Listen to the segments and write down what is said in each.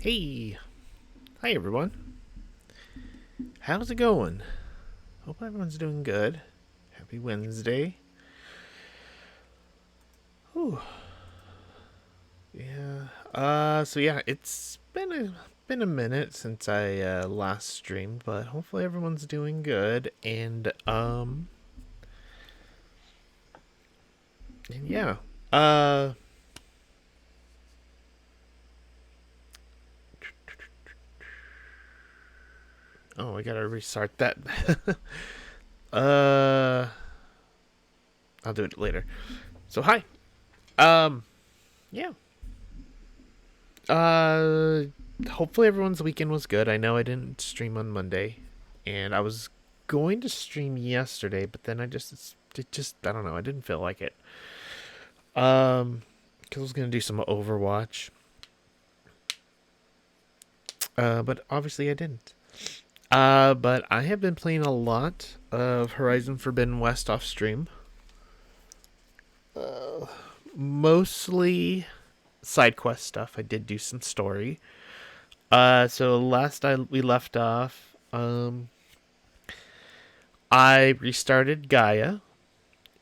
Hey, hi everyone. How's it going? Hope everyone's doing good. Happy Wednesday. Whew. Yeah. It's been a minute since I last streamed, but hopefully everyone's doing good. And yeah. Uh. Oh, I gotta restart that. uh. I'll do it later. So hi. Um. Yeah. Uh, Hopefully everyone's weekend was good. I know I didn't stream on Monday, and I was going to stream yesterday, but then I don't know. I didn't feel like it. Because I was gonna do some Overwatch. But obviously I didn't. But I have been playing a lot of Horizon Forbidden West off stream. Uh, Mostly side quest stuff. I did do some story. So we left off, I restarted Gaia,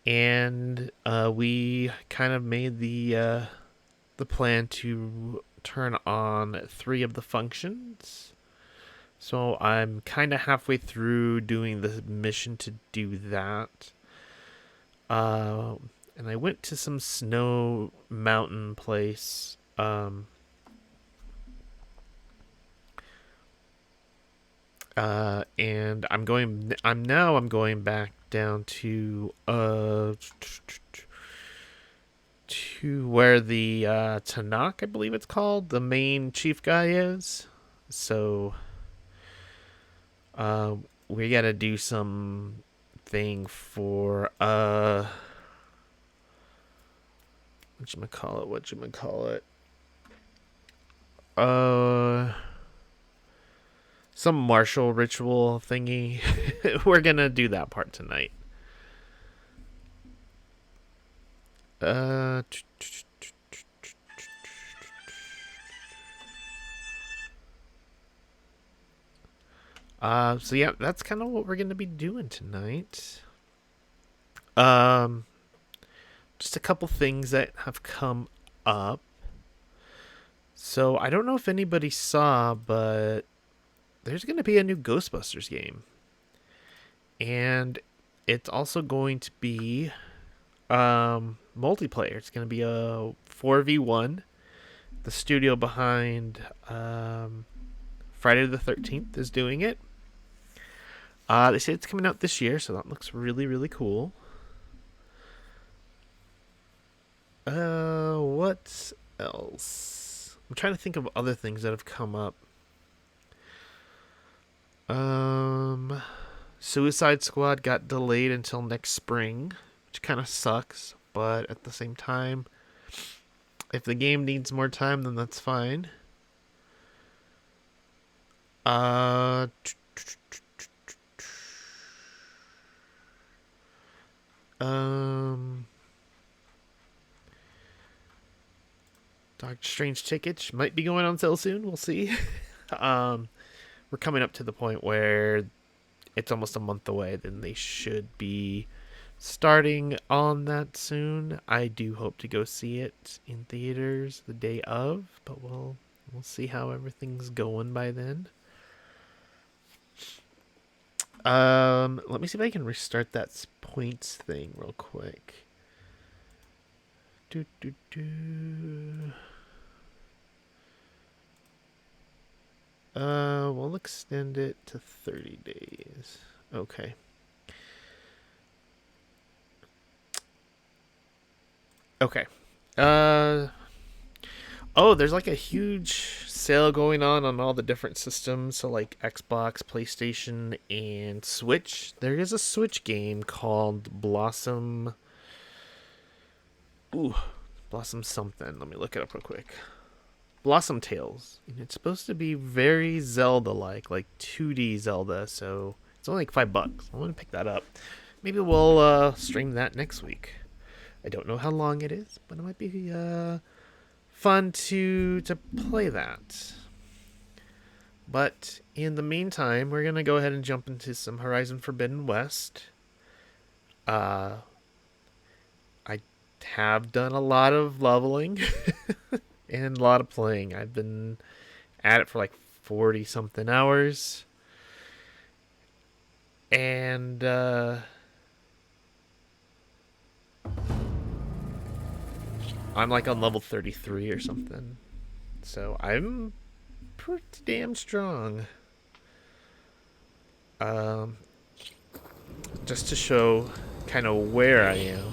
and we kind of made the plan to turn on three of the functions. So I'm kind of halfway through doing the mission to do that. Uh, and I went to some snow mountain place. And I'm going back down to where the Tanakh, I believe it's called, the main chief guy is. So uh, we gotta do some thing for what you call it uh some martial ritual thingy. We're gonna do that part tonight. Uh, so yeah, that's kind of what we're gonna be doing tonight. Um, just a couple things that have come up. So I don't know if anybody saw, but there's gonna be a new Ghostbusters game, and it's also going to be multiplayer. It's gonna be a 4v1. The studio behind Friday the 13th is doing it. They say it's coming out this year, so that looks really, really cool. What else? I'm trying to think of other things that have come up. Um, Suicide Squad got delayed until next spring, which kind of sucks, but at the same time, if the game needs more time, then that's fine. Uh, um, Doctor Strange tickets might be going on sale soon. We'll see. um, we're coming up to the point where it's almost a month away. Then they should be starting on that soon. I do hope to go see it in theaters the day of, but we'll see how everything's going by then. Let me see if I can restart that points thing real quick. Do do do. We'll extend it to 30 days. Okay. Okay. Uh oh, there's like a huge sale going on all the different systems, so like Xbox, PlayStation, and Switch. There is a Switch game called Ooh, Blossom something. Let me look it up real quick. Blossom Tales. And it's supposed to be very Zelda like 2D Zelda, so it's only like $5. I want to pick that up. Maybe we'll stream that next week. I don't know how long it is, but it might be fun to play that. But in the meantime, we're going to go ahead and jump into some Horizon Forbidden West. I have done a lot of leveling and a lot of playing. I've been at it for like 40 something hours. And I'm like on level 33 or something. So I'm pretty damn strong. Just to show kind of where I am.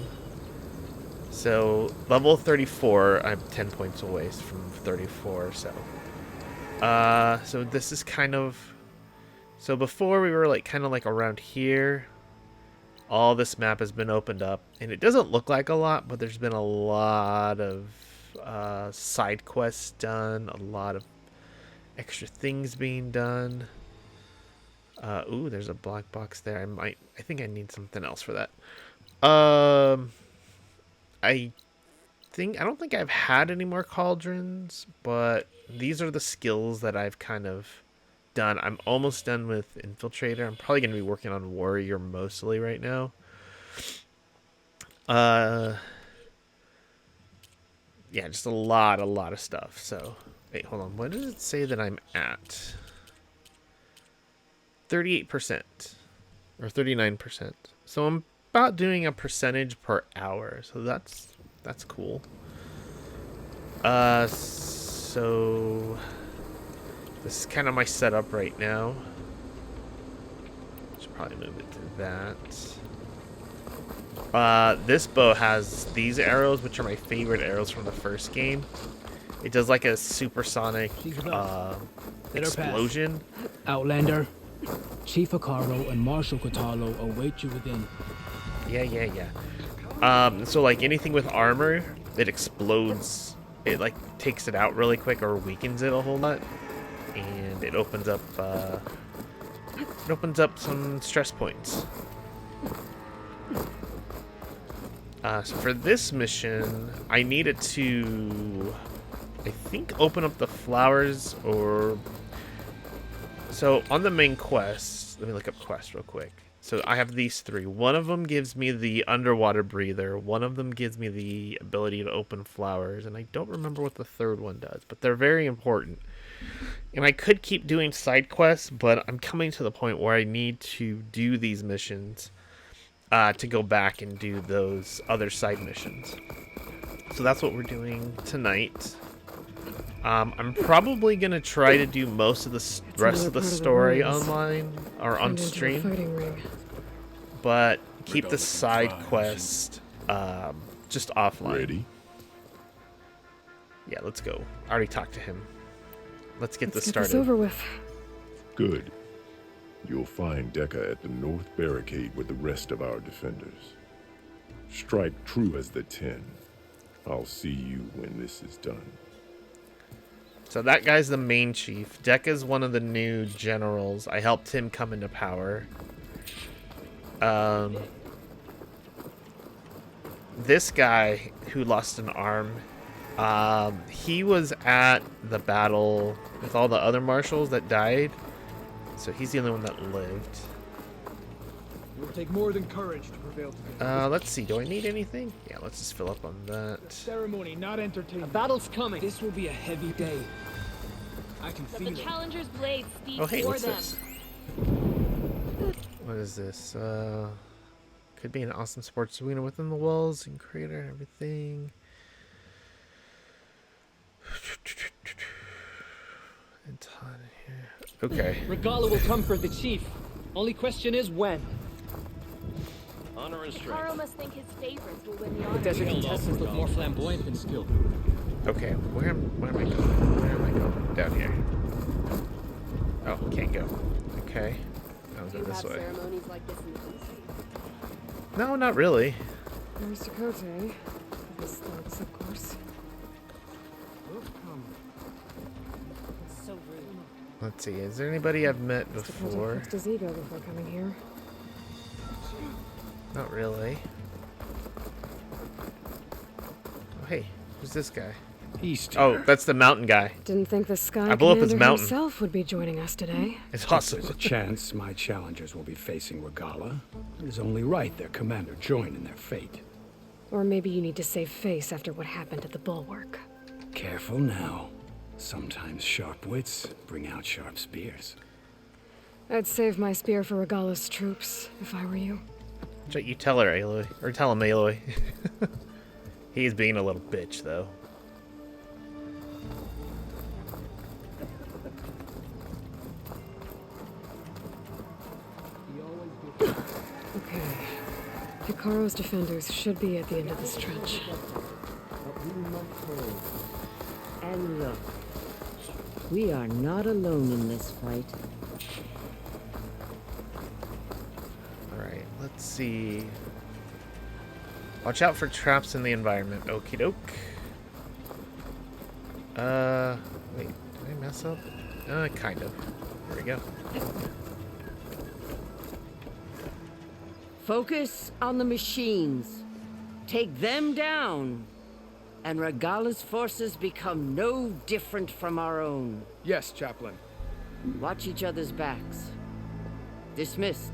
So level 34, I'm 10 points away from 34. So this is kind of. So before we were like kind of like around here. All this map has been opened up, and it doesn't look like a lot, but there's been a lot of side quests done, a lot of extra things being done. Ooh, there's a black box there. I think I need something else for that. I don't think I've had any more cauldrons, but these are the skills that I've kind of done. I'm almost done with Infiltrator. I'm probably going to be working on Warrior mostly right now. Yeah, just a lot of stuff. So, wait, hold on. What does it say that I'm at? 38% or 39%. So I'm about doing a percentage per hour. So that's cool. So this is kind of my setup right now. Should probably move it to that. This bow has these arrows, which are my favorite arrows from the first game. It does like a supersonic explosion. Outlander, Chief Akaro and Marshal Kotalo await you within. Yeah. So like anything with armor, it explodes. It like takes it out really quick or weakens it a whole lot, and it opens up some stress points. So for this mission, I needed to, I think, open up the flowers or. So on the main quest, let me look up quests real quick. So I have these three. One of them gives me the underwater breather. One of them gives me the ability to open flowers. And I don't remember what the third one does, but they're very important. And I could keep doing side quests, but I'm coming to the point where I need to do these missions to go back and do those other side missions. So that's what we're doing tonight. I'm probably going to try to do most of the rest of the story online or on stream. But keep the side quest just offline. Ready? Yeah, let's go. I already talked to him. Let's get this started. This over with. Good. You'll find Dekka at the north barricade with the rest of our defenders. Strike true as the 10. I'll see you when this is done. So that guy's the main chief. Dekka's one of the new generals. I helped him come into power. This guy who lost an arm, he was at the battle with all the other marshals that died. So he's the only one that lived. It will take more than courage to prevail together. Let's see. Do I need anything? Yeah, let's just fill up on that. Ceremony, not entertainment. A battle's coming. This will be a heavy day. I can But feel the it. challenger's blade speaks Oh, hey, for what's them. this? What is this? Could be an awesome sports arena within the walls and creator and everything. Okay. Regala will come for the chief. Only question is when. Honor and strength. Carl must think his favorites will win the The honor. desert contestants look more flamboyant than skilled. Okay, where am I going? Where am I going? Down here. Oh, can't go. Okay. I'll go this way. ceremonies like this in the East? No, not really. Mr. Cote, this looks, of course. So rude. Let's see. Is there anybody I've met Mr. Cote before? fixed his ego before coming here. Not really. Oh, hey. Who's this guy? Easter. Oh, that's the mountain guy. Didn't think the Sky I blew up his Commander mountain. himself would be joining us today. It's awesome. There's a chance my challengers will be facing Regala. It is only right their commander join in their fate. Or maybe you need to save face after what happened at the Bulwark. Careful now. Sometimes sharp wits bring out sharp spears. I'd save my spear for Regala's troops, if I were you. You tell her, Aloy. Or tell him, Aloy. He's being a little bitch, though. Okay. Hikaru's defenders should be at the end of this trench. And look, we are not alone in this fight. Alright, let's see. Watch out for traps in the environment. Okie doke. Wait, did I mess up? Kind of. There we go. Focus on the machines. Take them down. And Regala's forces become no different from our own. Yes, Chaplain. Watch each other's backs. Dismissed.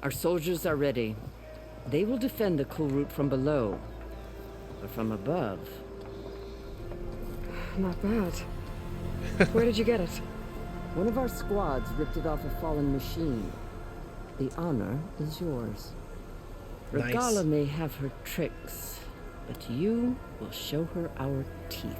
Our soldiers are ready. They will defend the cool route from below. But from above... Not bad. Where did you get it? One of our squads ripped it off a fallen machine. The honor is yours. Nice. Regala may have her tricks, but you will show her our teeth.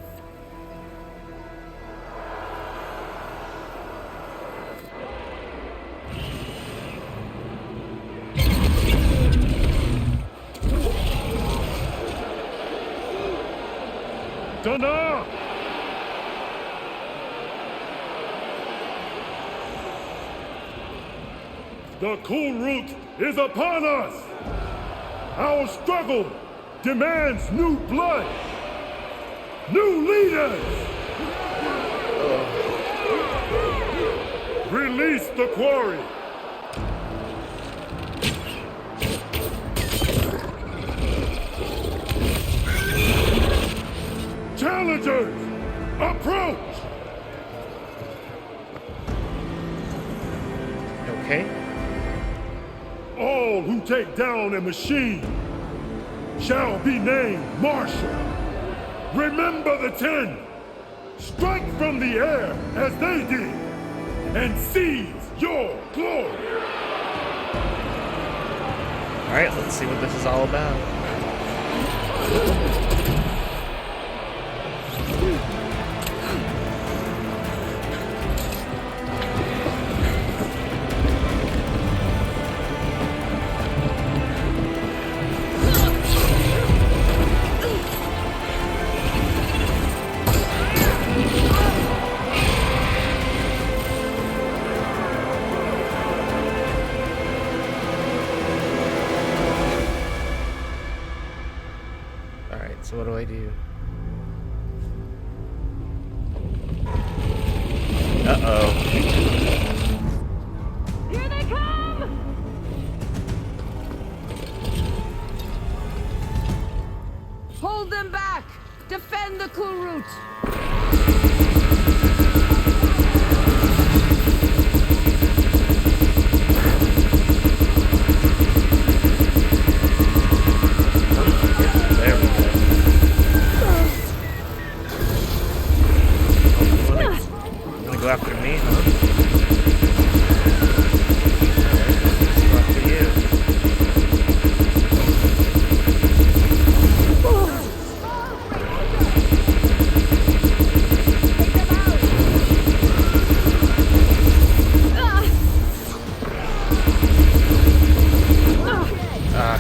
Dana! The cool route is upon us! Our struggle demands new blood! New leaders! Release the quarry! Challengers, approach! Okay. All who take down a machine shall be named Marshal. Remember the 10. Strike from the air as they did and seize your glory. All right, let's see what this is all about. So what do I do? Uh-oh. Here they come! Hold them back! Defend the cool route! After me, huh? After you.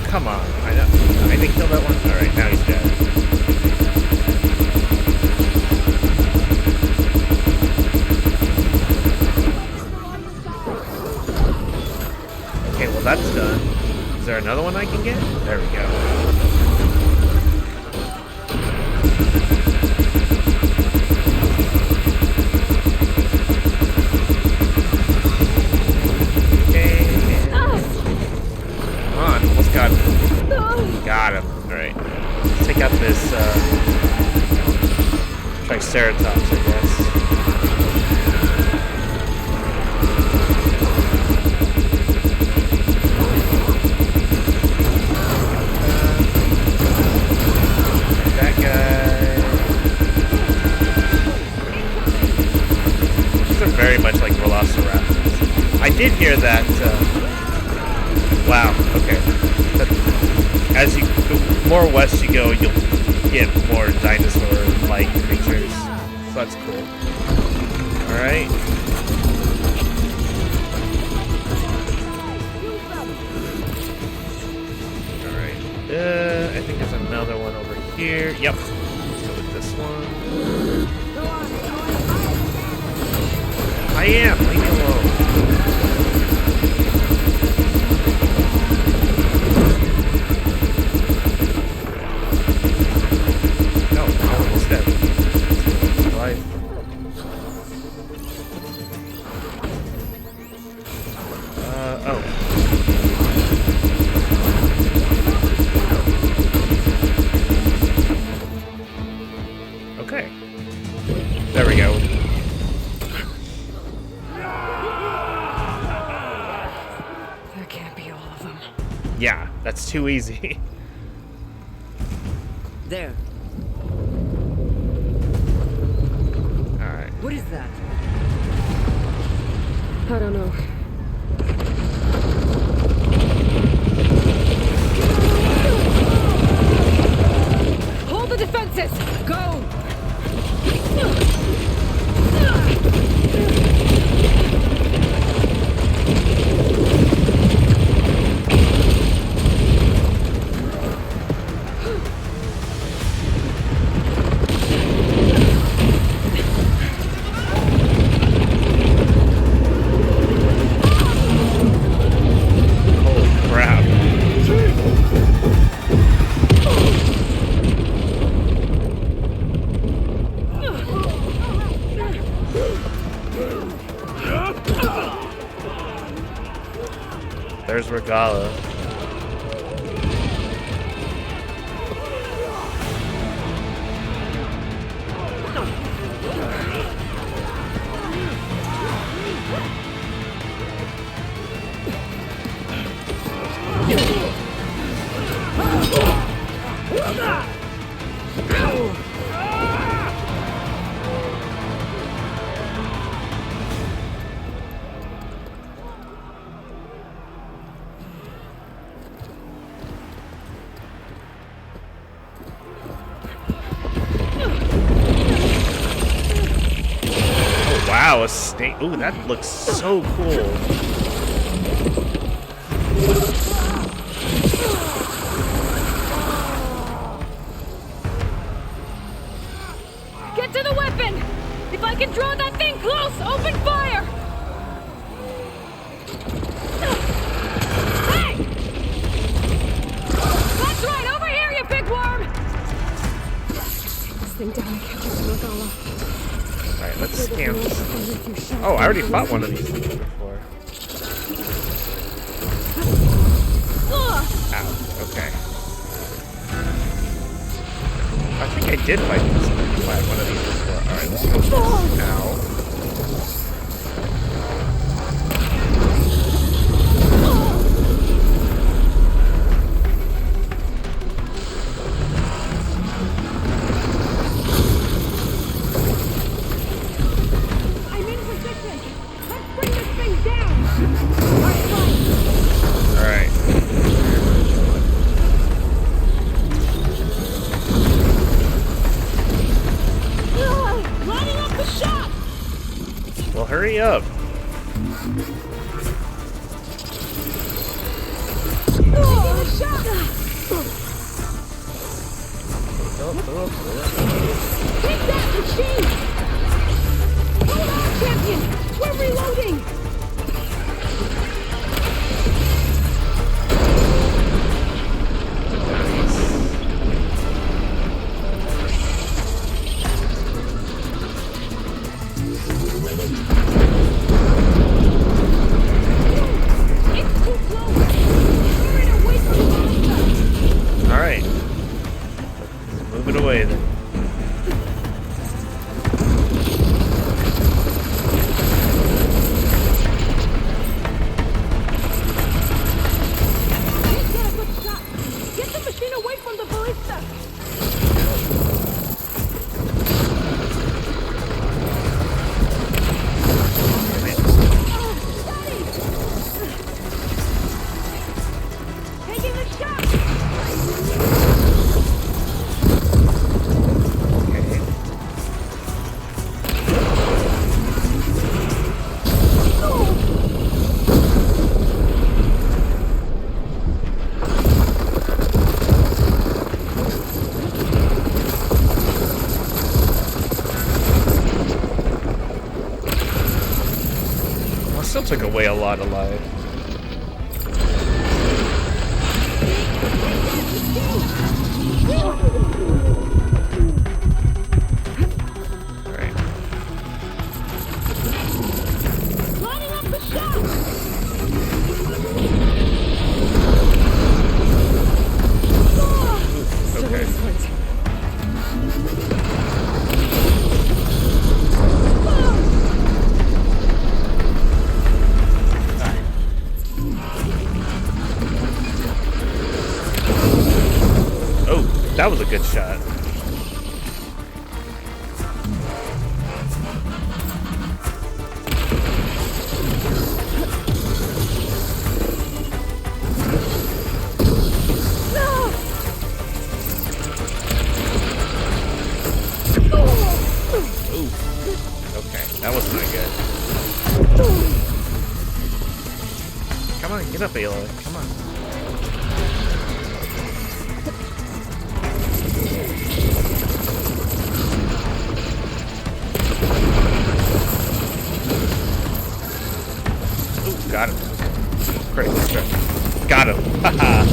Come on. I didn't kill that one. Alright, now he's dead. Well, that's done. Is there another one I can get? There we go. Okay. Come on, almost got it. this Triceratops, I guess. That guy. These are very much like velociraptors. I did hear that. Wow. Okay. As you the more west you go, you'll get more dinosaur-like creatures. So that's cool. All right. All right. I think there's another one over here. Yep. Let's go with this one. I am. Leave me alone. Yeah, that's too easy. There. Alright. What is that? I don't know. Hold the defenses! Go! There's Regala. Wow, a snake. Ooh, that looks so cool. Get to the weapon! If I can draw that thing close, open fire! Hey! That's right, over here, you big worm! This thing down and catch up to Regala. Alright, let's scan this. Oh, I already fought one of these things before. Ow, okay. I think I did fight one of these before. Alright, let's go now. Hurry up. Take that, machine! Hold on, champion! We're reloading! Move it away then. Get the machine away from the ballista! Taking the shot! Well, it still took away a lot of life. Alright. Lining up the shot! Okay. Oh, that was a good shot. Ooh. Okay, that was not good. Come on, get up, Aloy. Come on. Ooh, got him. Critical strike. Got him. Haha.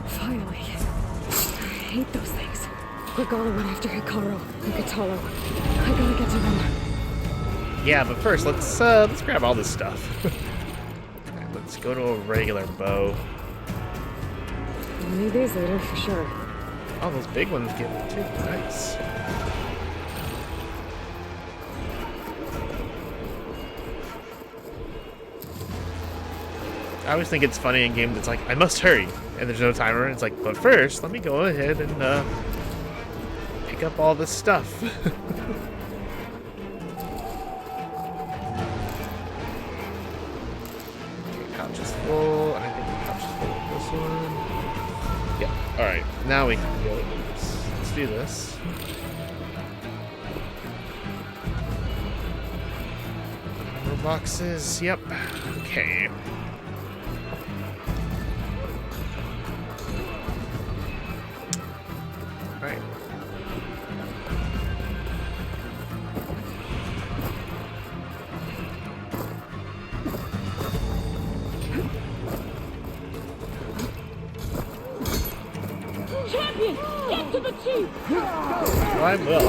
Finally. I hate those things. Regala went after Hikaru and Katalo. I gotta get to them. Yeah, but first let's grab all this stuff. Alright, let's go to a regular bow. We'll need these later for sure. Oh, those big ones get me too. Nice. I always think it's funny in games. It's like I must hurry, and there's no timer. It's like, but first, let me go ahead and pick up all this stuff. Okay, pouch is full. I think the pouch is full with this one. Yeah. All right. Now we can go. Let's do this. More boxes. Yep. Okay. Right. Champion! Get to the chief! Well, I will.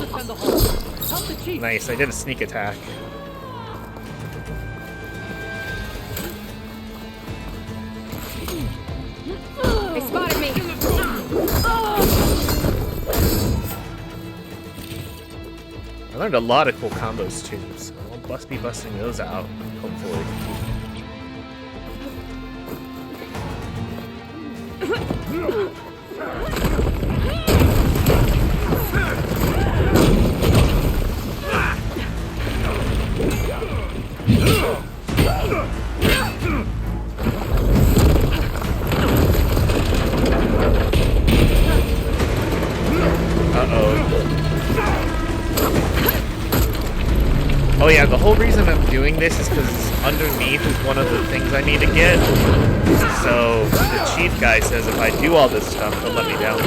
Defend the hall. Help the chief. Nice. I did a sneak attack. They spotted me. I learned a lot of cool combos too, so I'll be busting those out, hopefully. Oh yeah, the whole reason I'm doing this is because underneath is one of the things I need to get. So the chief guy says if I do all this stuff, he'll let me down.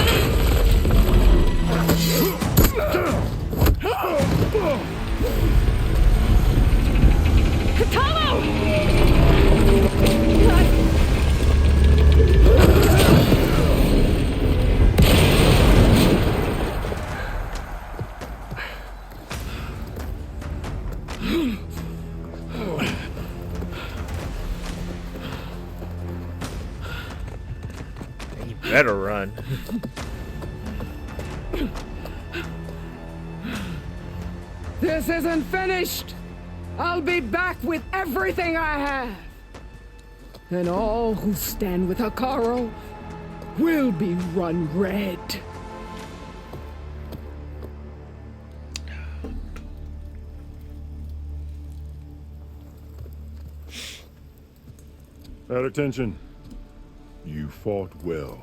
You better run. This isn't finished! I'll be back with everything I have! And all who stand with Hikaru will be run red. At attention. You fought well.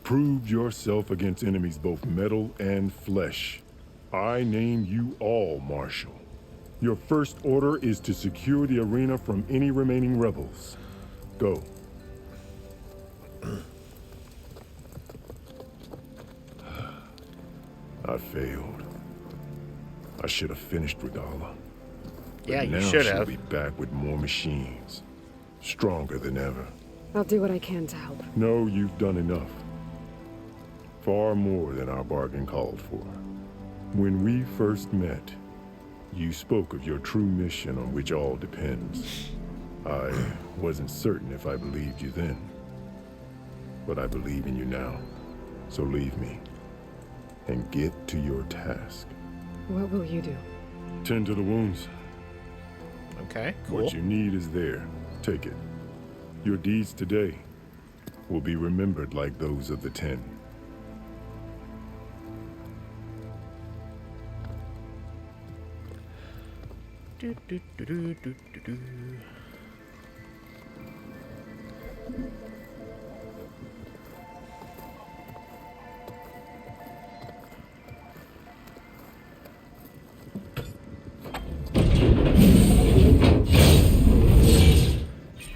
Proved yourself against enemies both metal and flesh. I name you all Marshal. Your first order is to secure the arena from any remaining rebels. Go. I failed. I should have finished Regala. Yeah, you now should she'll have. be back with more machines. Stronger than ever. I'll do what I can to help. No, you've done enough. Far more than our bargain called for. When we first met, you spoke of your true mission on which all depends. I wasn't certain if I believed you then. But I believe in you now. So leave me. And get to your task. What will you do? Tend to the wounds. Okay, cool. What you need is there. Take it. Your deeds today will be remembered like those of the 10. Do, do, do, do, do, do, do.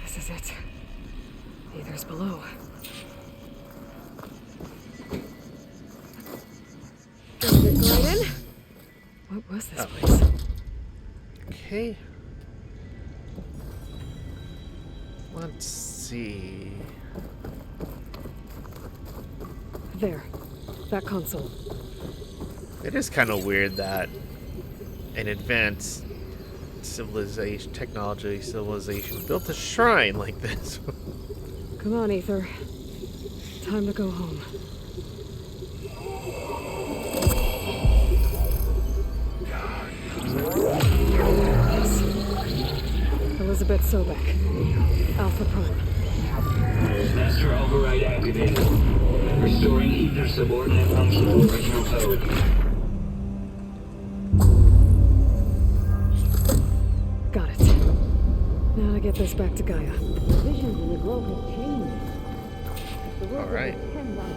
This is it. Aether's below. Right in? What was this place? Okay. Let's see. There. That console. It is kind of weird that an advanced civilization built a shrine like this. Come on, Aether. Time to go home. Yes. Elizabeth Sobek. Alpha Prime. Master override activated. Restoring ether subordinate function to original code. Got it. Now I get this back to Gaia. Visions in the grove have changed. The world All right. depends on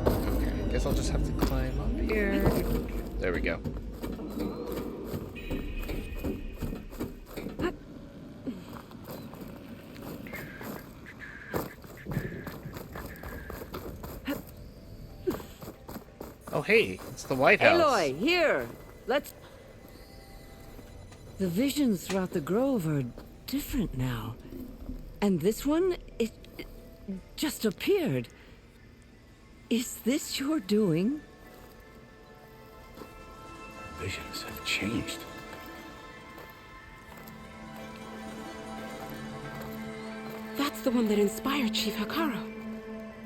Okay, I guess I'll just have to climb up here. There we go. Oh, hey, it's the White House. Aloy, here! Let's... The visions throughout the grove are different now. And this one, it just appeared. Is this your doing? Visions have changed. That's the one that inspired Chief Hikaru.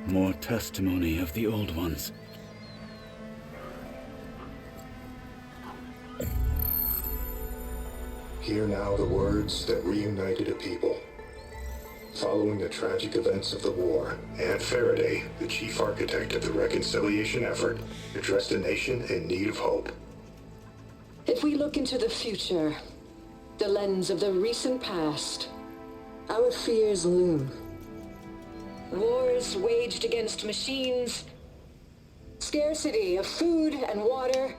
More testimony of the old ones. Hear now the words that reunited a people. Following the tragic events of the war, Aunt Faraday, the chief architect of the reconciliation effort, addressed a nation in need of hope. If we look into the future, the lens of the recent past, our fears loom. Wars waged against machines, scarcity of food and water,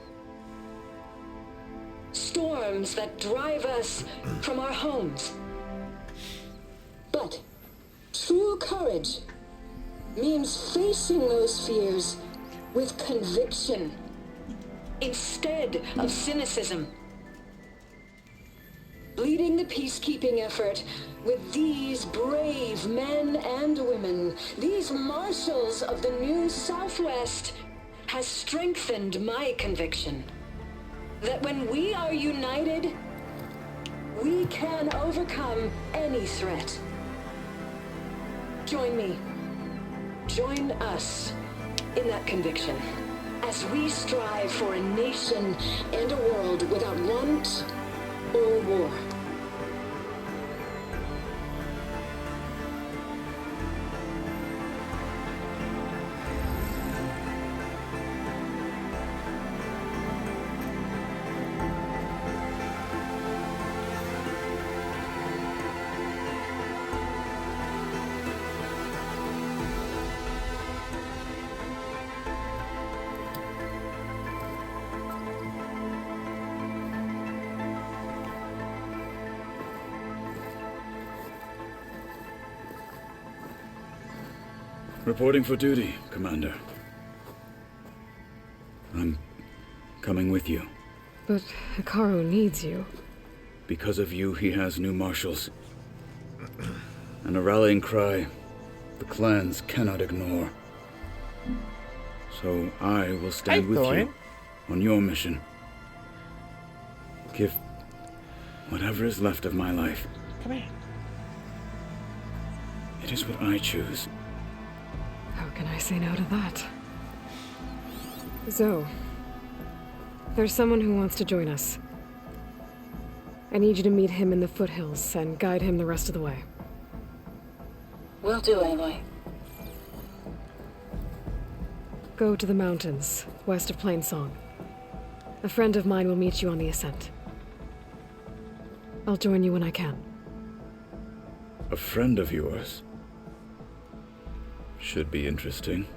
storms that drive us from our homes. But true courage means facing those fears with conviction instead of cynicism. leading the peacekeeping effort with these brave men and women, these marshals of the new Southwest, has strengthened my conviction that when we are united, we can overcome any threat. Join me. Join us in that conviction as we strive for a nation and a world without want or war. Reporting for duty, Commander. I'm coming with you. But Hikaru needs you. Because of you, he has new marshals. And a rallying cry the clans cannot ignore. So I will stand with you on your mission. Give whatever is left of my life. Come here. It is what I choose. How can I say no to that? Zoe, there's someone who wants to join us. I need you to meet him in the foothills and guide him the rest of the way. Will do, Aloy. Go to the mountains, west of Plainsong. A friend of mine will meet you on the ascent. I'll join you when I can. A friend of yours? Should be interesting.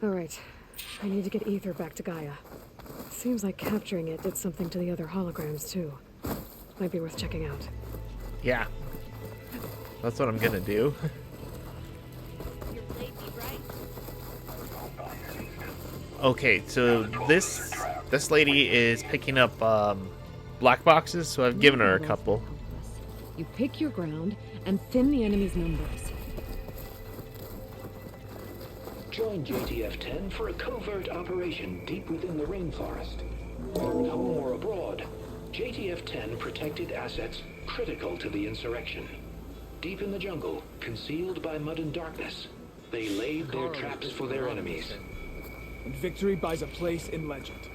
All right. I need to get Ether back to Gaia. Seems like capturing it did something to the other holograms, too. Might be worth checking out. Yeah. That's what I'm gonna do. Okay, so this lady is picking up black boxes, so I've given her a couple. You pick your ground and thin the enemy's numbers. Join JTF-10 for a covert operation deep within the rainforest. Home or abroad, JTF-10 protected assets critical to the insurrection. Deep in the jungle, concealed by mud and darkness, they laid their traps for their enemies. And victory buys a place in legend.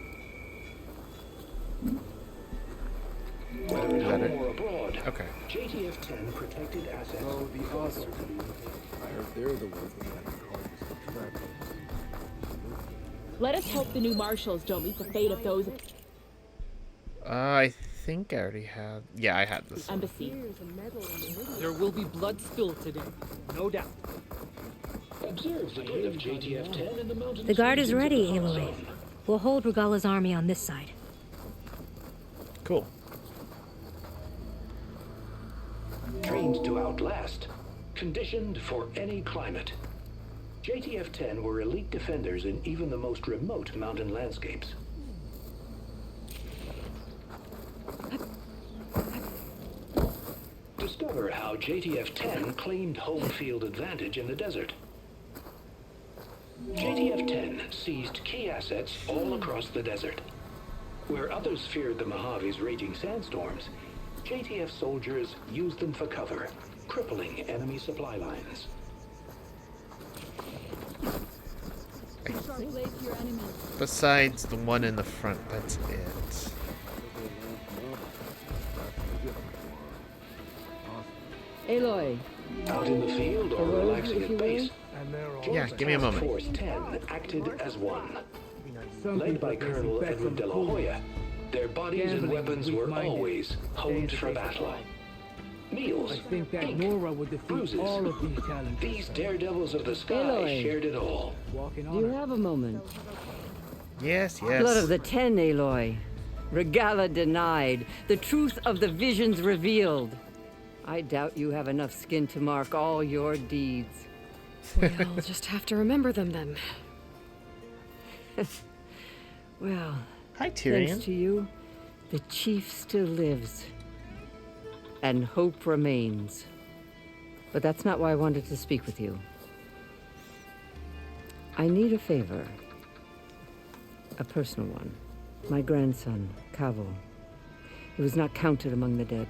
Whether at home or abroad, okay. JTF-10 protected assets. Oh, the awesome. I heard they're the ones that had the cards. Let us hope the new marshals don't meet the fate of those I think I already had. Yeah, I had this. embassy. There will be blood spilled today, no doubt. Observe the grid of JTF-10 in the mountains. The guard is ready, Aloy. We'll hold Regala's army on this side. Cool. Trained to outlast, conditioned for any climate. JTF-10 were elite defenders in even the most remote mountain landscapes. Discover how JTF-10 claimed home field advantage in the desert. JTF-10 seized key assets all across the desert. Where others feared the Mojave's raging sandstorms, JTF soldiers used them for cover, crippling enemy supply lines. Besides the one in the front, that's it. Aloy. Out in the field or relaxing at base, Yeah, give me a moment. Force 10 acted as one. Led by Colonel Edward de la Hoya, their bodies and weapons were always honed for battle. Meals, ink, bruises, these daredevils of the sky Aloy. shared it all. Do you have a moment? Yes, Blood yes. of the Ten, Aloy. Regala denied. The truth of the visions revealed. I doubt you have enough skin to mark all your deeds. We'll just have to remember them then. Well, hi, Tyrion. Thanks to you, the chief still lives. And hope remains. But that's not why I wanted to speak with you. I need a favor. A personal one. My grandson, Cavo. He was not counted among the dead,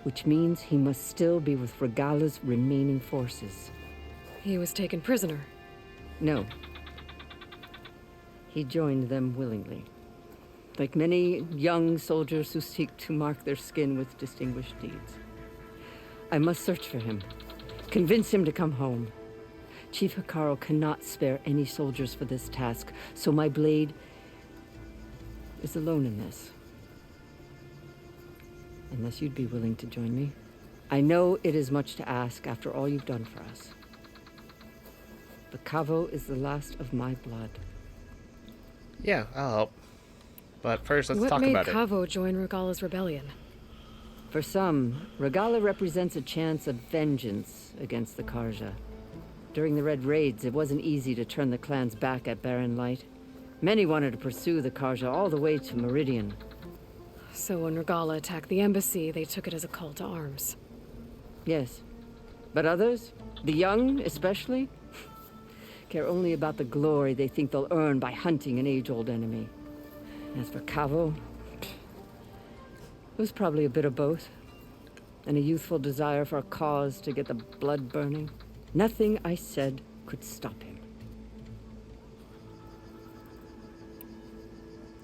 which means he must still be with Regala's remaining forces. He was taken prisoner. No. He joined them willingly. Like many young soldiers who seek to mark their skin with distinguished deeds. I must search for him. Convince him to come home. Chief Hikaru cannot spare any soldiers for this task, so my blade is alone in this. Unless you'd be willing to join me. I know it is much to ask after all you've done for us. But Cavo is the last of my blood. Yeah, I'll help. But first, let's what talk made about Cavo join Regala's rebellion? For some, Regala represents a chance of vengeance against the Karja. During the Red Raids, it wasn't easy to turn the clan's back at Barren Light. Many wanted to pursue the Karja all the way to Meridian. So when Regala attacked the embassy, they took it as a call to arms. Yes. But others, the young especially, care only about the glory they think they'll earn by hunting an age-old enemy. As for Cavo, it was probably a bit of both. And a youthful desire for a cause to get the blood burning. Nothing I said could stop him.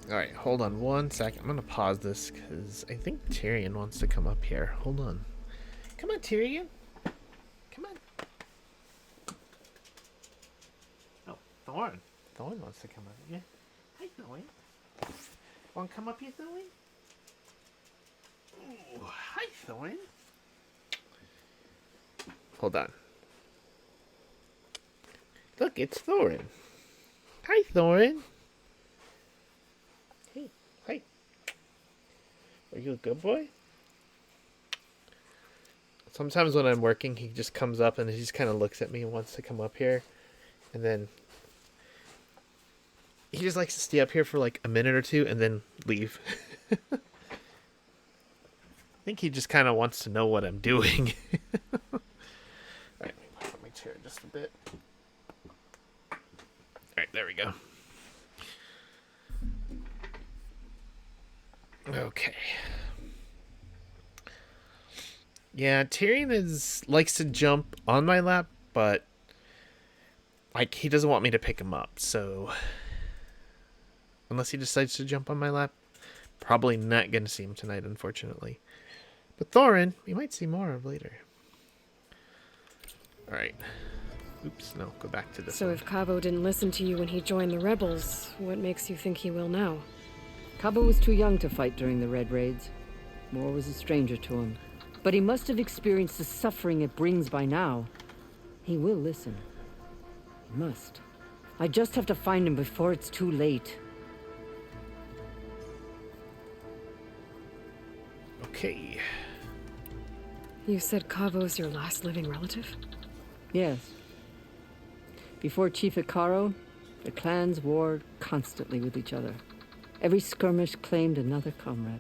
Alright, hold on one second. I'm going to pause this because I think Tyrion wants to come up here. Hold on. Come on, Tyrion. Come on. Oh, Thorn. Thorn wants to come up. Yeah. Hi, Thorn. Want to come up here, Thorn? Ooh, hi, Thorn. Hold on. Look, it's Thorin. Hi, Thorin. Hey, hi. Are you a good boy? Sometimes when I'm working, he just comes up and he just kind of looks at me and wants to come up here. And then he just likes to stay up here for like a minute or two and then leave. I think he just kind of wants to know what I'm doing. Alright, let me put my chair just a bit. Alright, there we go. Okay. Yeah, Tyrion likes to jump on my lap, but like he doesn't want me to pick him up, so unless he decides to jump on my lap, probably not gonna see him tonight, unfortunately. But Thorin, you might see more of later. Alright. Oops, no, go back to this So one. if Cavo didn't listen to you when he joined the rebels, what makes you think he will now? Cavo was too young to fight during the Red Raids. War was a stranger to him. But he must have experienced the suffering it brings by now. He will listen. He must. I just have to find him before it's too late. Okay. You said Cavo's your last living relative? Yes. Before Chief Hikaru, the clans warred constantly with each other. Every skirmish claimed another comrade.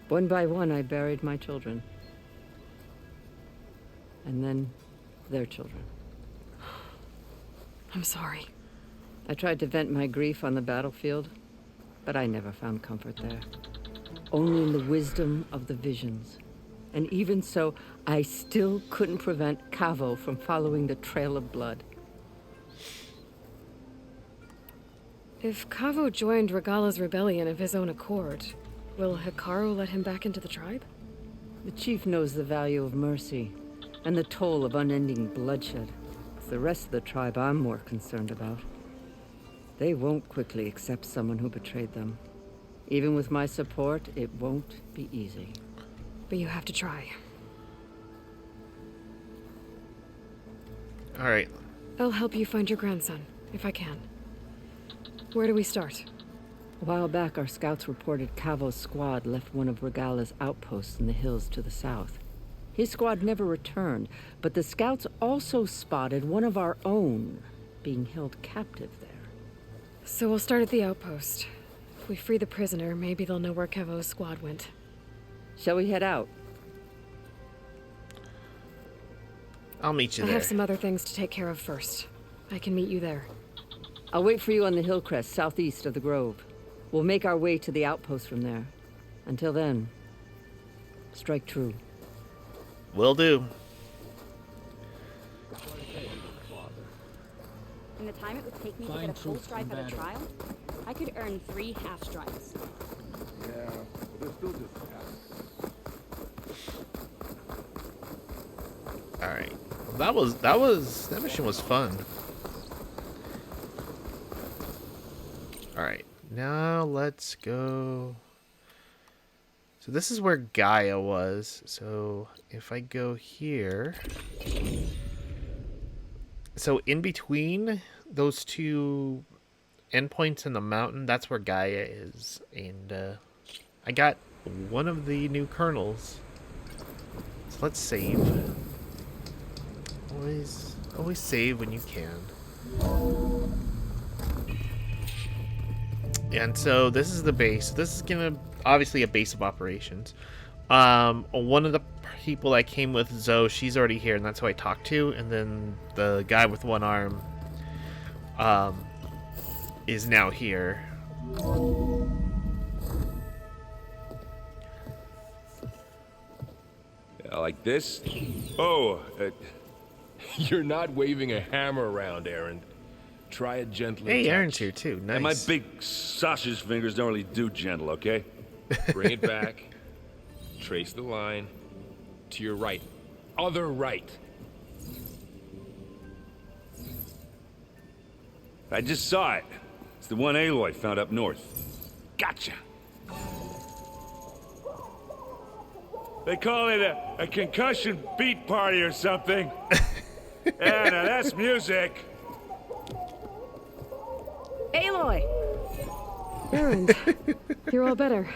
One by one, I buried my children. And then their children. I'm sorry. I tried to vent my grief on the battlefield, but I never found comfort there. Only in the wisdom of the visions. And even so, I still couldn't prevent Cavo from following the trail of blood. If Cavo joined Regala's rebellion of his own accord, will Hikaru let him back into the tribe? The chief knows the value of mercy, and the toll of unending bloodshed. It's the rest of the tribe I'm more concerned about. They won't quickly accept someone who betrayed them. Even with my support, it won't be easy. But you have to try. Alright. I'll help you find your grandson, if I can. Where do we start? A while back, our scouts reported Cavo's squad left one of Regala's outposts in the hills to the south. His squad never returned, but the scouts also spotted one of our own being held captive there. So we'll start at the outpost. If we free the prisoner, maybe they'll know where Kevo's squad went. Shall we head out? I'll meet you I there. have some other things to take care of first. I can meet you there. I'll wait for you on the hill crest southeast of the grove. We'll make our way to the outpost from there. Until then, strike true. Will do. In the time it would take me to get a full stripe at a trial, I could earn 3 half stripes. Yeah, but they're still just half. All right. That mission was fun. All right. Now let's go. So this is where Gaia was. So if I go here, so in between those two endpoints in the mountain, that's where Gaia is, and I got one of the new kernels. So let's save. Always save when you can. And so this is the base. This is gonna obviously a base of operations. One of the people I came with, Zoe, she's already here, and that's who I talked to. And then the guy with one arm is now here. Like this? Oh, you're not waving a hammer around, Aaron. Try it gently. Hey, Aaron's here too. Nice. And my big sausage fingers don't really do gentle, okay? Bring it back. Trace the line. To your right. Other right. I just saw it. It's the one Aloy found up north. Gotcha. They call it a concussion beat party or something. Yeah, now that's music. Aloy! Aaron, you're all better.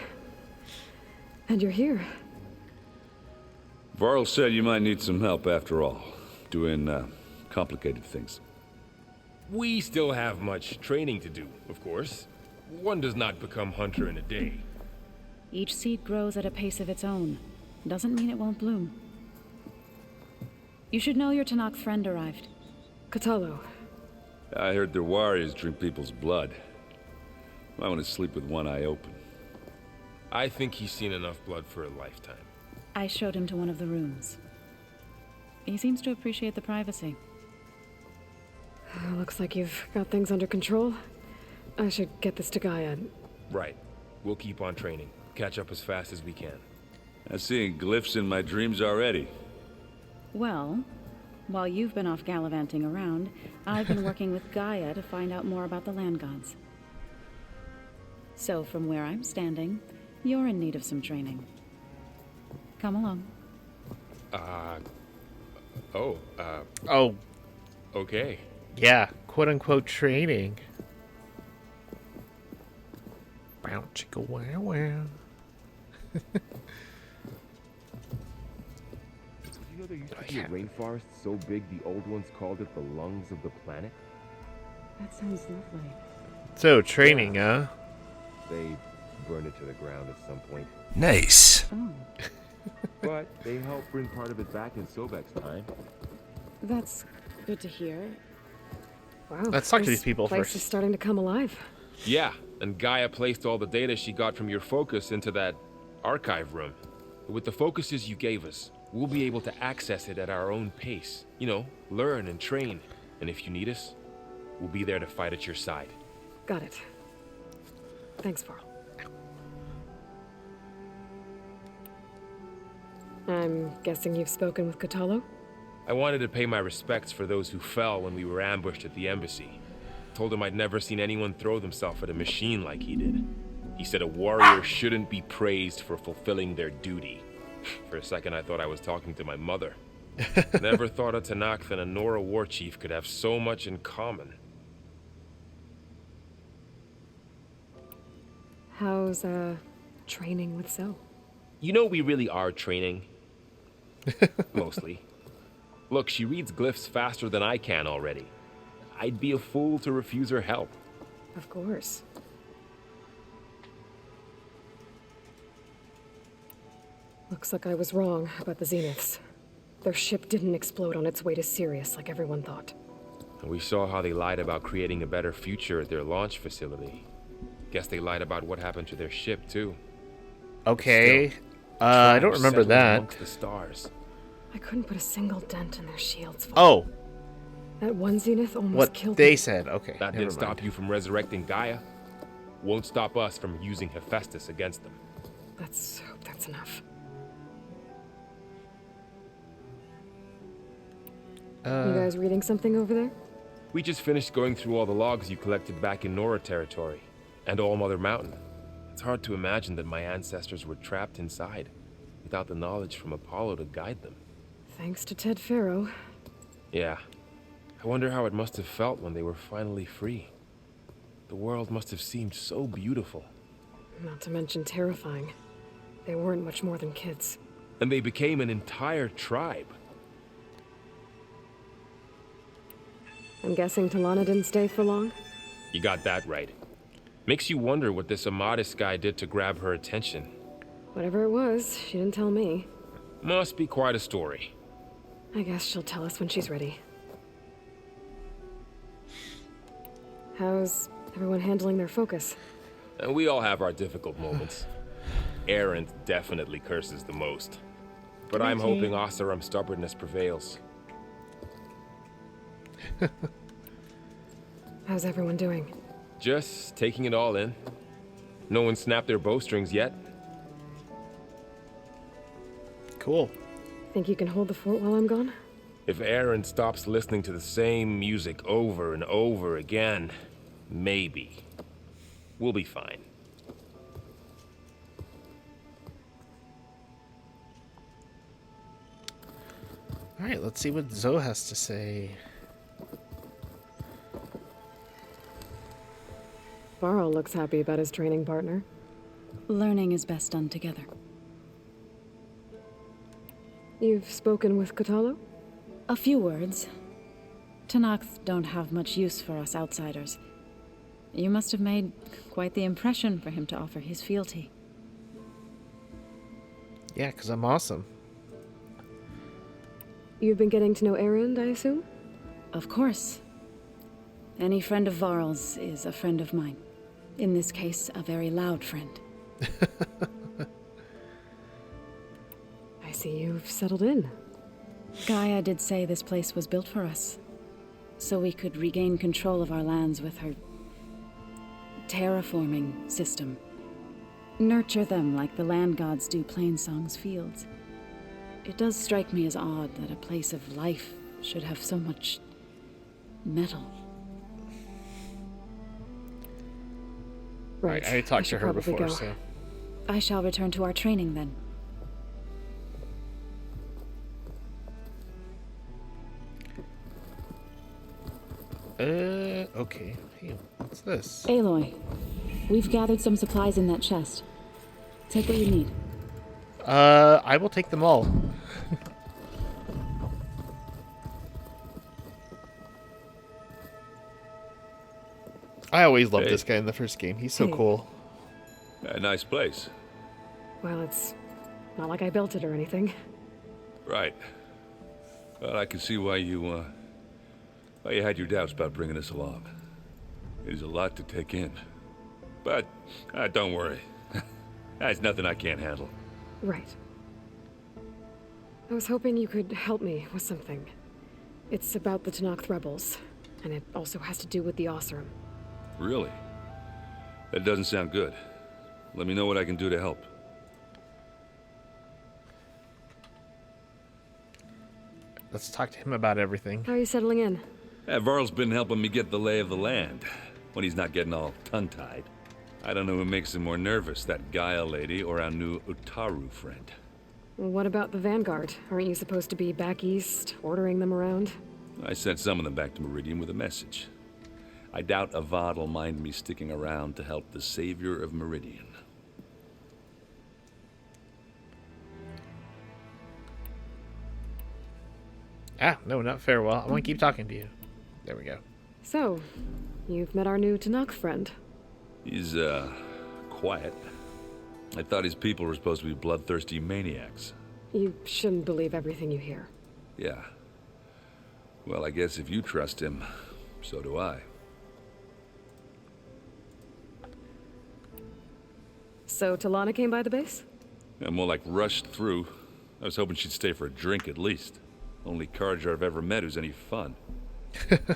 And you're here. Varl said you might need some help after all, doing complicated things. We still have much training to do, of course. One does not become hunter in a day. Each seed grows at a pace of its own. Doesn't mean it won't bloom. You should know your Tanakh friend arrived. Katalo. I heard their warriors drink people's blood. I want to sleep with one eye open. I think he's seen enough blood for a lifetime. I showed him to one of the rooms. He seems to appreciate the privacy. Looks like you've got things under control. I should get this to Gaia. Right. We'll keep on training. Catch up as fast as we can. I'm seeing glyphs in my dreams already. Well, while you've been off gallivanting around, I've been working with Gaia to find out more about the land gods. So from where I'm standing, you're in need of some training. Come along. Oh. Okay. Yeah, quote-unquote training. Bow chicka wow wow. You know there used to be a rainforest so big the old ones called it the lungs of the planet? That sounds lovely. So, training, huh? They burned it to the ground at some point. Nice. Oh. But they helped bring part of it back in Sobek's time. That's good to hear. Wow. Let's talk to this these people place first. is starting to come alive. Yeah, and Gaia placed all the data she got from your focus into that archive room. With the focuses you gave us, we'll be able to access it at our own pace. You know, learn and train. And if you need us, we'll be there to fight at your side. Got it. Thanks, Varl. I'm guessing you've spoken with Katalo? I wanted to pay my respects for those who fell when we were ambushed at the embassy. Told him I'd never seen anyone throw themselves at a machine like he did. He said a warrior shouldn't be praised for fulfilling their duty. For a second I thought I was talking to my mother. Never thought a Tanakh and a Nora war chief could have so much in common. How's, training with Zoe? You know we really are training. Mostly. Look, she reads glyphs faster than I can already. I'd be a fool to refuse her help. Of course. Looks like I was wrong about the Zeniths. Their ship didn't explode on its way to Sirius like everyone thought. And we saw how they lied about creating a better future at their launch facility. Guess they lied about what happened to their ship, too. Okay. Still, I don't remember settling that. amongst the stars. I couldn't put a single dent in their shields. Oh. That one Zenith almost What killed they me. said. Okay. That didn't stop you from resurrecting Gaia. Won't stop us from using Hephaestus against them. Let's hope that's enough. You guys reading something over there? We just finished going through all the logs you collected back in Nora territory, and All Mother Mountain. It's hard to imagine that my ancestors were trapped inside, without the knowledge from Apollo to guide them. Thanks to Ted Farrow. Yeah. I wonder how it must have felt when they were finally free. The world must have seemed so beautiful. Not to mention terrifying. They weren't much more than kids. And they became an entire tribe. I'm guessing Talana didn't stay for long? You got that right. Makes you wonder what this Amadis guy did to grab her attention. Whatever it was, she didn't tell me. Must be quite a story. I guess she'll tell us when she's ready. How's everyone handling their focus? And we all have our difficult moments. Erend definitely curses the most. But I'm hoping Oseram's stubbornness prevails. How's everyone doing? Just taking it all in. No one snapped their bowstrings yet. Cool. Think you can hold the fort while I'm gone? If Erend stops listening to the same music over and over again, maybe. We'll be fine. Alright, let's see what Zoe has to say. Varl looks happy about his training partner. Learning is best done together. You've spoken with Kotalo? A few words. Tenakth don't have much use for us outsiders. You must have made quite the impression for him to offer his fealty. Yeah, because I'm awesome. You've been getting to know Erend, I assume? Of course. Any friend of Varl's is a friend of mine. In this case, a very loud friend. I see you've settled in. Gaia did say this place was built for us, so we could regain control of our lands with her terraforming system. Nurture them like the land gods do Plainsong's fields. It does strike me as odd that a place of life should have so much metal. Right. I talked to her before, go. so... I shall return to our training then. Okay. Hey, what's this? Aloy, we've gathered some supplies in that chest. Take what you need. I will take them all. I always loved this guy in the first game. He's so cool. A nice place. Well, it's not like I built it or anything. Right. Well, I can see why you had your doubts about bringing us along. It is a lot to take in. But, don't worry. That's nothing I can't handle. Right. I was hoping you could help me with something. It's about the Tenakth rebels, and it also has to do with the Oseram. Really? That doesn't sound good. Let me know what I can do to help. Let's talk to him about everything. How are you settling in? Varl's been helping me get the lay of the land, when he's not getting all tongue-tied. I don't know who makes him more nervous, that Gaia lady or our new Utaru friend. What about the Vanguard? Aren't you supposed to be back east, ordering them around? I sent some of them back to Meridian with a message. I doubt Avad will mind me sticking around to help the savior of Meridian. No, not farewell. I want to keep talking to you. There we go. So, you've met our new Tanakh friend. He's, quiet. I thought his people were supposed to be bloodthirsty maniacs. You shouldn't believe everything you hear. Yeah. Well, I guess if you trust him, so do I. So, Talana came by the base? Yeah, more like rushed through. I was hoping she'd stay for a drink at least. Only Carja I've ever met who's any fun.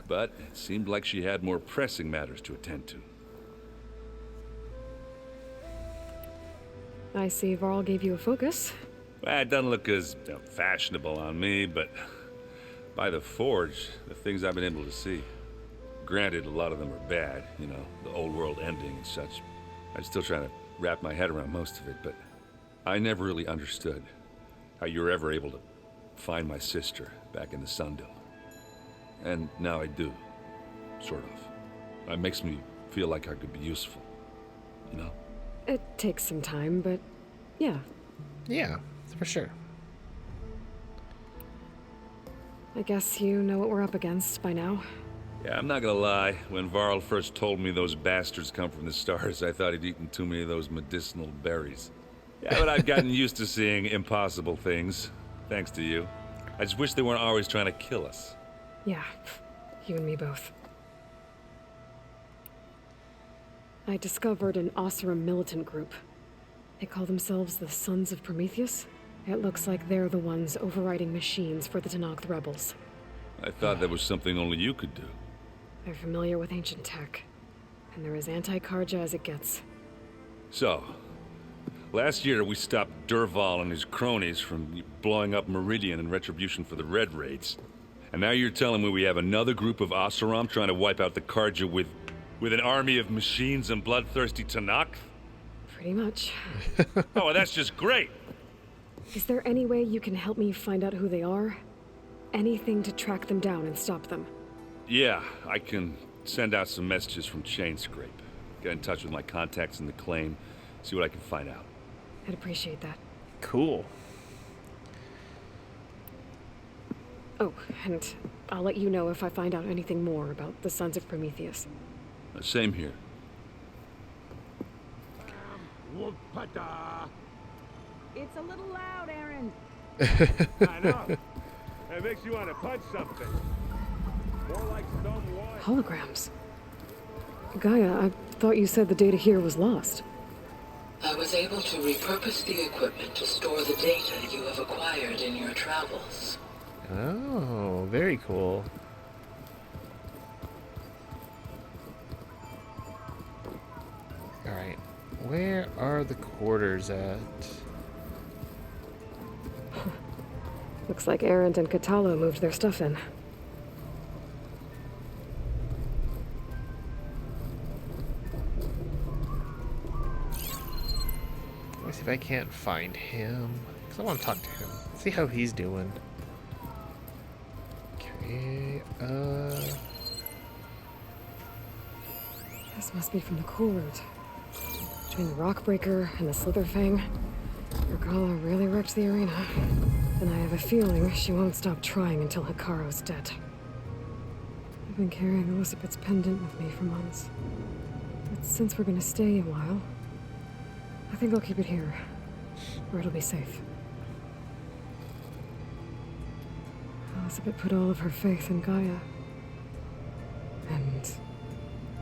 But it seemed like she had more pressing matters to attend to. I see Varl gave you a focus. Well, it doesn't look as fashionable on me, but by the Forge, the things I've been able to see. Granted, a lot of them are bad, you know, the old world ending and such. I'm still trying to wrap my head around most of it, but I never really understood how you were ever able to find my sister back in the Sundom. And now I do, sort of. It makes me feel like I could be useful, you know? It takes some time, but yeah. Yeah, for sure. I guess you know what we're up against by now. Yeah, I'm not gonna lie. When Varl first told me those bastards come from the stars, I thought he'd eaten too many of those medicinal berries. Yeah, but I've gotten used to seeing impossible things, thanks to you. I just wish they weren't always trying to kill us. Yeah, you and me both. I discovered an Oseram militant group. They call themselves the Sons of Prometheus. It looks like they're the ones overriding machines for the Tanakh rebels. I thought that was something only you could do. They're familiar with ancient tech, and they're as anti-Carja as it gets. So, last year we stopped Durval and his cronies from blowing up Meridian in retribution for the Red Raids. And now you're telling me we have another group of Oseram trying to wipe out the Carja with an army of machines and bloodthirsty Tanakh? Pretty much. Oh, well, that's just great! Is there any way you can help me find out who they are? Anything to track them down and stop them? Yeah, I can send out some messages from Chainscrape. Get in touch with my contacts in the claim, see what I can find out. I'd appreciate that. Cool. Oh, and I'll let you know if I find out anything more about the Sons of Prometheus. Same here. It's a little loud, Aaron. I know. It makes you want to punch something. More like stone wall. Holograms. Gaia, I thought you said the data here was lost. I was able to repurpose the equipment to store the data you have acquired in your travels. Oh, very cool. Alright, where are the quarters at? Looks like Arendt and Katalo moved their stuff in. Let me see if I can't find him. Because I want to talk to him. See how he's doing. Okay, This must be from the core route. Between the Rockbreaker and the Slitherfang, Regala really wrecked the arena. And I have a feeling she won't stop trying until Hikaru's dead. I've been carrying Elizabeth's pendant with me for months. But since we're gonna stay a while, I think I'll keep it here, where it'll be safe. Elizabeth put all of her faith in Gaia. And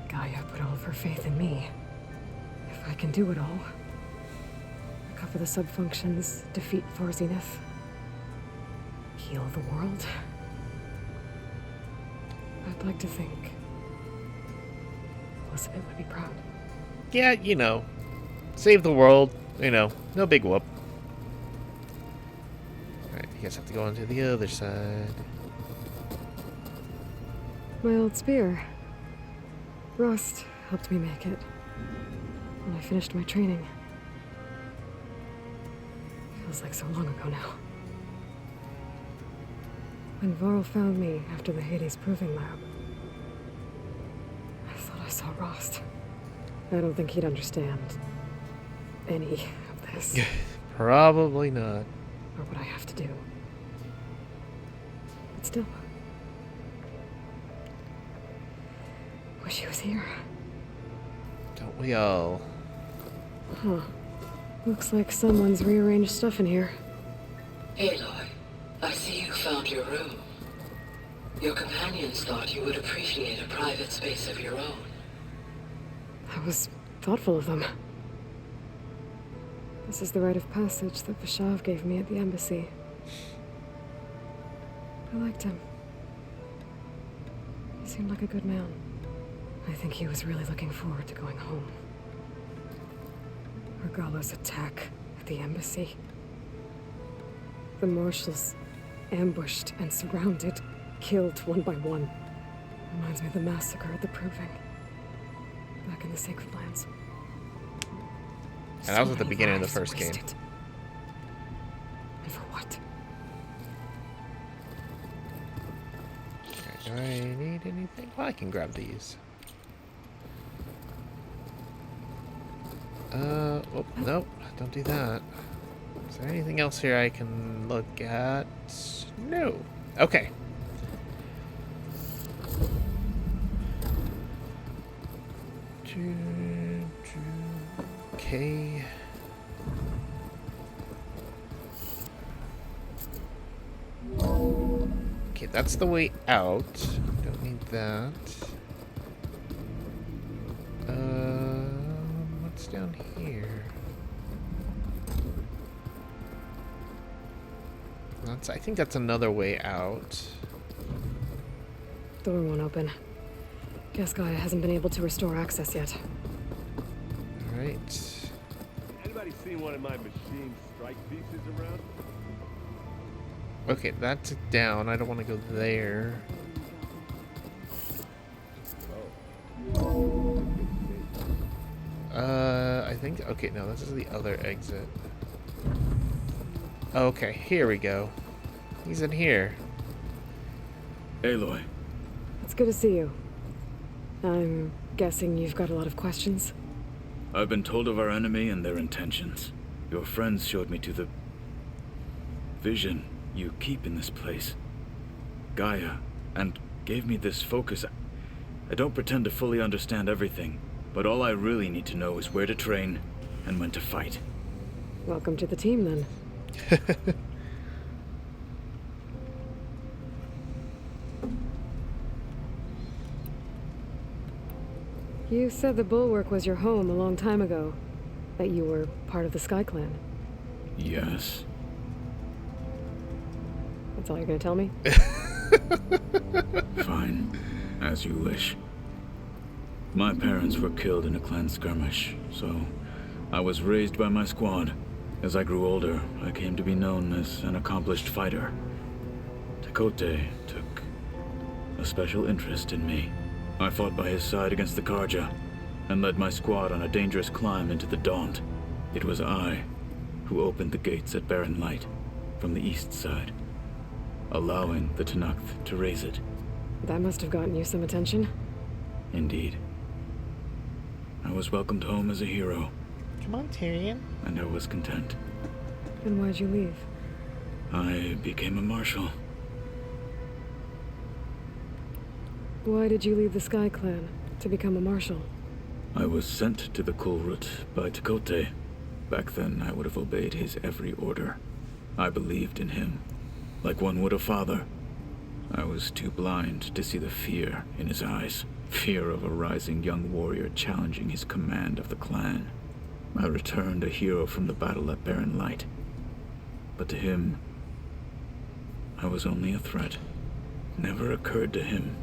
Gaia put all of her faith in me. If I can do it all, recover the subfunctions, defeat Zenith, heal the world, I'd like to think Elizabeth would be proud. yeah, you know, save the world, you know, no big whoop. Alright, you guys have to go on to the other side. My old spear. Rust helped me make it when I finished my training. Feels like so long ago now. When Varl found me after the Hades Proving Lab, I thought I saw Rost. I don't think he'd understand any of this. Probably not. Or what I have to do. But still. Wish he was here. Don't we all? Huh. Looks like someone's rearranged stuff in here. Aloy, I see you found your room. Your companions thought you would appreciate a private space of your own. That was thoughtful of them. This is the rite of passage that Vashav gave me at the embassy. I liked him. He seemed like a good man. I think he was really looking forward to going home. Regala's attack at the embassy. The marshals ambushed and surrounded, killed one by one. Reminds me of the massacre at the Proving. Back in the Sacred Lands. And that was at the beginning of the first game. And for what? Okay, do I need anything? Well, I can grab these. Oh, nope, don't do that. Is there anything else here I can look at? No. Okay. Okay. Okay, that's the way out. Don't need that. What's down here? I think that's another way out. Door won't open. Guess Gaia hasn't been able to restore access yet. Alright. Anybody seen one of my machine strike pieces around? Okay, that's down. I don't want to go there. I think... Okay, no, this is the other exit. Okay, here we go. He's in here. Aloy. It's good to see you. I'm guessing you've got a lot of questions? I've been told of our enemy and their intentions. Your friends showed me to the vision you keep in this place, Gaia, and gave me this focus. I don't pretend to fully understand everything, but all I really need to know is where to train and when to fight. Welcome to the team, then. You said the Bulwark was your home a long time ago. That you were part of the Sky Clan. Yes. That's all you're gonna tell me? Fine. As you wish. My parents were killed in a clan skirmish, so I was raised by my squad. As I grew older, I came to be known as an accomplished fighter. Tekote took a special interest in me. I fought by his side against the Karja, and led my squad on a dangerous climb into the Daunt. It was I who opened the gates at Barren Light, from the east side, allowing the Tenakth to raise it. That must have gotten you some attention. Indeed. I was welcomed home as a hero. Come on, Tyrion. And I was content. Then why'd you leave? I became a marshal. Why did you leave the Sky Clan to become a marshal? I was sent to the Kulrut by Tekote. Back then, I would have obeyed his every order. I believed in him, like one would a father. I was too blind to see the fear in his eyes. Fear of a rising young warrior challenging his command of the clan. I returned a hero from the battle at Barren Light. But to him, I was only a threat. Never occurred to him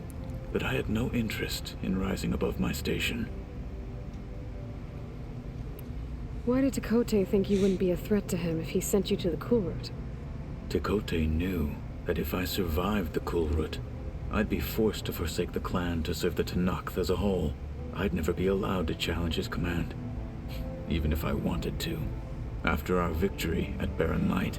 that I had no interest in rising above my station. Why did Tekote think you wouldn't be a threat to him if he sent you to the Kulrut? Tekote knew that if I survived the Kulrut, I'd be forced to forsake the clan to serve the Tenakth as a whole. I'd never be allowed to challenge his command, even if I wanted to. After our victory at Barren Light,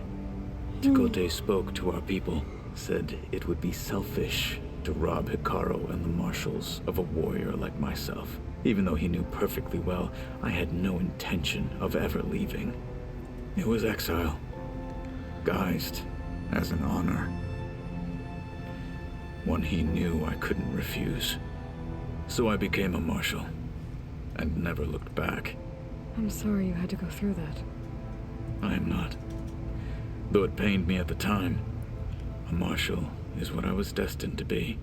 Tekote spoke to our people, said it would be selfish to rob Hikaru and the marshals of a warrior like myself. Even though he knew perfectly well I had no intention of ever leaving. It was exile, guised as an honor. one he knew I couldn't refuse. So I became a marshal, and never looked back. I'm sorry you had to go through that. I am not. Though it pained me at the time, a marshal is what I was destined to be.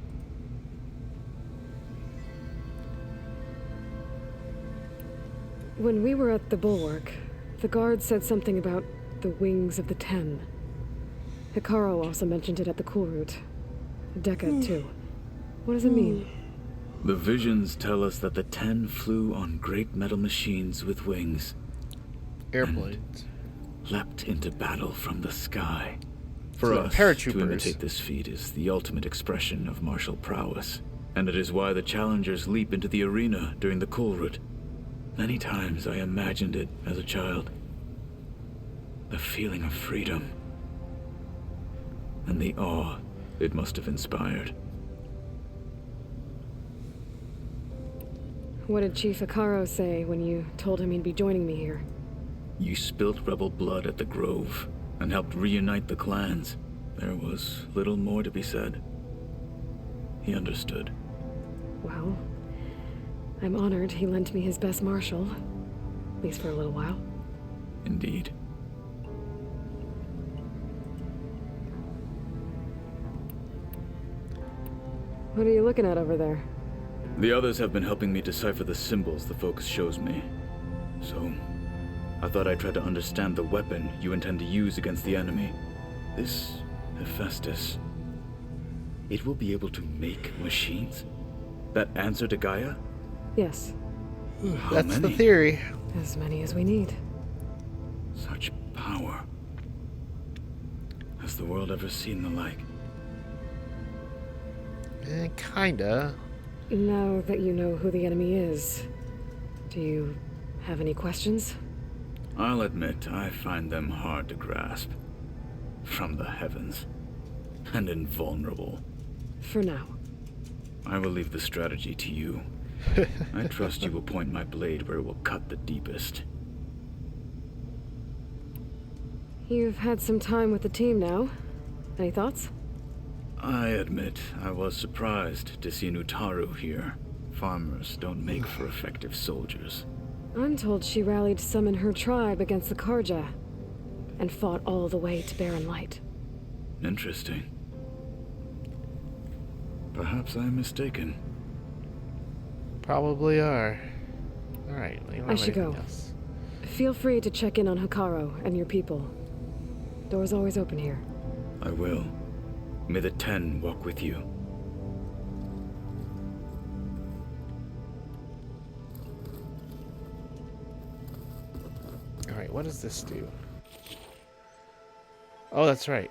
When we were at the Bulwark, the guard said something about the wings of the Ten. Hikaru also mentioned it at the Cool Route. Decca, too. What does it mean? The visions tell us that the Ten flew on great metal machines with wings. Airplanes. Leapt into battle from the sky. For So us, paratroopers. to imitate this feat is the ultimate expression of martial prowess. And it is why the challengers leap into the arena during the Cool Route. Many times I imagined it as a child. The feeling of freedom. And the awe it must have inspired. What did Chief Hikaru say when you told him he'd be joining me here? You spilt rebel blood at the Grove and helped reunite the clans. There was little more to be said. He understood. Well, I'm honored he lent me his best marshal, at least for a little while. Indeed. What are you looking at over there? The others have been helping me decipher the symbols the Focus shows me. So, I thought I'd try to understand the weapon you intend to use against the enemy. This Hephaestus. It will be able to make machines? That answer to Gaia? Yes. How That's many? the theory. As many as we need. Such power. Has the world ever seen the like? Kinda. Now that you know who the enemy is, do you have any questions? I'll admit, I find them hard to grasp. From the heavens. And invulnerable. For now. I will leave the strategy to you. I trust you will point my blade where it will cut the deepest. You've had some time with the team now. Any thoughts? I admit, I was surprised to see Nutaru here. Farmers don't make for effective soldiers. I'm told she rallied some in her tribe against the Karja, and fought all the way to Barren Light. Interesting. Perhaps I'm mistaken. Probably are. Alright, I should go. Feel free to check in on Hikaru and your people. Door's always open here. I will. May the Ten walk with you. Alright, what does this do? Oh, that's right.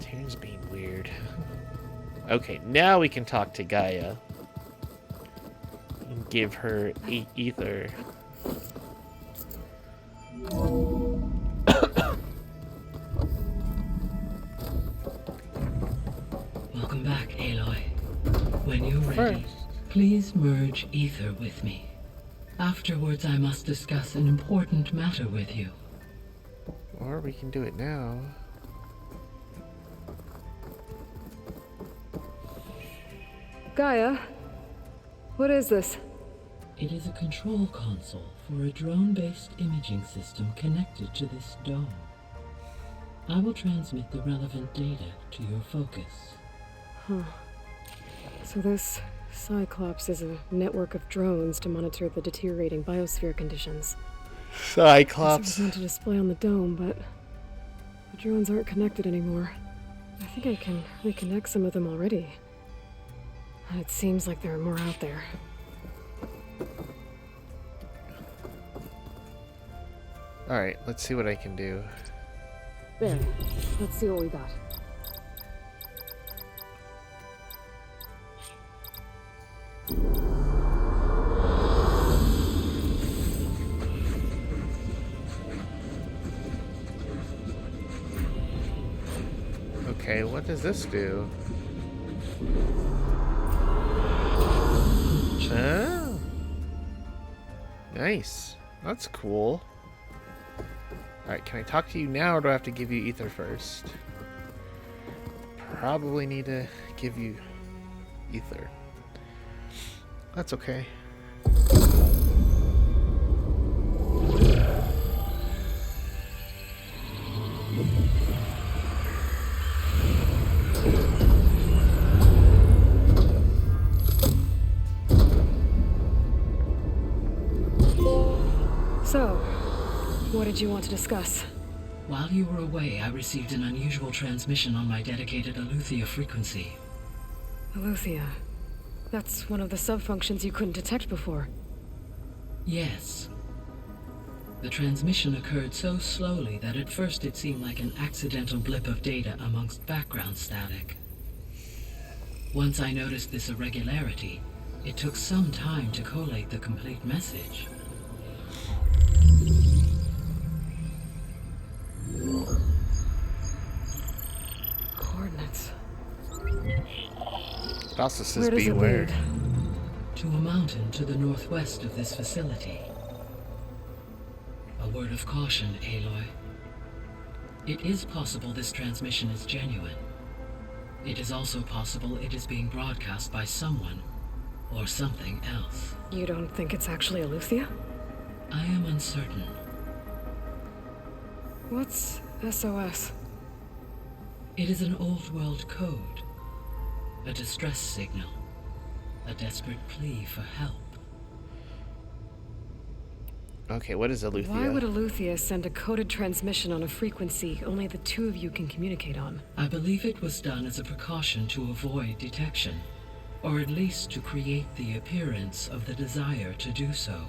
Taryn's being weird. Okay, now we can talk to Gaia. And give her ether. Welcome back, Aloy. When you're ready, please merge ether with me. Afterwards, I must discuss an important matter with you. Or we can do it now. Gaia, what is this? It is a control console for a drone-based imaging system connected to this dome. I will transmit the relevant data to your focus. Huh. So this Cyclops is a network of drones to monitor the deteriorating biosphere conditions. Cyclops. It was meant to display on the dome, but the drones aren't connected anymore. I think I can reconnect some of them already. It seems like there are more out there. Alright, let's see what I can do. There. Let's see what we got. Okay, what does this do? Oh. Nice. That's cool. Alright, can I talk to you now, or do I have to give you ether first? Probably need to give you ether. That's okay. So, what did you want to discuss? While you were away, I received an unusual transmission on my dedicated Aletheia frequency. Aletheia. That's one of the sub-functions you couldn't detect before. Yes. The transmission occurred so slowly that at first it seemed like an accidental blip of data amongst background static. Once I noticed this irregularity, it took some time to collate the complete message. Coordinates. It also says Where does it beware. lead? To a mountain to the northwest of this facility. A word of caution, Aloy. It is possible this transmission is genuine. It is also possible it is being broadcast by someone or something else. You don't think it's actually Aletheia? I am uncertain. What's SOS? It is an old world code. A distress signal. A desperate plea for help. Okay, what is Aletheia? Why would Aletheia send a coded transmission on a frequency only the two of you can communicate on? I believe it was done as a precaution to avoid detection, or at least to create the appearance of the desire to do so.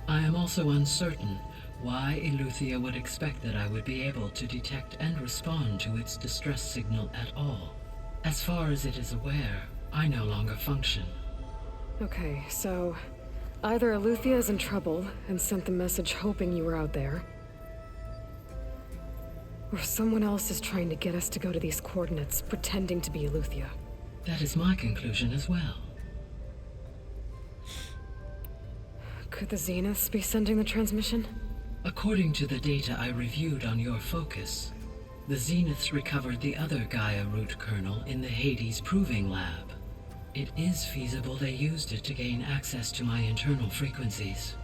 I am also uncertain why Aletheia would expect that I would be able to detect and respond to its distress signal at all. As far as it is aware, I no longer function. Okay, so either Aletheia is in trouble and sent the message hoping you were out there, or someone else is trying to get us to go to these coordinates, pretending to be Aletheia. That is my conclusion as well. Could the Zeniths be sending the transmission? According to the data I reviewed on your focus, the Zeniths recovered the other Gaia root kernel in the Hades Proving Lab. It is feasible they used it to gain access to my internal frequencies.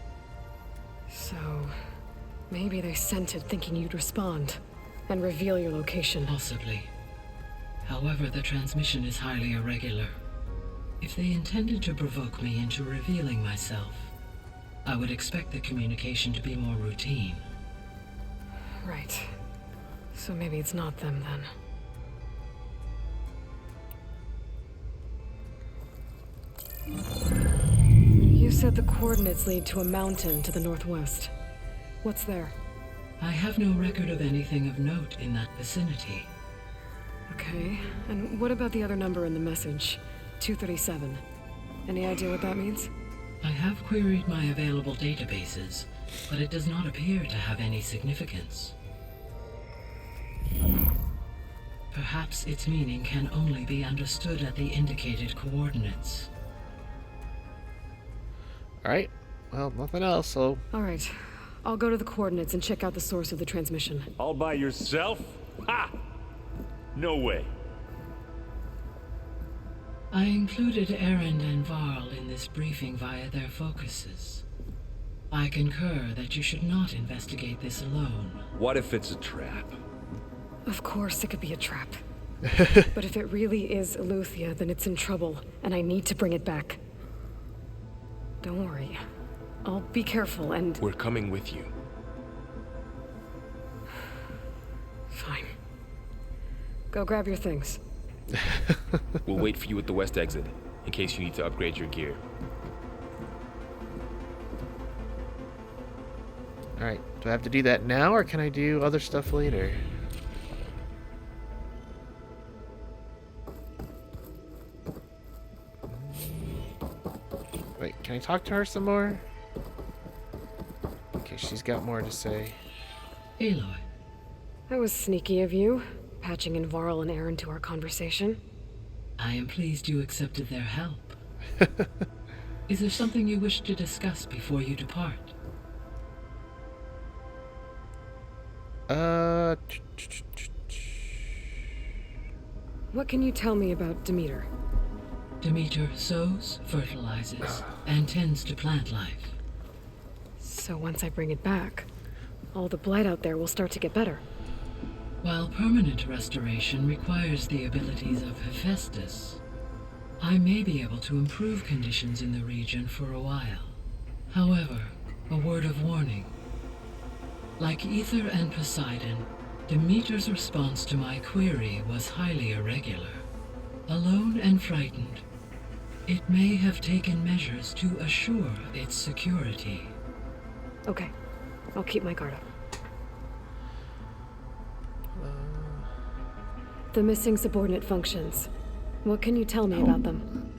So, maybe they sent it thinking you'd respond and reveal your location. Possibly. However, the transmission is highly irregular. If they intended to provoke me into revealing myself, I would expect the communication to be more routine. Right. So maybe it's not them then. You said the coordinates lead to a mountain to the northwest. What's there? I have no record of anything of note in that vicinity. Okay, and what about the other number in the message? 237. Any idea what that means? I have queried my available databases, but it does not appear to have any significance. Perhaps its meaning can only be understood at the indicated coordinates. Alright, well, nothing else, so... Alright, I'll go to the coordinates and check out the source of the transmission. All by yourself? Ha! No way. I included Erend and Varl in this briefing via their focuses. I concur that you should not investigate this alone. What if it's a trap? Of course it could be a trap. But if it really is Aletheia, then it's in trouble, and I need to bring it back. Don't worry. I'll be careful and... We're coming with you. Fine. Go grab your things. We'll wait for you at the west exit, in case you need to upgrade your gear. Alright, do I have to do that now, or can I do other stuff later? Wait, can I talk to her some more? Okay, she's got more to say. Aloy. That was sneaky of you, patching in Varl and Aaron to our conversation. I am pleased you accepted their help. Is there something you wish to discuss before you depart? What can you tell me about Demeter? Demeter sows, fertilizes, and tends to plant life. So once I bring it back, all the blight out there will start to get better. While permanent restoration requires the abilities of Hephaestus, I may be able to improve conditions in the region for a while. However, a word of warning. Like Ether and Poseidon, Demeter's response to my query was highly irregular. Alone and frightened, it may have taken measures to assure its security. Okay, I'll keep my guard up. The missing subordinate functions. What can you tell me about them?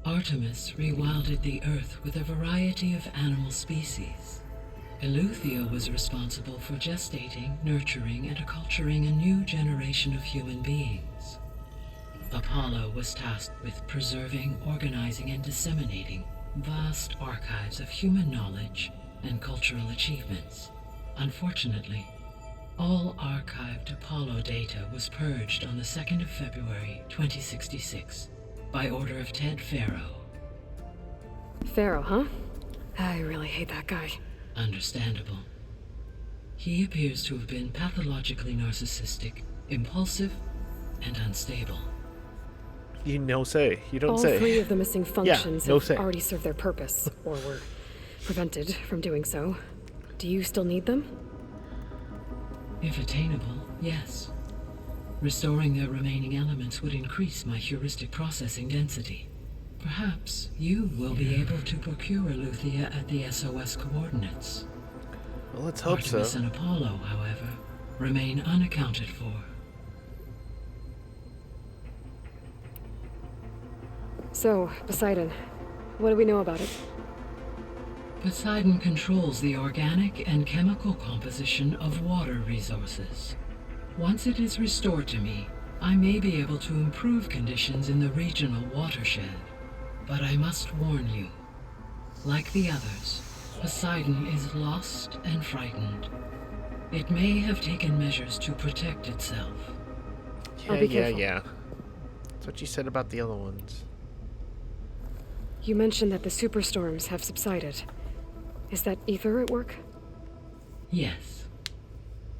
Artemis rewilded the Earth with a variety of animal species. Eleuthia was responsible for gestating, nurturing, and acculturating a new generation of human beings. Apollo was tasked with preserving, organizing, and disseminating vast archives of human knowledge and cultural achievements. Unfortunately, all archived Apollo data was purged on the 2nd of February, 2066, by order of Ted Faro. Pharaoh, huh? I really hate that guy. Understandable. He appears to have been pathologically narcissistic, impulsive, and unstable. You don't say. All three of the missing functions have say. already served their purpose, or were prevented from doing so. Do you still need them? If attainable, yes. Restoring their remaining elements would increase my heuristic processing density. Perhaps you will be able to procure Eleuthia at the SOS coordinates. Well, let's hope Artemis so. and Apollo, however, remain unaccounted for. So, Poseidon, what do we know about it? Poseidon controls the organic and chemical composition of water resources. Once it is restored to me, I may be able to improve conditions in the regional watershed. But I must warn you, like the others, Poseidon is lost and frightened. It may have taken measures to protect itself. Yeah. That's what you said about the other ones. You mentioned that the superstorms have subsided. Is that Ether at work? Yes.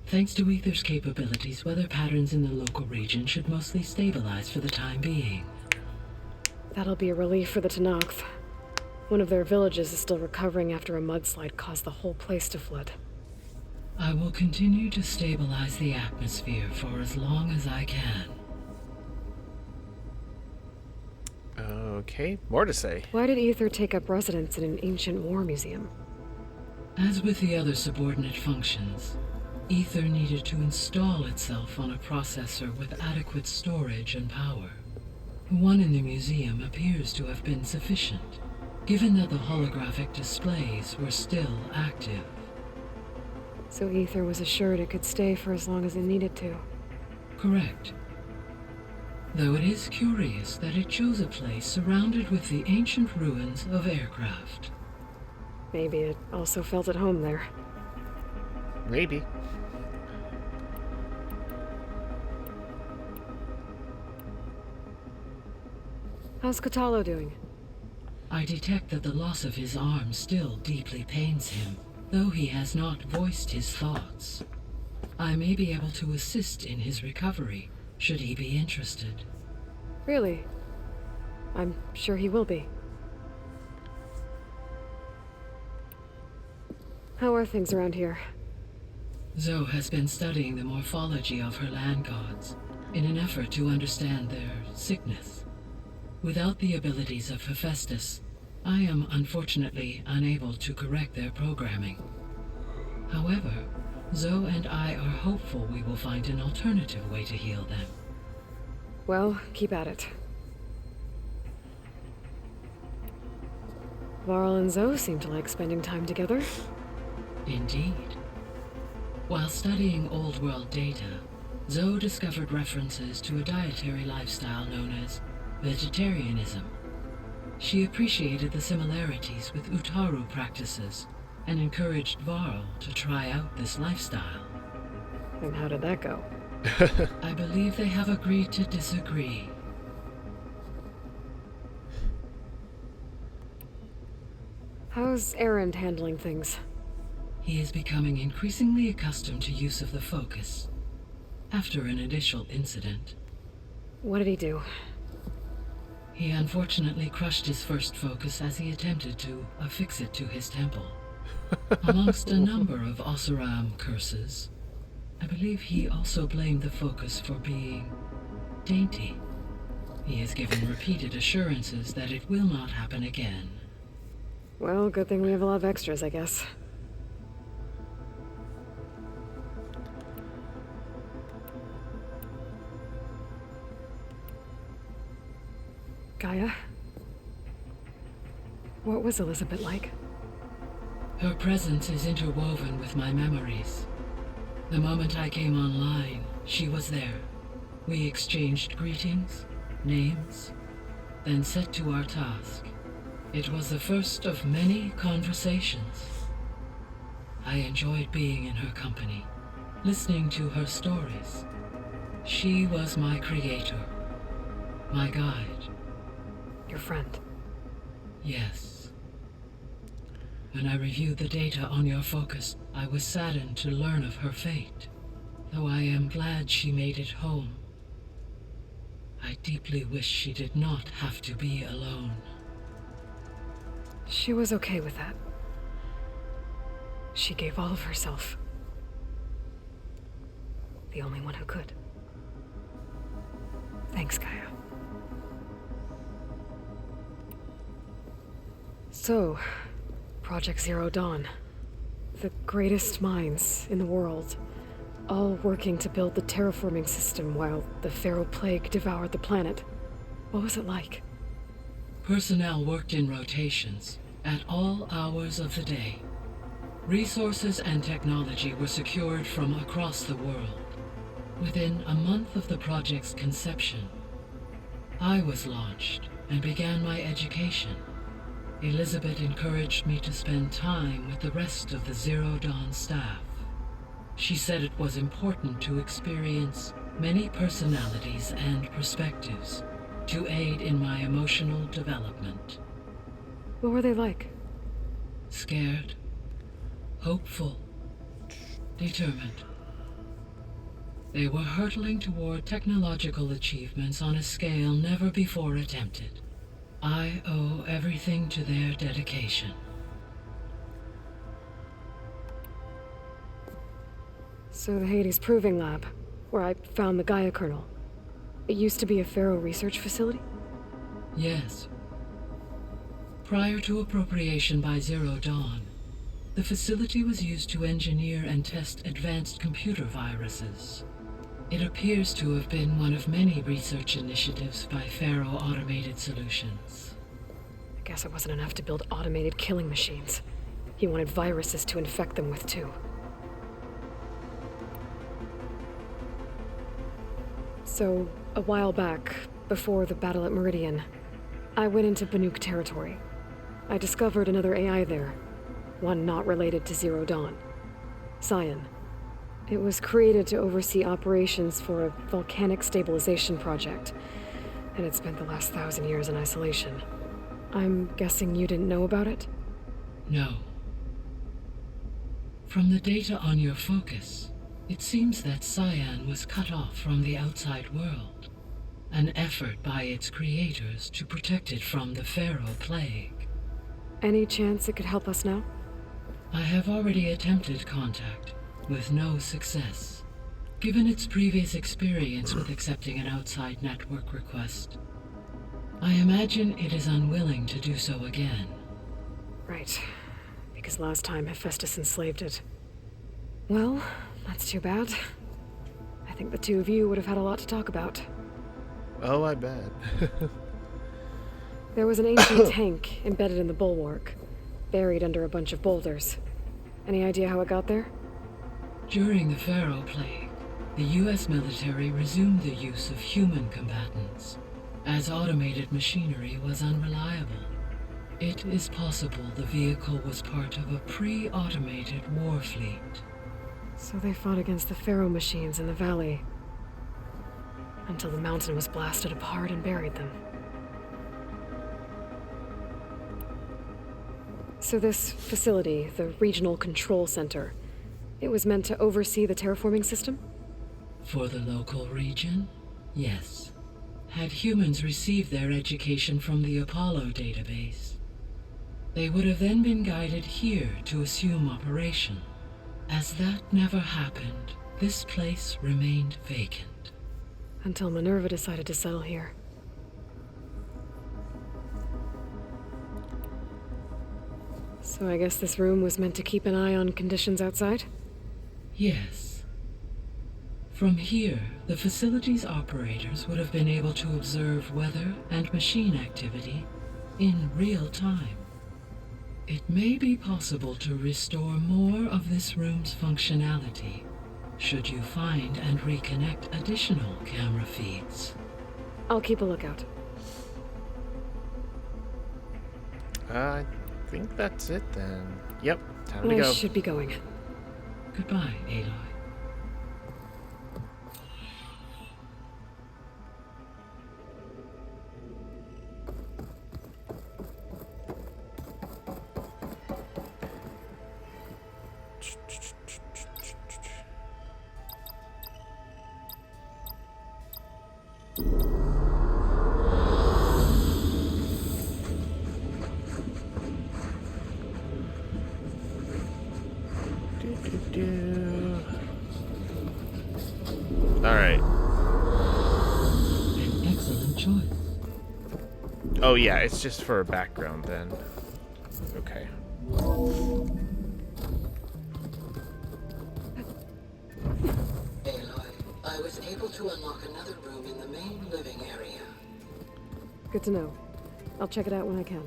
Thanks to Ether's capabilities, weather patterns in the local region should mostly stabilize for the time being. That'll be a relief for the Tenakth. One of their villages is still recovering after a mudslide caused the whole place to flood. I will continue to stabilize the atmosphere for as long as I can. Okay, more to say. Why did Ether take up residence in an ancient war museum? As with the other subordinate functions, Ether needed to install itself on a processor with adequate storage and power. The one in the museum appears to have been sufficient, given that the holographic displays were still active. So Ether was assured it could stay for as long as it needed to. Correct. Though it is curious that it chose a place surrounded with the ancient ruins of aircraft. Maybe it also felt at home there. Maybe. How's Katalo doing? I detect that the loss of his arm still deeply pains him, though he has not voiced his thoughts. I may be able to assist in his recovery, should he be interested. Really? I'm sure he will be. How are things around here? Zoe has been studying the morphology of her land gods in an effort to understand their sickness. Without the abilities of Hephaestus, I am unfortunately unable to correct their programming. However, Zoe and I are hopeful we will find an alternative way to heal them. Well, keep at it. Varl and Zoe seem to like spending time together. Indeed. While studying Old World data, Zoe discovered references to a dietary lifestyle known as vegetarianism. She appreciated the similarities with Utaru practices and encouraged Varl to try out this lifestyle. And how did that go? I believe they have agreed to disagree. How's Erend handling things? He is becoming increasingly accustomed to use of the focus. After an initial incident. What did he do? He unfortunately crushed his first focus as he attempted to affix it to his temple. Amongst a number of Oseram curses, I believe he also blamed the focus for being dainty. He has given repeated assurances that it will not happen again. Well, good thing we have a lot of extras, I guess. Gaia? What was Elizabeth like? Her presence is interwoven with my memories. The moment I came online, she was there. We exchanged greetings, names, then set to our task. It was the first of many conversations. I enjoyed being in her company, listening to her stories. She was my creator, my guide. Your friend? Yes. When I reviewed the data on your focus, I was saddened to learn of her fate, though I am glad she made it home. I deeply wish she did not have to be alone. She was okay with that. She gave all of herself. The only one who could. Thanks, Gaia. So, Project Zero Dawn. The greatest minds in the world, all working to build the terraforming system while the Pharaoh Plague devoured the planet. What was it like? Personnel worked in rotations, at all hours of the day. Resources and technology were secured from across the world. Within a month of the project's conception, I was launched and began my education. Elizabeth encouraged me to spend time with the rest of the Zero Dawn staff. She said it was important to experience many personalities and perspectives to aid in my emotional development. What were they like? Scared, hopeful, determined. They were hurtling toward technological achievements on a scale never before attempted. I owe everything to their dedication. So the Hades Proving Lab, where I found the Gaia kernel. It used to be a Pharaoh research facility? Yes. Prior to appropriation by Zero Dawn, the facility was used to engineer and test advanced computer viruses. It appears to have been one of many research initiatives by Pharaoh Automated Solutions. I guess it wasn't enough to build automated killing machines. He wanted viruses to infect them with too. So, a while back, before the battle at Meridian, I went into Banuk territory. I discovered another AI there, one not related to Zero Dawn. Cyan. It was created to oversee operations for a volcanic stabilization project, and it spent the last 1,000 years in isolation. I'm guessing you didn't know about it? No. From the data on your focus, it seems that Cyan was cut off from the outside world, an effort by its creators to protect it from the Pharaoh Plague. Any chance it could help us now? I have already attempted contact, with no success. Given its previous experience with accepting an outside network request, I imagine it is unwilling to do so again. Right. Because last time Hephaestus enslaved it. Well, that's too bad. I think the two of you would have had a lot to talk about. Oh, I bet. There was an ancient tank embedded in the bulwark, buried under a bunch of boulders. Any idea how it got there? During the Pharaoh Plague, the U.S. military resumed the use of human combatants, as automated machinery was unreliable. It is possible the vehicle was part of a pre-automated war fleet. So they fought against the Pharaoh machines in the valley until the mountain was blasted apart and buried them. So this facility, the Regional Control Center, it was meant to oversee the terraforming system? For the local region, yes. Had humans received their education from the Apollo database, they would have then been guided here to assume operation. As that never happened, this place remained vacant. Until Minerva decided to settle here. So I guess this room was meant to keep an eye on conditions outside? Yes. From here, the facility's operators would have been able to observe weather and machine activity in real time. It may be possible to restore more of this room's functionality, should you find and reconnect additional camera feeds. I'll keep a lookout. I think that's it then. Yep, time to go. I should be going. Goodbye, Aloy. Alright. An excellent choice. Oh yeah, it's just for a background then. Okay. Aloy, I was able to unlock another room in the main living area. Good to know. I'll check it out when I can.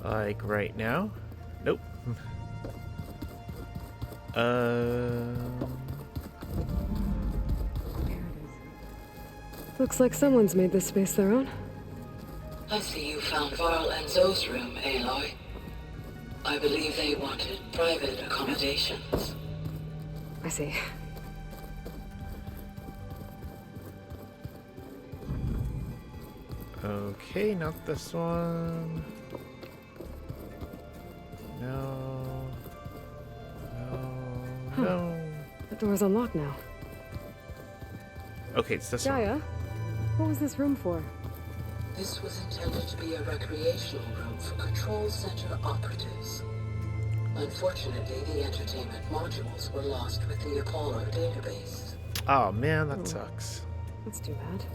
Like right now? Nope. Looks like someone's made this space their own. I see you found Varl and Zoe's room, Aloy. I believe they wanted private accommodations. I see. Okay, not this one. No. No. Huh. No. The door's unlocked now. Okay, it's this one. Gaia, what was this room for? This was intended to be a recreational room for control center operatives. Unfortunately, the entertainment modules were lost with the Apollo database. Oh man, that sucks. That's too bad.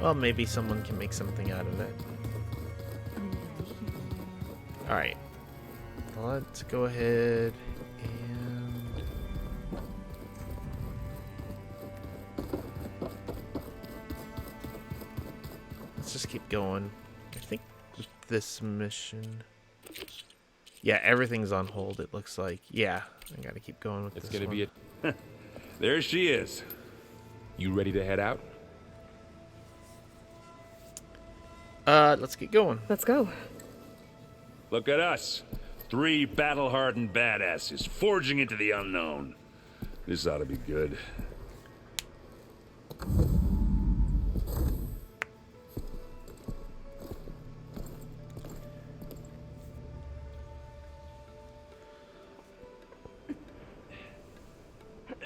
Well, maybe someone can make something out of it. Alright. Let's go ahead and... let's just keep going. I think with this mission... yeah, everything's on hold, it looks like. Yeah, I gotta keep going with this It's gonna one. be it. There she is. You ready to head out? Let's get going. Let's go. Look at us. 3 battle-hardened badasses forging into the unknown. This ought to be good.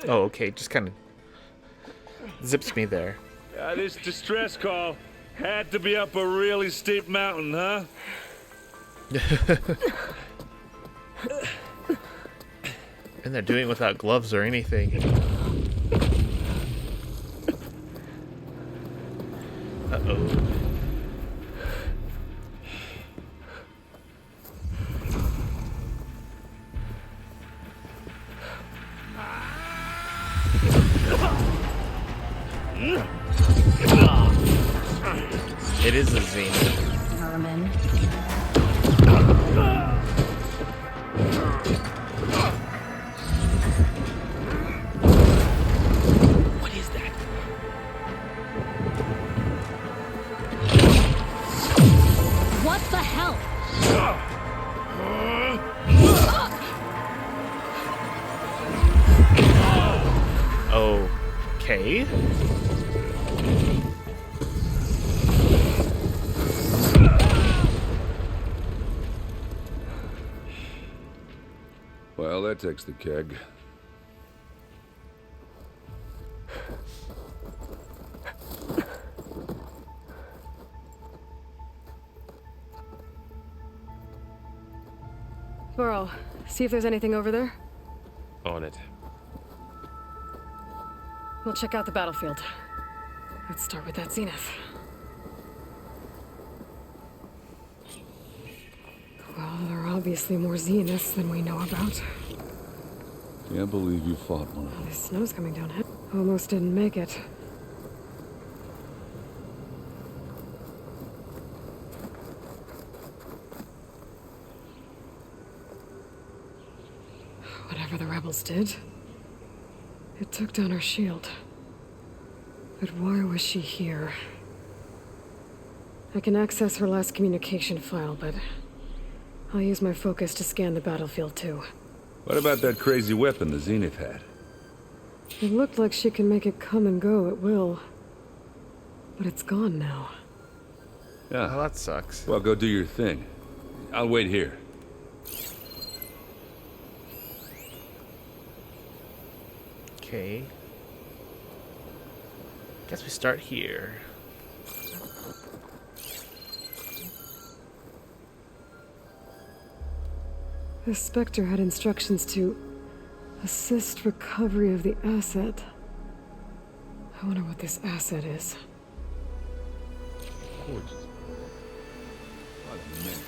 Oh, okay, just kind of zips me there. This distress call had to be up a really steep mountain, huh? And they're doing it without gloves or anything. Uh-oh. It is a Zenith. Merman. Okay. Well, that takes the keg. Burrow, see if there's anything over there. On it. We'll check out the battlefield. Let's start with that Zenith. Well, there are obviously more Zeniths than we know about. Can't believe you fought one. The snow's coming down. Almost didn't make it. Whatever the rebels did, it took down her shield. But why was she here? I can access her last communication file, but I'll use my focus to scan the battlefield too. What about that crazy weapon the Zenith had? It looked like she can make it come and go at will. But it's gone now. Yeah. Well, that sucks. Well, go do your thing. I'll wait here. Okay. Guess we start here. The Spectre had instructions to assist recovery of the asset. I wonder what this asset is. Gorgeous. What a minute.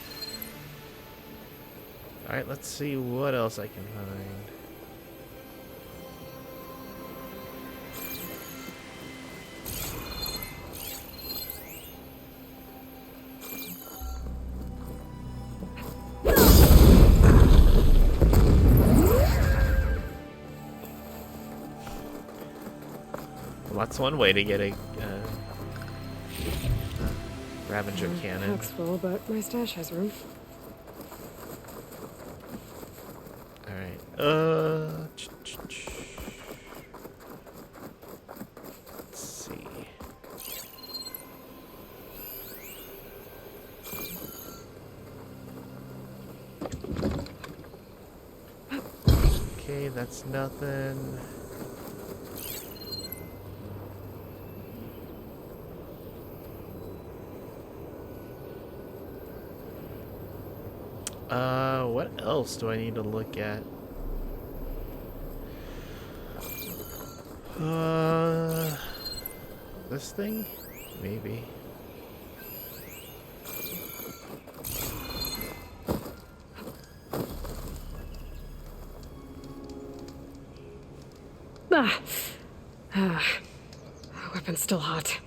Alright, let's see what else I can find. Well, that's one way to get a Ravager cannon. Pack's full, but my stash has room. Alright, let's see. Okay, that's nothing. What else do I need to look at? This thing? Maybe. Weapon's still hot.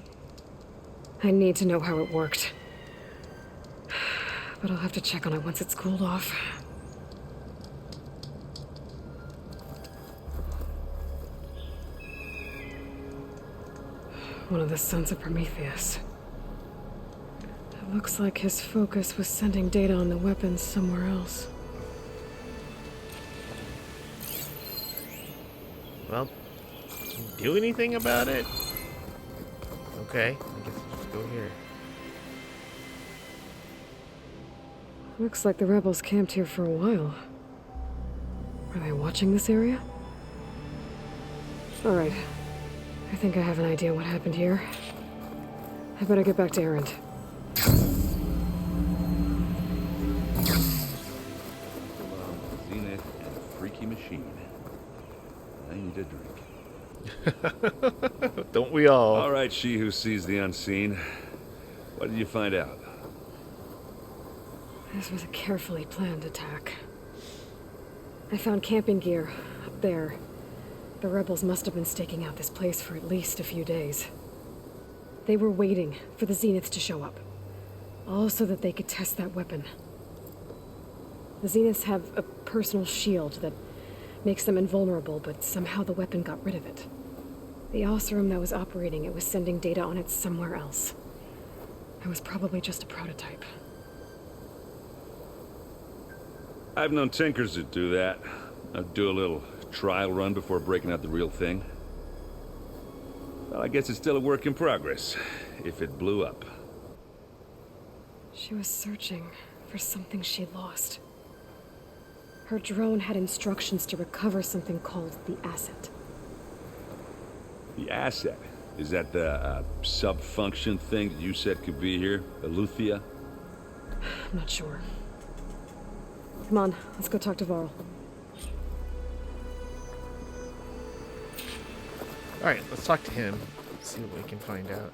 I need to know how it worked. But I'll have to check on it once it's cooled off. One of the Sons of Prometheus. It looks like his focus was sending data on the weapons somewhere else. Well, can you do anything about it? Okay, I guess I'll just go here. Looks like the rebels camped here for a while. Are they watching this area? Alright. I think I have an idea what happened here. I better get back to Erend. Zenith and a freaky machine. I need a drink. Don't we all? All right, she who sees the unseen. What did you find out? This was a carefully planned attack. I found camping gear up there. The rebels must have been staking out this place for at least a few days. They were waiting for the Zeniths to show up, all so that they could test that weapon. The Zeniths have a personal shield that makes them invulnerable, but somehow the weapon got rid of it. The Oseram that was operating it was sending data on it somewhere else. It was probably just a prototype. I've known tinkers that do that. I'd do a little trial run before breaking out the real thing. Well, I guess it's still a work in progress, if it blew up. She was searching for something she lost. Her drone had instructions to recover something called the asset. The asset? Is that the sub-function thing that you said could be here? Eleuthia? I'm not sure. Come on, let's go talk to Varl. Alright, let's talk to him. See what we can find out.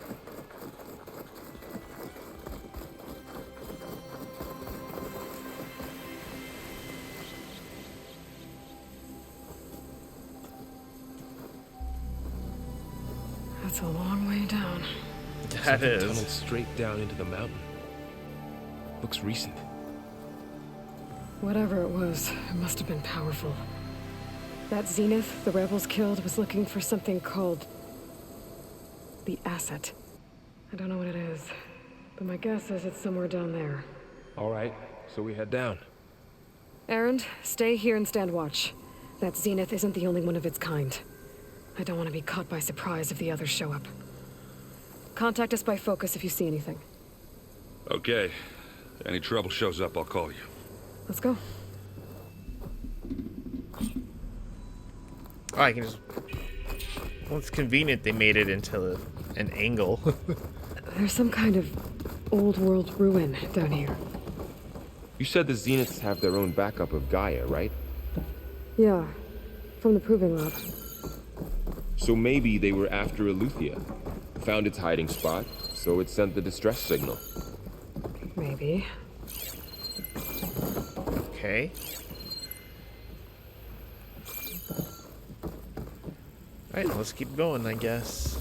That's a long way down. That is. Tunneled straight down into the mountain. Looks recent. Whatever it was, it must have been powerful. That Zenith the rebels killed was looking for something called the asset. I don't know what it is, but my guess is it's somewhere down there. All right, so we head down. Erend, stay here and stand watch. That Zenith isn't the only one of its kind. I don't want to be caught by surprise if the others show up. Contact us by focus if you see anything. Okay. Any trouble shows up, I'll call you. Let's go. Oh, I can just... Well, it's convenient they made it into an angle. There's some kind of old world ruin down here. You said the Zeniths have their own backup of Gaia, right? Yeah, from the proving lab. So maybe they were after Eleuthia. Found its hiding spot, so it sent the distress signal. Maybe. Okay. Alright, let's keep going, I guess.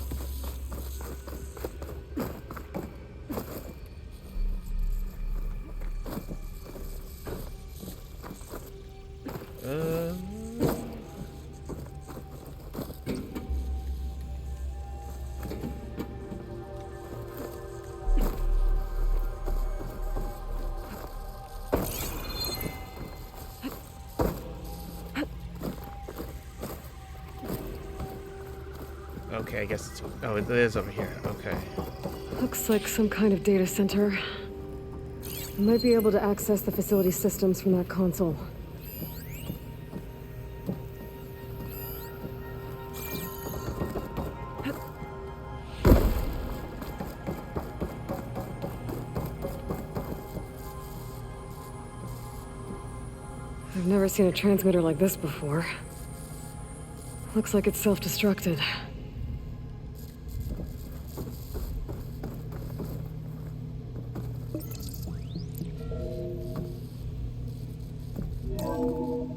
Okay, I guess it's... Oh, it is over here. Okay. Looks like some kind of data center. I might be able to access the facility systems from that console. I've never seen a transmitter like this before. Looks like it's self-destructed.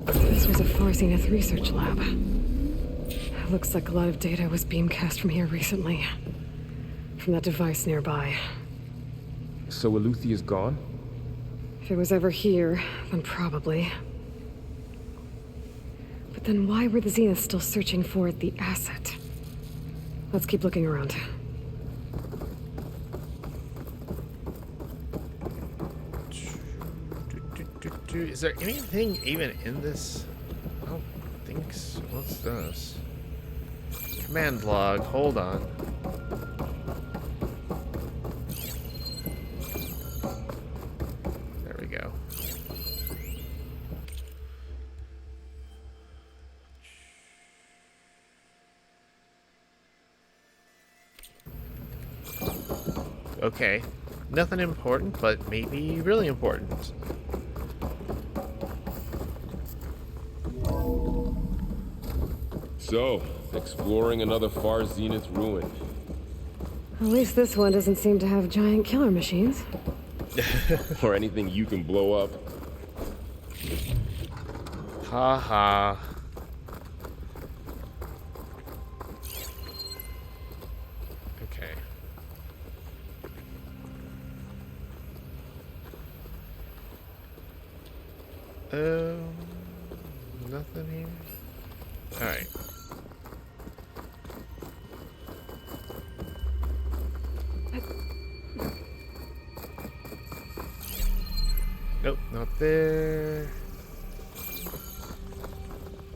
This was a Zenith research lab. Looks like a lot of data was beamcast from here recently. From that device nearby. So Eleuthia's gone? If it was ever here, then probably. But then why were the Zeniths still searching for the asset? Let's keep looking around. Is there anything even in this? I don't think so. What's this? Command log. Hold on. There we go. Okay. Nothing important, but maybe really important. So, exploring another far Zenith ruin. At least this one doesn't seem to have giant killer machines. Or anything you can blow up. Ha ha. Okay. Nothing here. Alright. Nope, not there.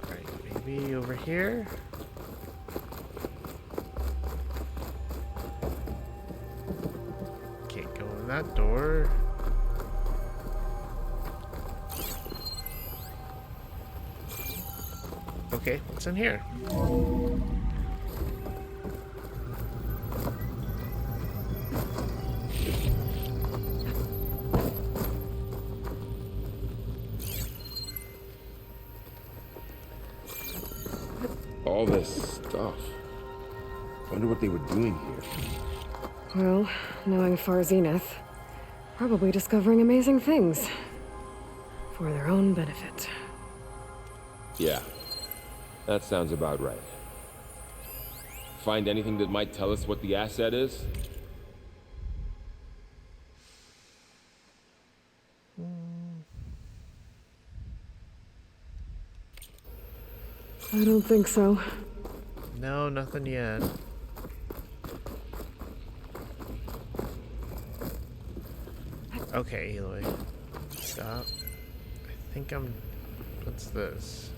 Alright, maybe over here. that door. Okay, what's in here? All this stuff. Wonder what they were doing here. Well, knowing Far Zenith, probably discovering amazing things. For their own benefit. Yeah, that sounds about right. Find anything that might tell us what the asset is? I don't think so. No, nothing yet. Okay, Eloy. Stop. I think I'm... What's this?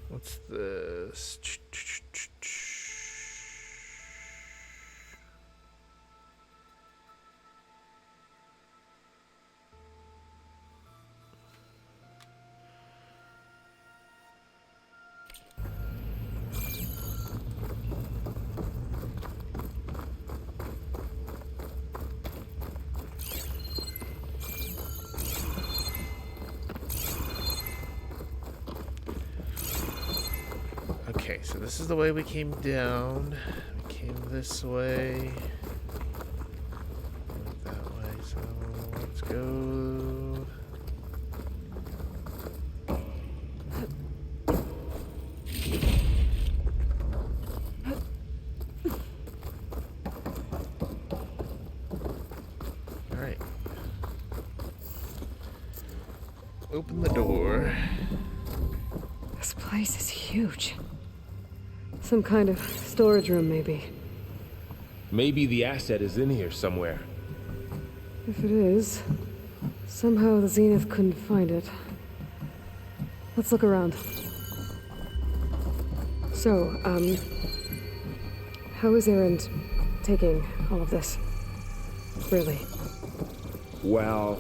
What's this? Okay, so this is the way we came down. We came this way. Went that way, so let's go. Alright. Open the door. This place is huge. Some kind of storage room, maybe. Maybe the asset is in here somewhere. If it is, somehow the Zenith couldn't find it. Let's look around. So, how is Erend taking all of this? Really? Well,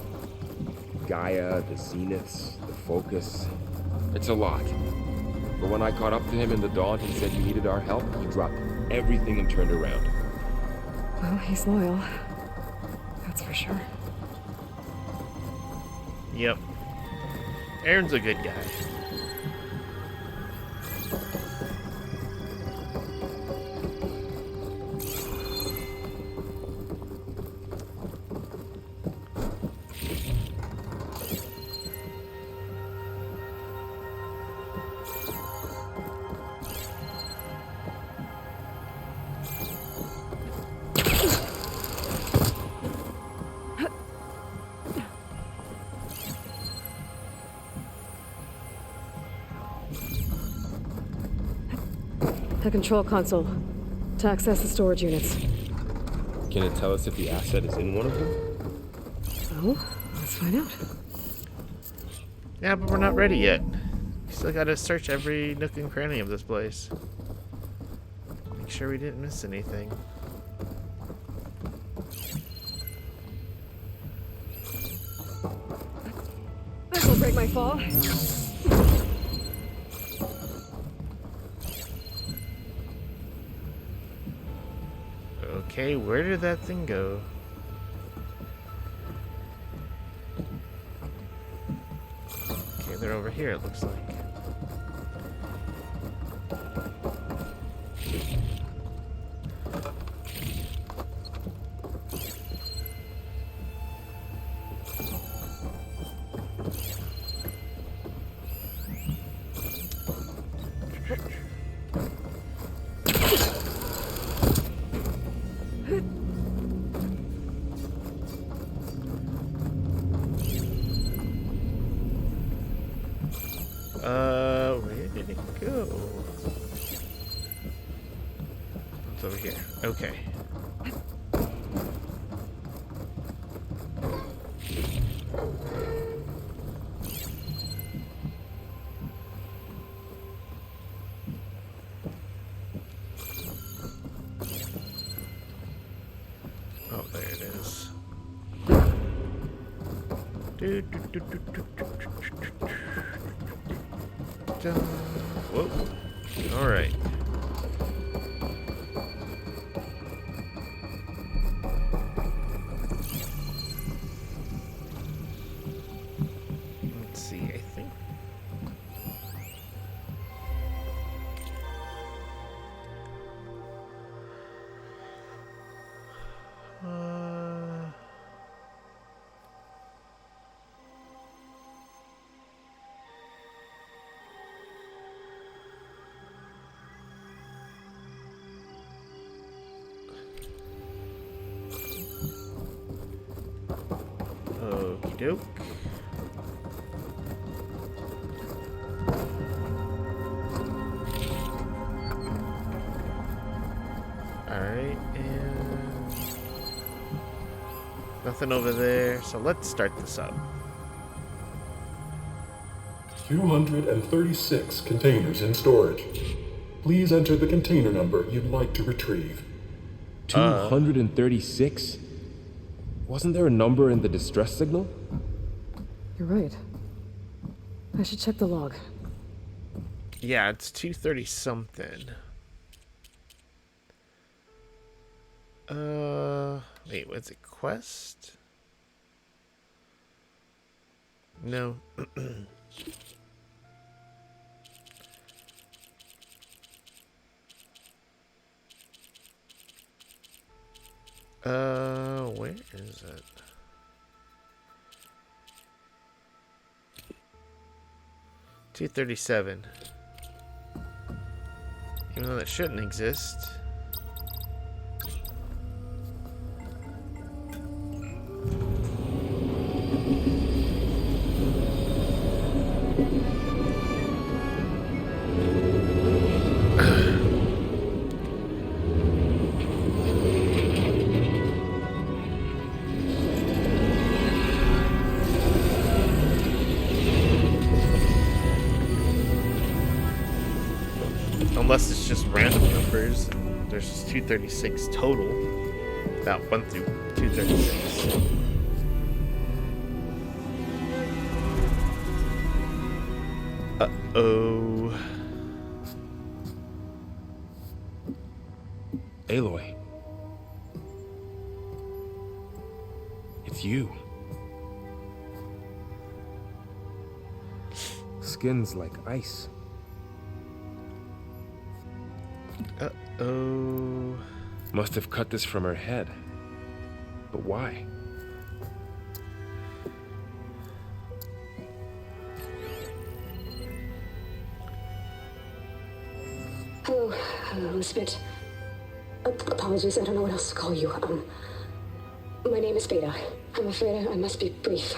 Gaia, the Zeniths, the Focus. It's a lot. But when I caught up to him in the dawn, he said he needed our help. He dropped everything and turned around. Well, he's loyal. That's for sure. Yep. Aaron's a good guy. The control console. To access the storage units. Can it tell us if the asset is in one of them? Oh, let's find out. Yeah, but we're not ready yet. We still gotta search every nook and cranny of this place. Make sure we didn't miss anything. This'll break my fall. Okay, where did that thing go? Okay, they're over here, it looks like. Where did it go? It's over here. Okay. Whoa. All right. Let's see, I think. Okie doke. Alright, and nothing over there, so let's start this up. 236 containers in storage. Please enter the container number you'd like to retrieve. 236? Wasn't there a number in the distress signal? You're right. I should check the log. Yeah, it's 230 something. Wait, what's it? Quest? No. Where is it? $237. Even though that shouldn't exist. Unless it's just random numbers, and there's just 236 total. That went through 236. Uh-oh. Aloy. It's you. Skin's like ice. Uh-oh. Must have cut this from her head. But why? Hello, Elizabeth. Apologies, I don't know what else to call you. My name is Beta. I'm afraid I must be brief.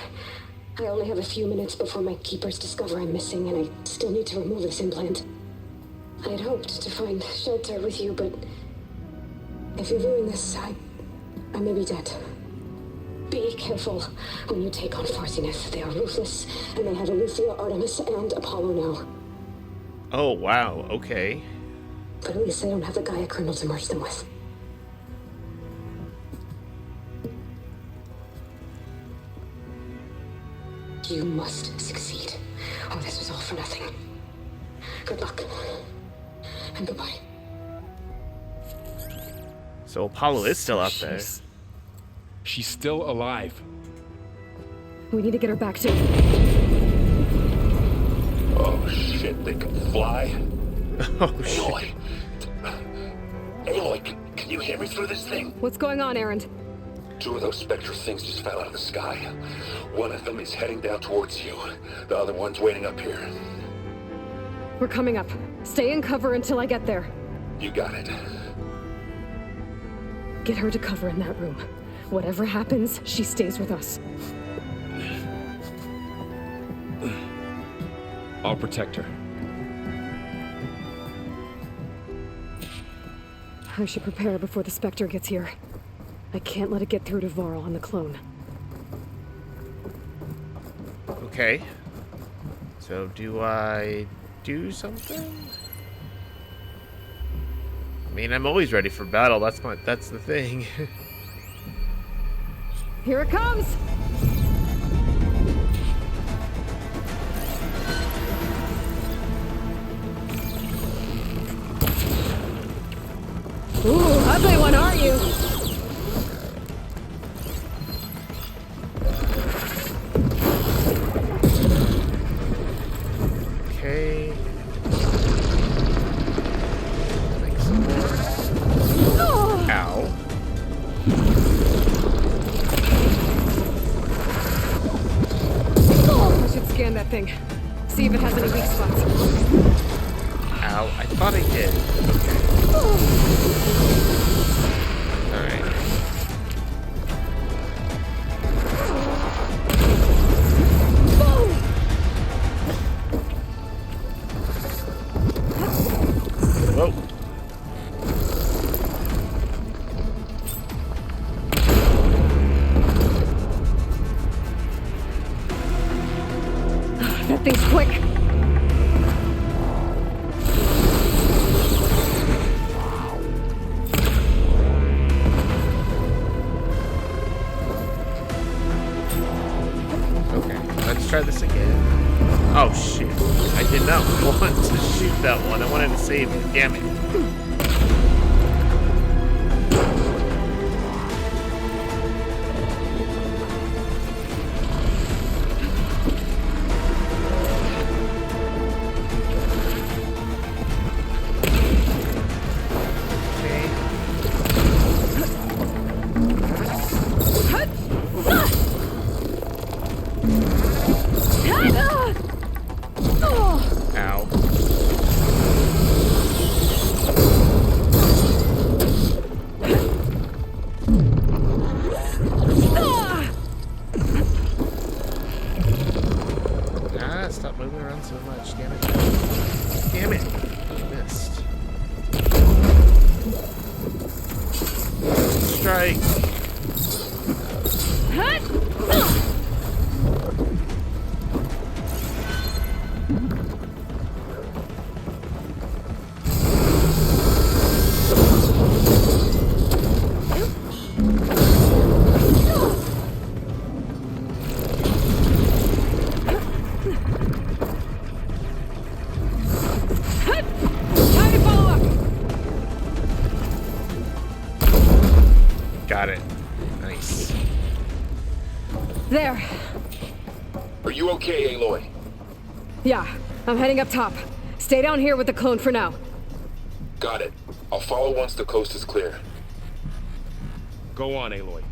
I only have a few minutes before my keepers discover I'm missing, and I still need to remove this implant. I had hoped to find shelter with you, but if you're viewing this, I may be dead. Be careful when you take on Far Zenith. They are ruthless, and they have Eleuthia, Artemis, and Apollo now. Oh, wow, okay. But at least they don't have the Gaia kernel to merge them with. You must succeed, or this was all for nothing. Good luck. And goodbye. So Apollo is still out there. She's still alive. We need to get her back to... Oh shit, they can fly? Oh shit. Aloy. Aloy, can you hear me through this thing? What's going on, Erend? 2 of those spectral things just fell out of the sky. One of them is heading down towards you. The other one's waiting up here. We're coming up. Stay in cover until I get there. You got it. Get her to cover in that room. Whatever happens, she stays with us. I'll protect her. I should prepare before the Spectre gets here. I can't let it get through to Varl and the clone. Okay. So do I do something? I mean, I'm always ready for battle. That's the thing. Here it comes! you. Okay. Make some more. Ow. I should scan that thing. See if it has any weak spots. Ow. I thought I did. Alright. Whoa. That thing's quick. Okay, let's try this again. Oh shit. I did not want to shoot that one. I wanted to save it. Damn it. Ow. Ah, stop moving around so much, damn it. Damn it. Missed. Strike. Got it. Nice. There. Are you okay, Aloy? Yeah, I'm heading up top. Stay down here with the clone for now. Got it. I'll follow once the coast is clear. Go on, Aloy.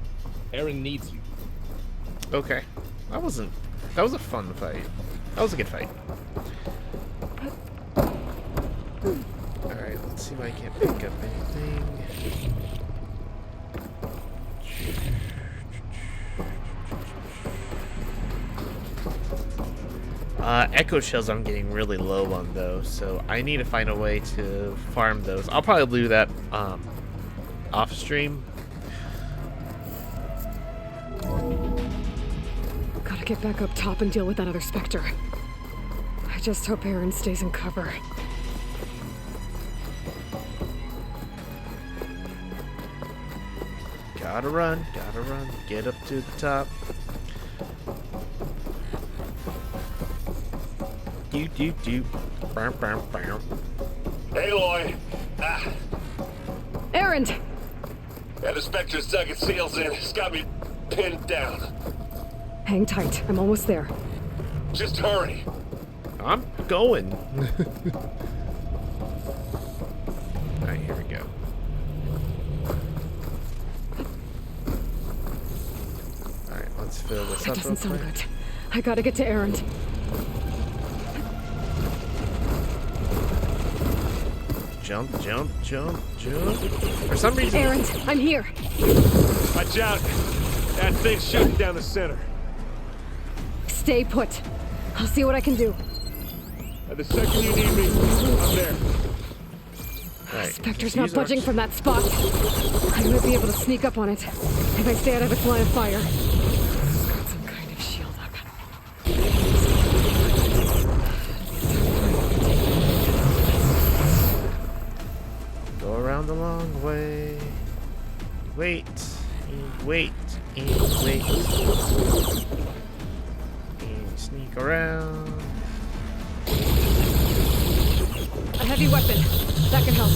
Aaron needs you. Okay. That was a fun fight. That was a good fight. Alright, let's see if I can't pick up anything. Echo shells I'm getting really low on though, so I need to find a way to farm those. I'll probably do that off stream. Gotta get back up top and deal with that other Spectre. I just hope Aaron stays in cover. Gotta run, get up to the top. Do. Bam, bam, bam. Aloy! Ah, Aaron! yeah, the Spectre's dug its seals in. It's got me pinned down. Hang tight, I'm almost there. Just hurry. I'm going. Alright, here we go. Alright, let's fill this That up real doesn't sound quick. good. I gotta get to Aaron. Jump. For some reason... Aaron, I'm here. Watch out. That thing's shooting down the center. Stay put. I'll see what I can do. The second you need me, I'm there. Right, Spectre's not budging from that spot. I might be able to sneak up on it if I stay out of its line of fire. Got some kind of shield up. Go around the long way. Wait. And sneak around. A heavy weapon. That can help.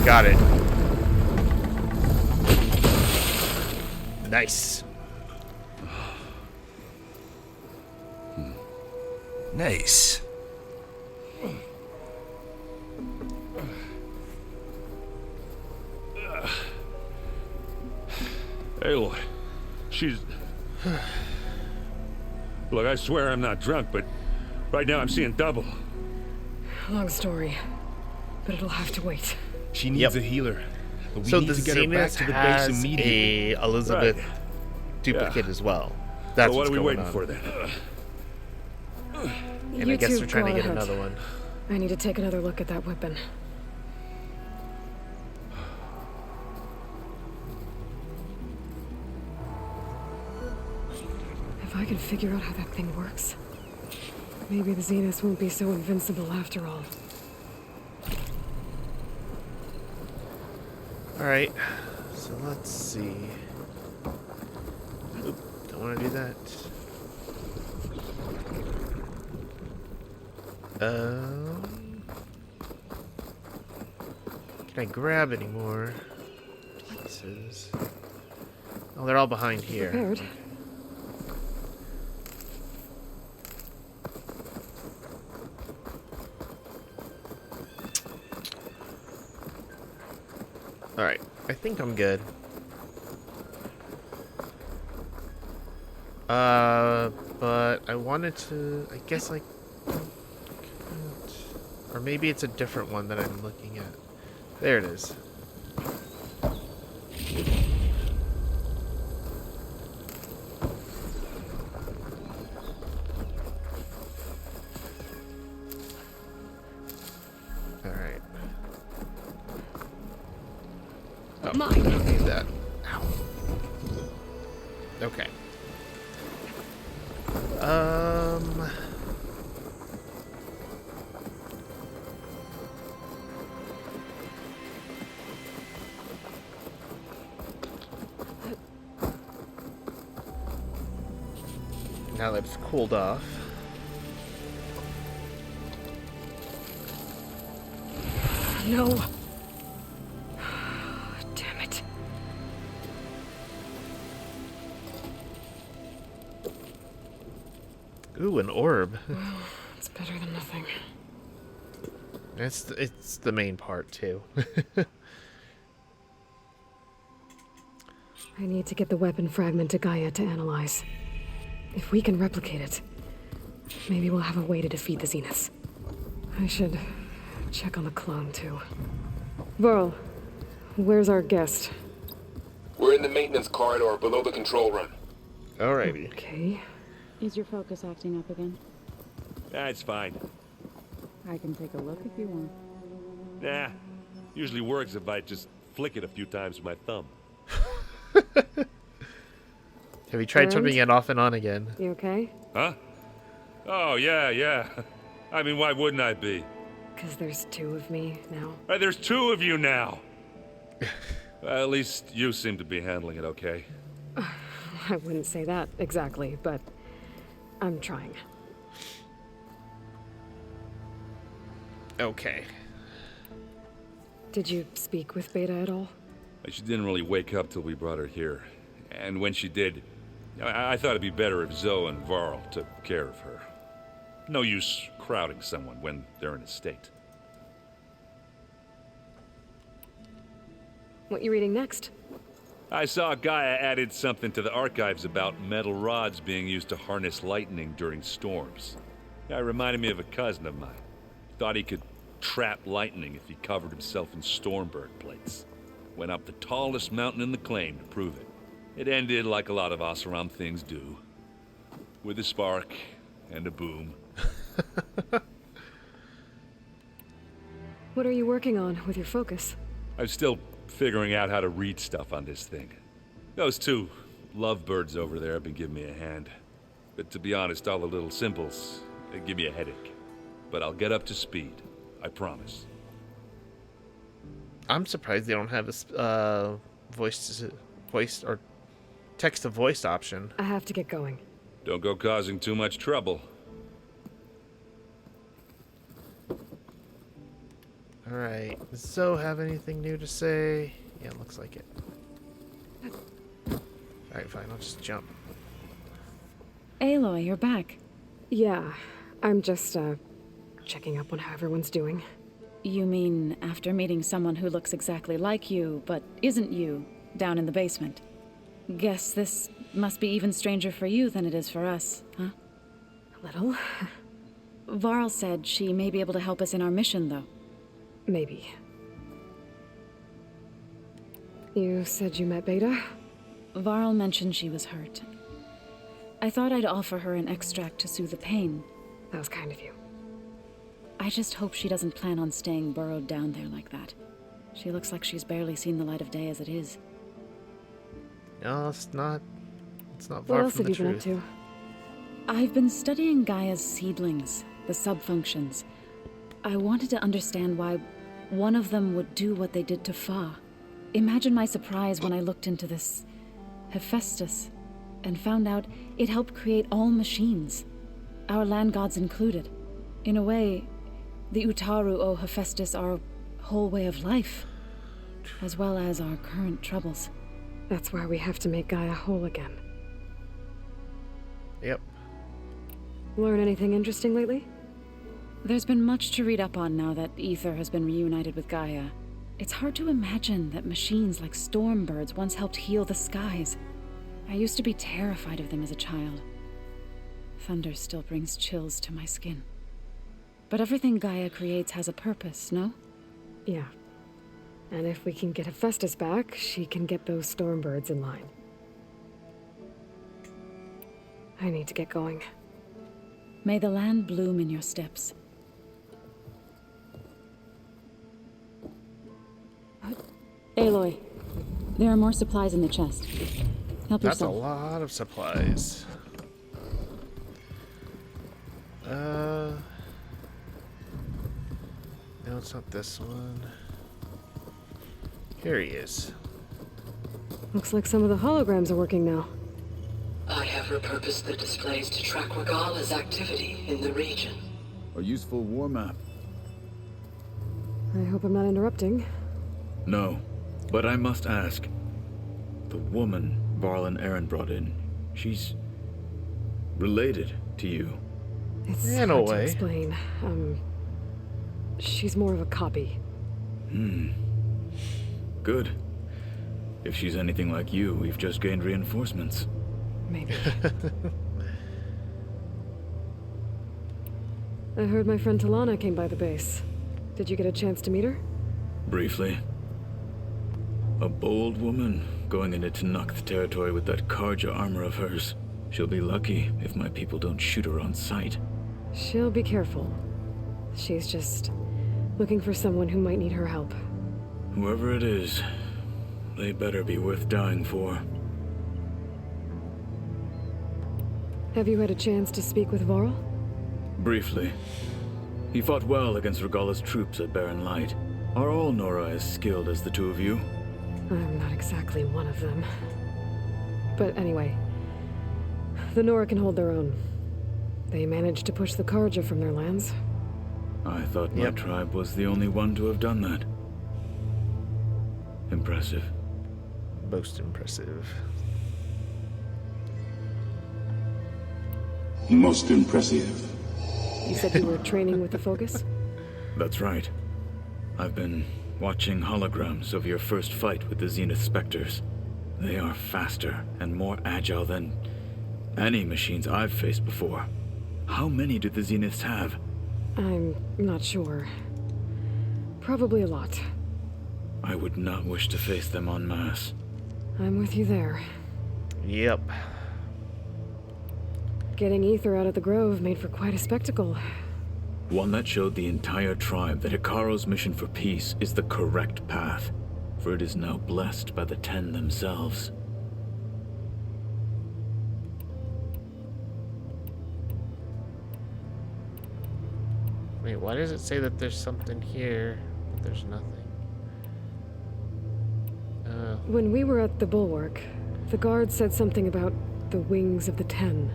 Got it. Nice. Nice. Aloy, she's... Look, I swear I'm not drunk, but right now I'm seeing double. Long story, but it'll have to wait. She needs a healer. But we So need the to get her back Zenith to the base has immediately. a Elizabeth duplicate as well. That's so what what's are we going waiting on. for then? And You I guess two they're trying to go get ahead. another one. I need to take another look at that weapon. If I can figure out how that thing works, maybe the Zenith won't be so invincible after all. Alright, so let's see. Oop, don't want to do that. Can I grab any more pieces? Oh, they're all behind here. Prepared. Alright, I think I'm good. But I wanted to, I guess I can't, or maybe it's a different one that I'm looking at. There it is. Alright. Oh, I don't need that. Ow. Okay. Now that it's cooled off. No. Damn it. Ooh, an orb. Well, it's better than nothing. It's the main part too. I need to get the weapon fragment to Gaia to analyze. If we can replicate it, maybe we'll have a way to defeat the Zeniths. I should check on the clone too. Varl, where's our guest? We're in the maintenance corridor below the control room. Alrighty. Okay. Is your focus acting up again? That's fine. I can take a look if you want. Nah, usually works if I just flick it a few times with my thumb. Have you tried And? turning it off and on again? You okay? Huh? Oh, yeah. I mean, why wouldn't I be? Because there's two of me now. There's two of you now. Well, at least you seem to be handling it okay. I wouldn't say that exactly, but I'm trying. Okay. Did you speak with Beta at all? She didn't really wake up till we brought her here. And when she did, I thought it'd be better if Zoe and Varl took care of her. No use crowding someone when they're in a state. What you reading next? I saw Gaia added something to the archives about metal rods being used to harness lightning during storms. It reminded me of a cousin of mine. Thought he could trap lightning if he covered himself in Stormbird plates. Went up the tallest mountain in the claim to prove it. It ended like a lot of Oseram things do. with a spark and a boom. What are you working on with your focus? I'm still figuring out how to read stuff on this thing. Those two lovebirds over there have been giving me a hand. But to be honest, all the little symbols, they give me a headache. But I'll get up to speed. I promise. I'm surprised they don't have a voice or text to voice option. I have to get going. Don't go causing too much trouble. Alright, does Zoe have anything new to say? Yeah, looks like it. Alright, fine, I'll just jump. Aloy, you're back. Yeah, I'm just, checking up on how everyone's doing. You mean after meeting someone who looks exactly like you, but isn't you, down in the basement? Guess this must be even stranger for you than it is for us, huh? A little. Varl said she may be able to help us in our mission, though. Maybe. You said you met Beta? Varl mentioned she was hurt. I thought I'd offer her an extract to soothe the pain. That was kind of you. I just hope she doesn't plan on staying burrowed down there like that. She looks like she's barely seen the light of day as it is. No, it's not What far else from have the you been up truth. to? I've been studying Gaia's seedlings, the subfunctions. I wanted to understand why one of them would do what they did to Fa. Imagine my surprise when I looked into this Hephaestus and found out it helped create all machines, our land gods included. In a way, the Utaru owe Hephaestus our whole way of life, as well as our current troubles. That's why we have to make Gaia whole again. Yep. Learn anything interesting lately? There's been much to read up on now that Ether has been reunited with Gaia. It's hard to imagine that machines like Stormbirds once helped heal the skies. I used to be terrified of them as a child. Thunder still brings chills to my skin. But everything Gaia creates has a purpose, no? Yeah. And if we can get Hephaestus back, she can get those Stormbirds in line. I need to get going. May the land bloom in your steps. Aloy, there are more supplies in the chest. Help That's yourself. a lot of supplies. No, it's not this one. Here he is. Looks like some of the holograms are working now. I have repurposed the displays to track Regala's activity in the region. A useful war map. I hope I'm not interrupting. No, but I must ask. The woman Varl and Aaron brought in, she's related to you. It's In a hard to way. explain. She's more of a copy. Good. If she's anything like you, we've just gained reinforcements. Maybe. I heard my friend Talana came by the base. Did you get a chance to meet her? Briefly. A bold woman going into Tanakh territory with that Karja armor of hers. She'll be lucky if my people don't shoot her on sight. She'll be careful. She's just looking for someone who might need her help. Whoever it is, they better be worth dying for. Have you had a chance to speak with Varl? Briefly. He fought well against Regala's troops at Barren Light. Are all Nora as skilled as the two of you? I'm not exactly one of them. But anyway, the Nora can hold their own. They managed to push the Karja from their lands. I thought my tribe was the only one to have done that. Impressive. Most impressive. Most impressive. You said you were training with the Focus? That's right. I've been watching holograms of your first fight with the Zenith Spectres. They are faster and more agile than any machines I've faced before. How many do the Zeniths have? I'm not sure. Probably a lot. I would not wish to face them en masse. I'm with you there. Yep. Getting ether out of the grove made for quite a spectacle. One that showed the entire tribe that Hikaru's mission for peace is the correct path, for it is now blessed by the Ten themselves. Wait, why does it say that there's something here, but there's nothing? When we were at the bulwark, the guard said something about the wings of the Ten.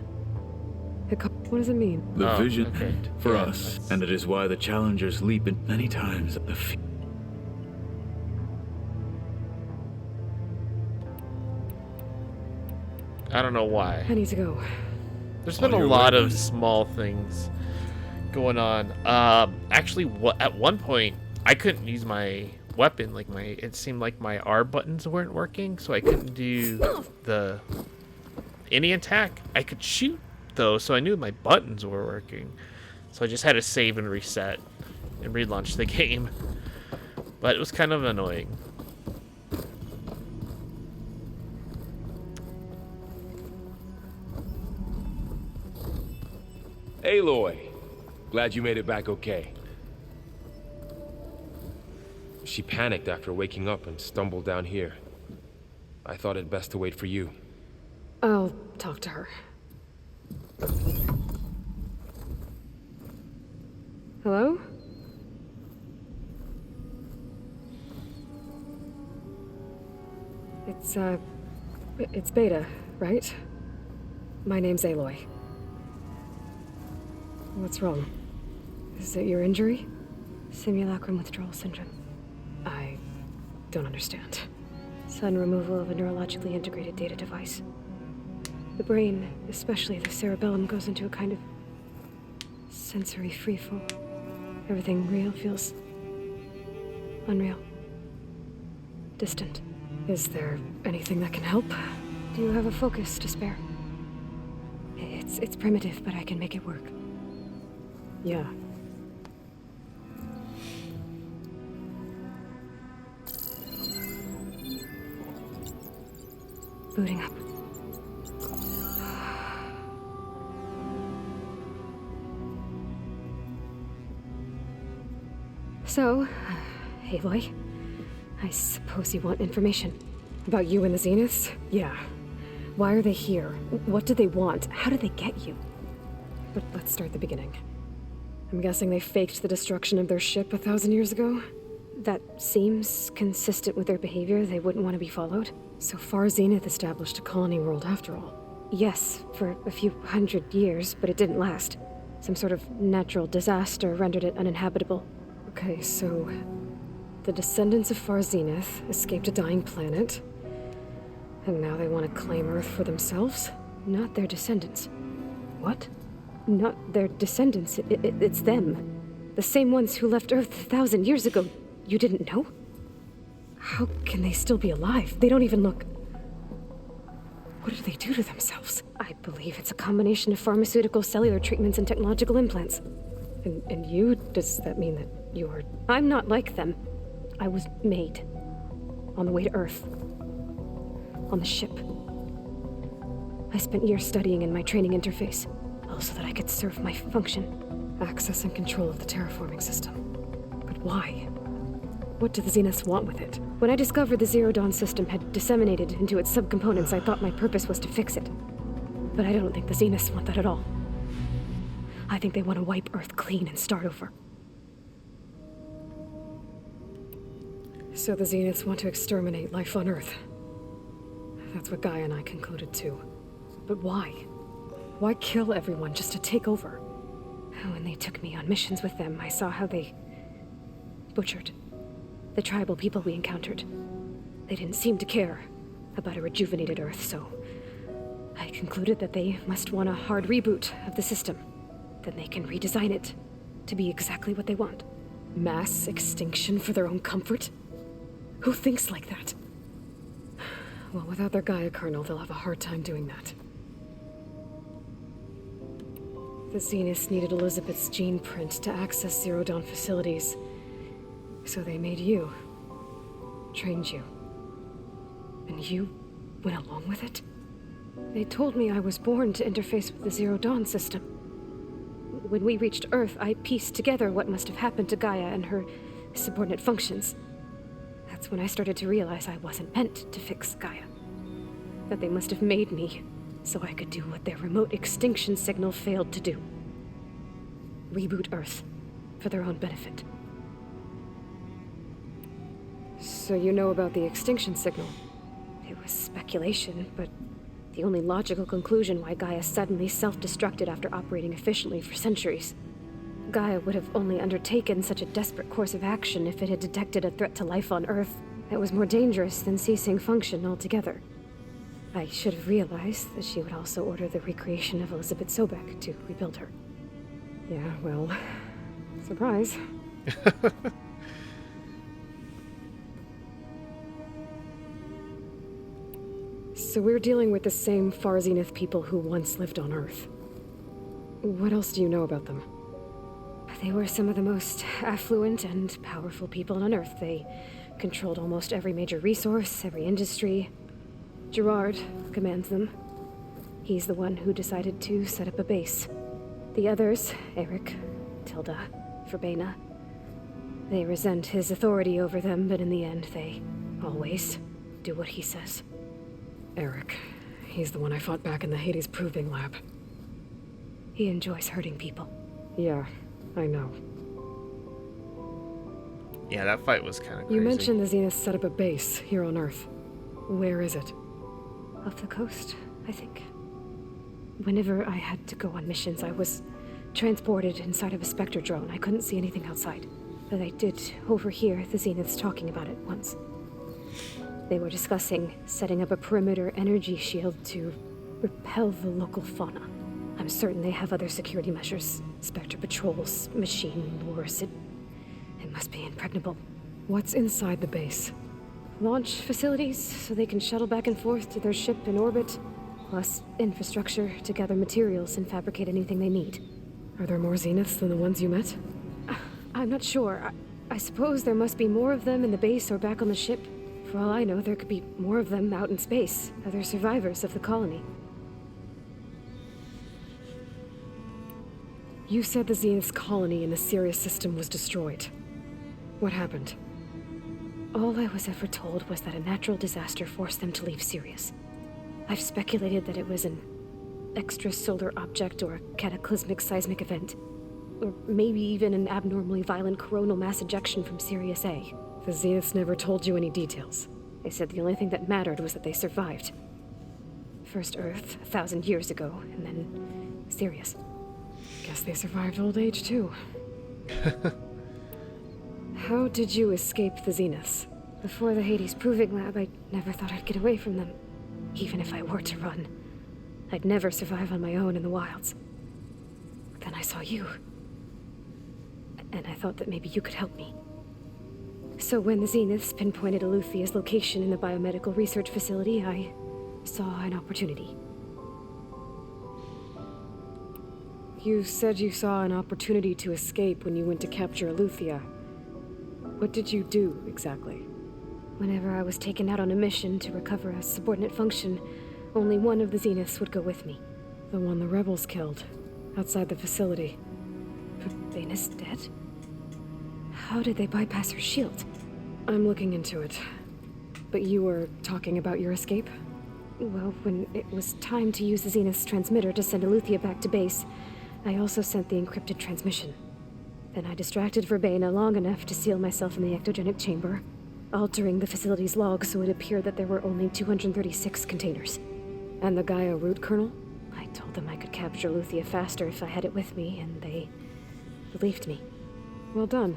What does it mean? The vision for us, and it is why the challengers leap in many times at the feet. I don't know why. I need to go. There's been a lot of small things going on. Actually, at one point, I couldn't use my weapon. Like it seemed like my R buttons weren't working, so I couldn't do any attack. I could shoot though, so I knew my buttons were working. So I just had to save and reset and relaunch the game. But it was kind of annoying. Aloy, glad you made it back okay. She panicked after waking up and stumbled down here. I thought it best to wait for you. I'll talk to her. Hello? It's Beta, right? My name's Aloy. What's wrong? Is it your injury? Simulacrum withdrawal syndrome. I don't understand. Sudden removal of a neurologically integrated data device. The brain, especially the cerebellum, goes into a kind of sensory freefall. Everything real feels unreal. Distant. Is there anything that can help? Do you have a focus to spare? It's primitive, but I can make it work. Yeah. Booting up. So, Aloy, I suppose you want information. About you and the Zeniths? Yeah. Why are they here? What do they want? How did they get you? But let's start at the beginning. I'm guessing they faked the destruction of their ship 1,000 years ago? That seems consistent with their behavior. They wouldn't want to be followed. So far, Zenith established a colony world after all. Yes, for a few hundred years, but it didn't last. Some sort of natural disaster rendered it uninhabitable. Okay, so the descendants of Far Zenith escaped a dying planet, and now they want to claim Earth for themselves? Not their descendants. What? Not their descendants. It's them. The same ones who left Earth 1,000 years ago. You didn't know? How can they still be alive? They don't even look... What did they do to themselves? I believe it's a combination of pharmaceutical, cellular treatments, and technological implants. And you? Does that mean that you're... I'm not like them. I was made. On the way to Earth. On the ship. I spent years studying in my training interface, all so that I could serve my function. Access and control of the terraforming system. But why? What do the Zeniths want with it? When I discovered the Zero Dawn system had disseminated into its subcomponents, I thought my purpose was to fix it. But I don't think the Zeniths want that at all. I think they want to wipe Earth clean and start over. So the Zeniths want to exterminate life on Earth. That's what Gaia and I concluded too. But why? Why kill everyone just to take over? When they took me on missions with them, I saw how they butchered the tribal people we encountered. They didn't seem to care about a rejuvenated Earth, so I concluded that they must want a hard reboot of the system. Then they can redesign it to be exactly what they want. Mass extinction for their own comfort? Who thinks like that? Well, without their Gaia kernel, they'll have a hard time doing that. The Zeniths needed Elizabeth's gene print to access Zero Dawn facilities. So they made you. Trained you. And you went along with it? They told me I was born to interface with the Zero Dawn system. When we reached Earth, I pieced together what must have happened to Gaia and her subordinate functions. That's when I started to realize I wasn't meant to fix Gaia. That they must have made me so I could do what their remote extinction signal failed to do. Reboot Earth for their own benefit. So you know about the extinction signal? It was speculation, but the only logical conclusion why Gaia suddenly self-destructed after operating efficiently for centuries. Gaia would have only undertaken such a desperate course of action if it had detected a threat to life on Earth that was more dangerous than ceasing function altogether. I should have realized that she would also order the recreation of Elizabeth Sobek to rebuild her. Yeah, well, surprise. So we're dealing with the same far Zenith people who once lived on Earth. What else do you know about them? They were some of the most affluent and powerful people on Earth. They controlled almost every major resource, every industry. Gerard commands them. He's the one who decided to set up a base. The others, Eric, Tilda, Verbena, they resent his authority over them, but in the end, they always do what he says. Eric. He's the one I fought back in the Hades Proving Lab. He enjoys hurting people. Yeah, I know. Yeah, that fight was kind of crazy. You mentioned the Zenith set up a base here on Earth. Where is it? Off the coast, I think. Whenever I had to go on missions, I was transported inside of a Spectre drone. I couldn't see anything outside. But I did overhear the Zeniths talking about it once. They were discussing setting up a perimeter energy shield to repel the local fauna. I'm certain they have other security measures. Spectre patrols, machine wars. It must be impregnable. What's inside the base? Launch facilities, so they can shuttle back and forth to their ship in orbit. Plus infrastructure to gather materials and fabricate anything they need. Are there more Zeniths than the ones you met? I'm not sure. I suppose there must be more of them in the base or back on the ship. For all I know, there could be more of them out in space, other survivors of the colony. You said the Zenith's colony in the Sirius system was destroyed. What happened? All I was ever told was that a natural disaster forced them to leave Sirius. I've speculated that it was an extrasolar object or a cataclysmic seismic event. Or maybe even an abnormally violent coronal mass ejection from Sirius A. The Zeniths never told you any details. They said the only thing that mattered was that they survived. First Earth, 1,000 years ago, and then Sirius. Guess they survived old age, too. How did you escape the Zeniths? Before the Hades Proving Lab, I never thought I'd get away from them. Even if I were to run. I'd never survive on my own in the wilds. Then I saw you. And I thought that maybe you could help me. So when the Zeniths pinpointed Eluthia's location in the biomedical research facility, I saw an opportunity. You said you saw an opportunity to escape when you went to capture Eluthia. What did you do, exactly? Whenever I was taken out on a mission to recover a subordinate function, only one of the Zeniths would go with me. The one the rebels killed, outside the facility. Vena's dead? How did they bypass her shield? I'm looking into it. But you were talking about your escape? Well, when it was time to use the Zenith's transmitter to send Eluthia back to base, I also sent the encrypted transmission. Then I distracted Verbena long enough to seal myself in the ectogenic chamber, altering the facility's log so it appeared that there were only 236 containers. And the Gaia root kernel? I told them I could capture Eluthia faster if I had it with me, and they believed me. Well done.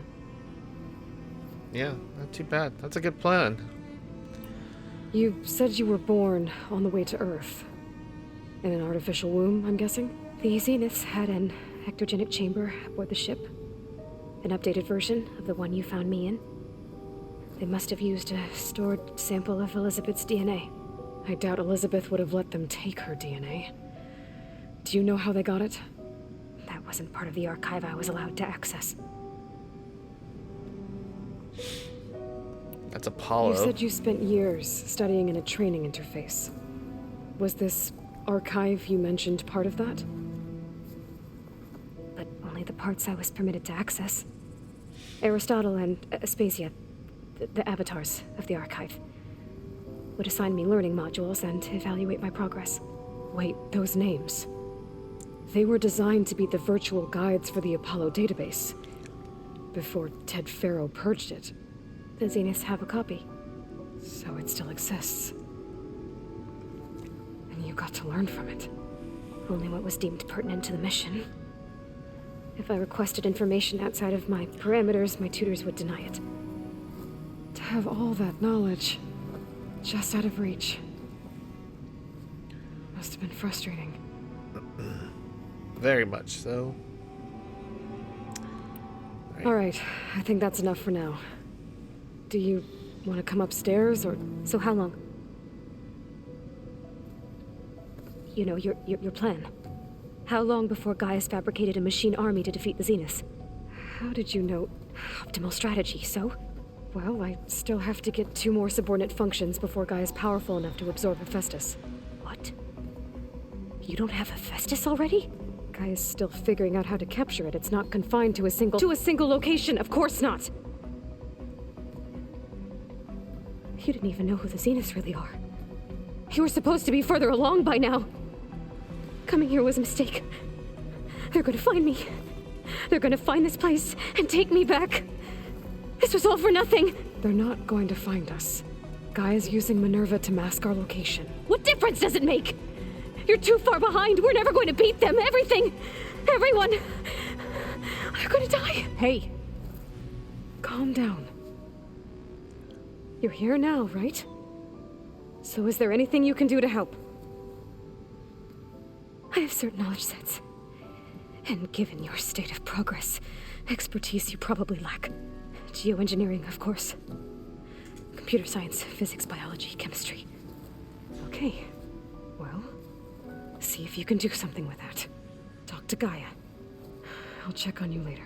Yeah, not too bad. That's a good plan. You said you were born on the way to Earth. In an artificial womb, I'm guessing? The Zeniths had an ectogenic chamber aboard the ship. An updated version of the one you found me in. They must have used a stored sample of Elizabeth's DNA. I doubt Elizabeth would have let them take her DNA. Do you know how they got it? That wasn't part of the archive I was allowed to access. That's Apollo. You said you spent years studying in a training interface. Was this archive you mentioned part of that? But only the parts I was permitted to access. Aristotle and Aspasia, the avatars of the archive, would assign me learning modules and evaluate my progress. Wait, those names. They were designed to be the virtual guides for the Apollo database. Before Ted Faro purged it. The Zeniths have a copy. So it still exists. And you got to learn from it. Only what was deemed pertinent to the mission. If I requested information outside of my parameters, my tutors would deny it. To have all that knowledge, just out of reach. Must have been frustrating. Very much so. All right, I think that's enough for now. Do you want to come upstairs, or... So how long? You know, your plan. How long before Gaius fabricated a machine army to defeat the Zeniths? How did you know? Optimal strategy, so? Well, I still have to get 2 more subordinate functions before Gaia's powerful enough to absorb Hephaestus. What? You don't have Hephaestus already? Gaia's still figuring out how to capture it. It's not confined to a single location, of course not! You didn't even know who the Zeniths really are. You were supposed to be further along by now. Coming here was a mistake. They're gonna find me. They're gonna find this place and take me back. This was all for nothing. They're not going to find us. Gaia's using Minerva to mask our location. What difference does it make? You're too far behind. We're never going to beat them. Everything. Everyone. They're gonna die. Hey. Calm down. You're here now, right? So is there anything you can do to help? I have certain knowledge sets. And given your state of progress, expertise you probably lack. Geoengineering, of course. Computer science, physics, biology, chemistry. Okay. Well, see if you can do something with that. Talk to Gaia. I'll check on you later.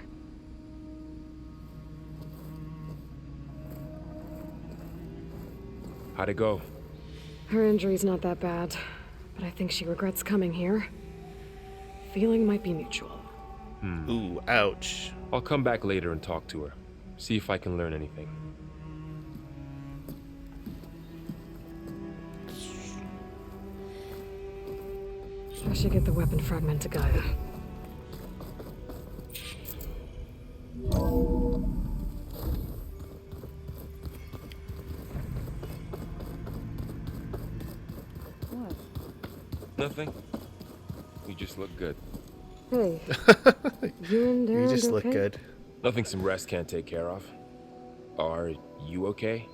How'd it go? Her injury's not that bad, but I think she regrets coming here. Feeling might be mutual. Ooh, ouch. I'll come back later and talk to her. See if I can learn anything. I should get the weapon fragment to Gaia. What? Nothing. You just look good. Hey. You and Darren You just look okay? good. Nothing some rest can't take care of. Are you okay?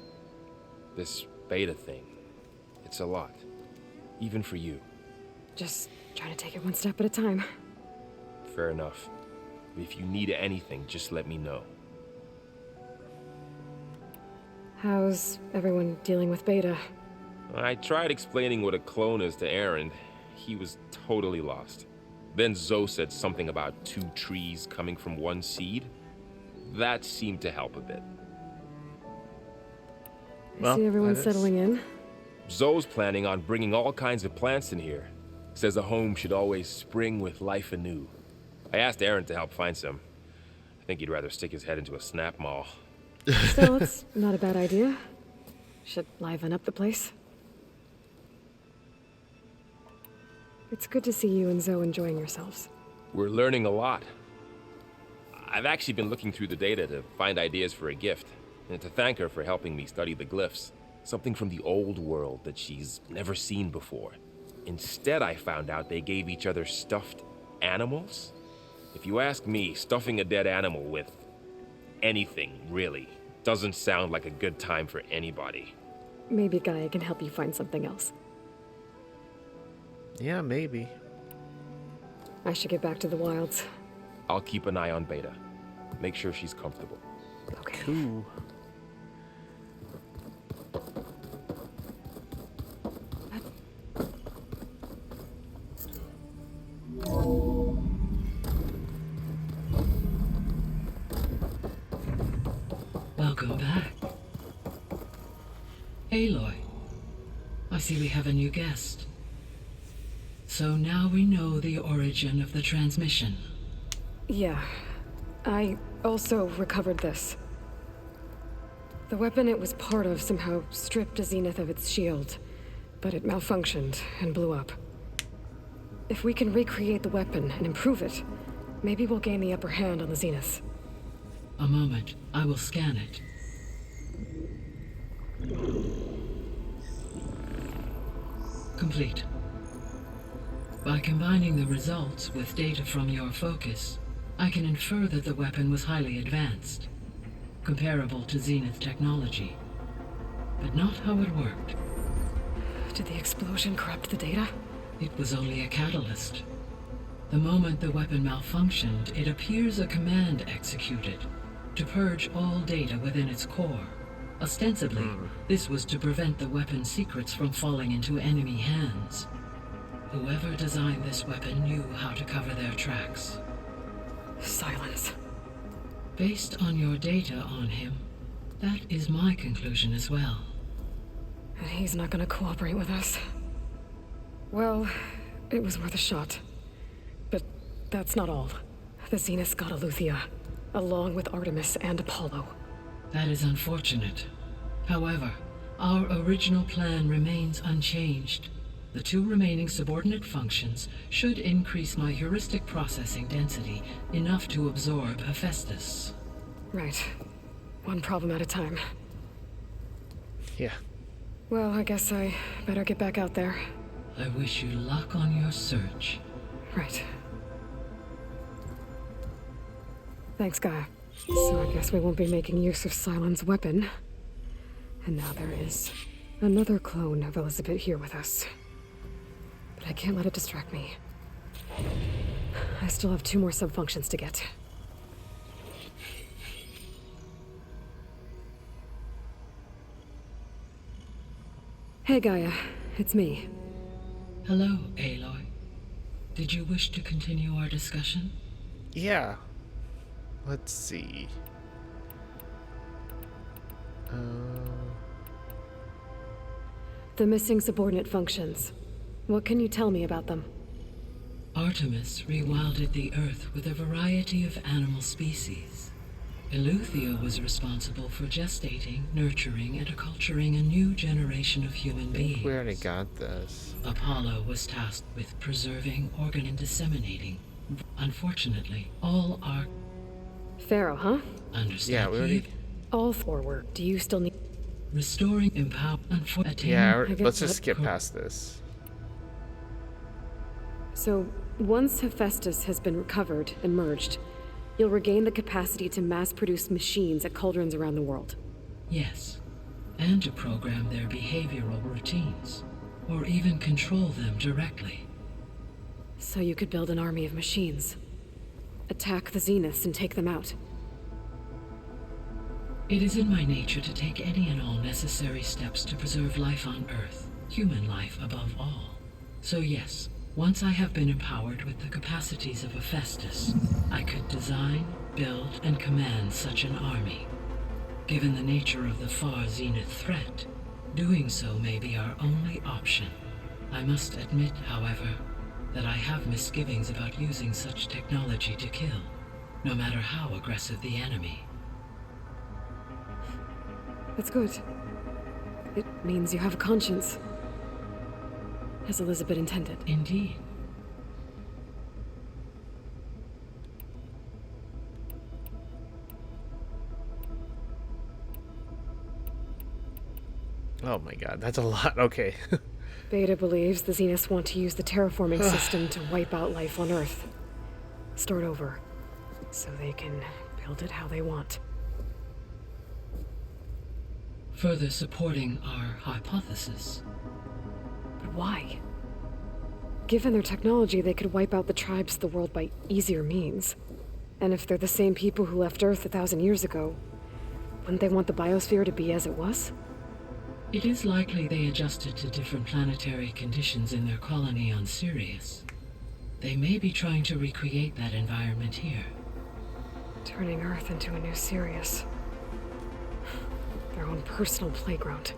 This beta thing. It's a lot. Even for you. Just trying to take it one step at a time. Fair enough. If you need anything, just let me know. How's everyone dealing with Beta? I tried explaining what a clone is to Aaron. He was totally lost. Then Zoe said something about 2 trees coming from 1 seed. That seemed to help a bit. I see everyone settling in. Zoe's planning on bringing all kinds of plants in here. Says a home should always spring with life anew. I asked Aaron to help find some. I think he'd rather stick his head into a snap mall. Still, it's not a bad idea. Should liven up the place. It's good to see you and Zoe enjoying yourselves. We're learning a lot. I've actually been looking through the data to find ideas for a gift, and to thank her for helping me study the glyphs. Something from the old world that she's never seen before. Instead, I found out they gave each other stuffed animals. If you ask me, stuffing a dead animal with anything, really, doesn't sound like a good time for anybody. Maybe Gaia can help you find something else. Yeah, maybe. I should get back to the wilds. I'll keep an eye on Beta. Make sure she's comfortable. Okay. Cool. Welcome back. Aloy, I see we have a new guest. So now we know the origin of the transmission. Yeah. I also recovered this. The weapon it was part of somehow stripped Zenith of its shield, but it malfunctioned and blew up. If we can recreate the weapon and improve it, maybe we'll gain the upper hand on the Zenith. A moment. I will scan it. Complete. By combining the results with data from your focus, I can infer that the weapon was highly advanced, comparable to Zenith technology, but not how it worked. Did the explosion corrupt the data? It was only a catalyst. The moment the weapon malfunctioned, it appears a command executed to purge all data within its core. Ostensibly, this was to prevent the weapon's secrets from falling into enemy hands. Whoever designed this weapon knew how to cover their tracks. Silence. Based on your data on him, that is my conclusion as well. And he's not gonna cooperate with us. Well, it was worth a shot. But that's not all. The Zenith got Eleuthia, along with Artemis and Apollo. That is unfortunate. However, our original plan remains unchanged. The 2 remaining subordinate functions should increase my heuristic processing density enough to absorb Hephaestus. Right. One problem at a time. Yeah. Well, I guess I better get back out there. I wish you luck on your search. Right. Thanks, Gaia. So I guess we won't be making use of Cylon's weapon. And now there is another clone of Elizabeth here with us. But I can't let it distract me. I still have 2 more subfunctions to get. Hey, Gaia. It's me. Hello, Aloy. Did you wish to continue our discussion? Yeah. Let's see. The missing subordinate functions. What can you tell me about them? Artemis rewilded the Earth with a variety of animal species. Eleuthia was responsible for gestating, nurturing, and acculturating a new generation of human beings. We already got this. Apollo was tasked with preserving, organ, and disseminating. Unfortunately, all are... Pharaoh, huh? Understand? Yeah, we already... All forward. Do you still need... Restoring empower and for Yeah, let's just skip past this. So, once Hephaestus has been recovered and merged, you'll regain the capacity to mass-produce machines at cauldrons around the world. Yes, and to program their behavioral routines, or even control them directly. So you could build an army of machines. Attack the Zeniths and take them out. It is in my nature to take any and all necessary steps to preserve life on Earth, human life above all. So yes, once I have been empowered with the capacities of Hephaestus, I could design, build, and command such an army. Given the nature of the far Zenith threat, doing so may be our only option. I must admit, however, that I have misgivings about using such technology to kill, no matter how aggressive the enemy. That's good. It means you have a conscience. As Elizabeth intended. Indeed. Oh my god, that's a lot. Okay. Beta believes the Zeniths want to use the terraforming system to wipe out life on Earth. Start over. So they can build it how they want. Further supporting our hypothesis. But why? Given their technology, they could wipe out the tribes of the world by easier means. And if they're the same people who left Earth 1,000 years ago, wouldn't they want the biosphere to be as it was? It is likely they adjusted to different planetary conditions in their colony on Sirius. They may be trying to recreate that environment here. Turning Earth into a new Sirius. Their own personal playground.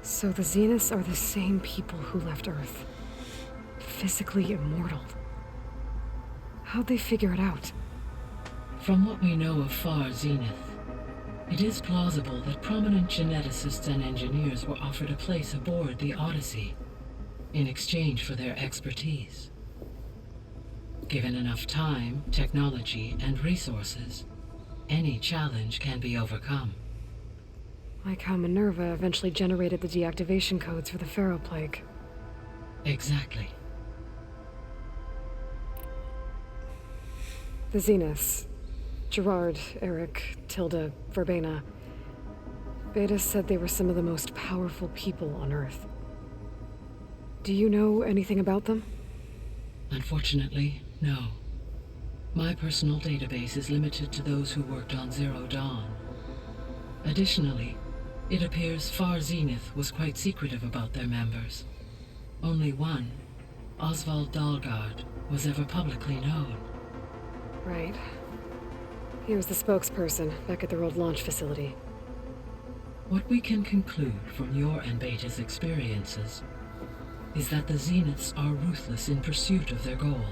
So the Zeniths are the same people who left Earth. Physically immortal. How'd they figure it out? From what we know of Far Zenith, it is plausible that prominent geneticists and engineers were offered a place aboard the Odyssey in exchange for their expertise. Given enough time, technology, and resources, any challenge can be overcome. Like how Minerva eventually generated the deactivation codes for the Pharaoh Plague. Exactly. The Zeniths. Gerard, Eric, Tilda, Verbena. Beta said they were some of the most powerful people on Earth. Do you know anything about them? Unfortunately, no. My personal database is limited to those who worked on Zero Dawn. Additionally, it appears Far Zenith was quite secretive about their members. Only one, Oswald Dahlgard, was ever publicly known. Right. He was the spokesperson back at their old launch facility. What we can conclude from your and Beta's experiences is that the Zeniths are ruthless in pursuit of their goal.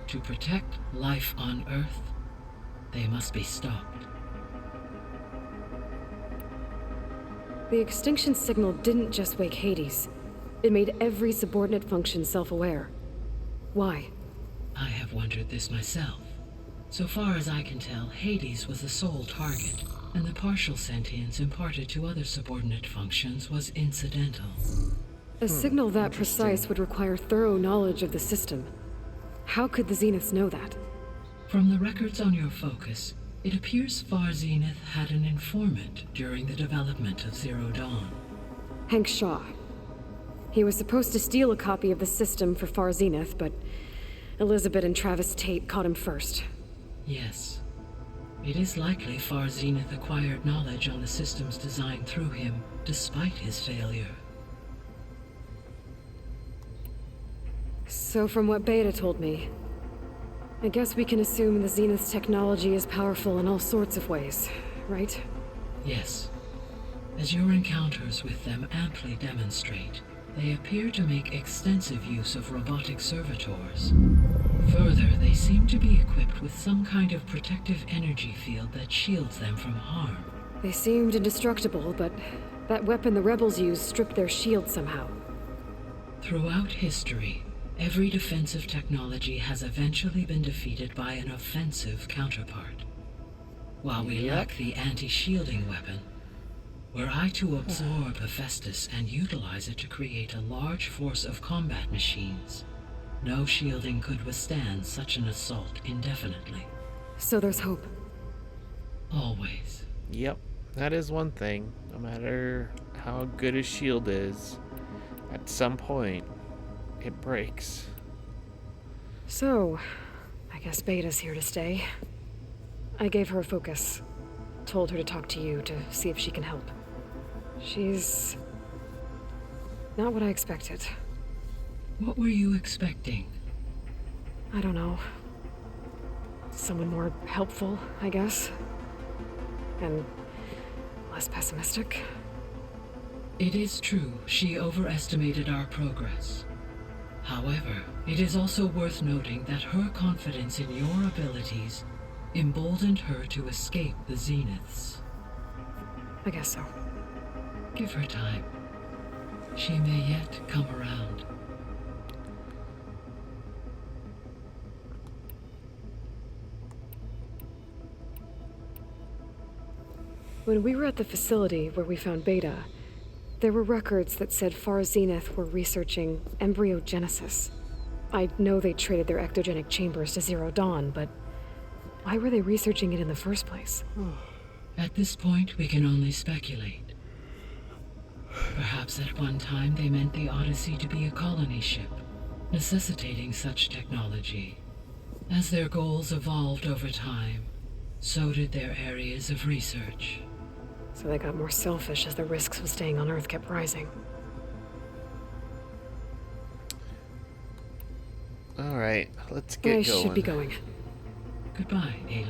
To protect life on Earth, they must be stopped. The extinction signal didn't just wake Hades. It made every subordinate function self-aware. Why? I have wondered this myself. So far as I can tell, Hades was the sole target, and the partial sentience imparted to other subordinate functions was incidental. A signal that precise would require thorough knowledge of the system. How could the Zeniths know that? From the records on your focus, it appears Far Zenith had an informant during the development of Zero Dawn. Hank Shaw. He was supposed to steal a copy of the system for Far Zenith, but Elizabeth and Travis Tate caught him first. Yes. It is likely Far Zenith acquired knowledge on the system's design through him, despite his failure. So from what Beta told me, I guess we can assume the Zenith's technology is powerful in all sorts of ways, right? Yes. As your encounters with them amply demonstrate, they appear to make extensive use of robotic servitors. Further, they seem to be equipped with some kind of protective energy field that shields them from harm. They seemed indestructible, but that weapon the rebels used stripped their shield somehow. Throughout history, every defensive technology has eventually been defeated by an offensive counterpart. While we lack the anti-shielding weapon, were I to absorb Hephaestus and utilize it to create a large force of combat machines, no shielding could withstand such an assault indefinitely. So there's hope. Always. Yep, that is one thing. No matter how good a shield is, at some point, it breaks. So, I guess Beta's here to stay. I gave her a focus. Told her to talk to you to see if she can help. She's not what I expected. What were you expecting? I don't know. Someone more helpful, I guess. And less pessimistic. It is true, she overestimated our progress. However, it is also worth noting that her confidence in your abilities emboldened her to escape the Zeniths. I guess so. Give her time. She may yet come around. When we were at the facility where we found Beta, there were records that said Far Zenith were researching embryogenesis. I know they traded their ectogenic chambers to Zero Dawn, but why were they researching it in the first place? At this point, we can only speculate. Perhaps at one time they meant the Odyssey to be a colony ship, necessitating such technology. As their goals evolved over time, so did their areas of research. So they got more selfish as the risks of staying on Earth kept rising. Alright, let's get going. I should be going. Goodbye, Aloy.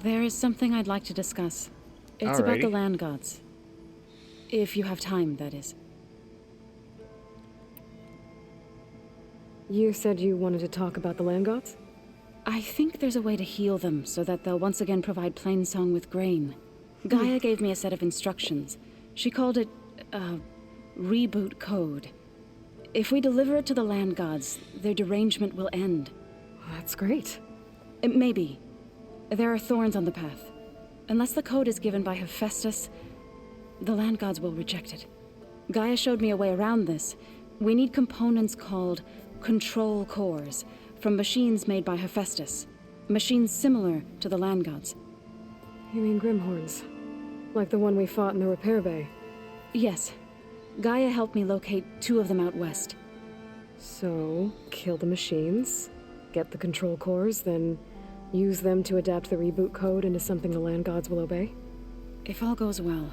There is something I'd like to discuss. It's about the Alrighty. land gods. If you have time, that is. You said you wanted to talk about the land gods? I think there's a way to heal them so that they'll once again provide Plainsong with grain. Gaia gave me a set of instructions. She called it, reboot code. If we deliver it to the land gods, their derangement will end. That's great. Maybe. There are thorns on the path. Unless the code is given by Hephaestus, the land gods will reject it. Gaia showed me a way around this. We need components called control cores from machines made by Hephaestus. Machines similar to the land gods. You mean Grimhorns? Like the one we fought in the repair bay? Yes. Gaia helped me locate 2 of them out west. So, kill the machines, get the control cores, then use them to adapt the reboot code into something the land gods will obey? If all goes well.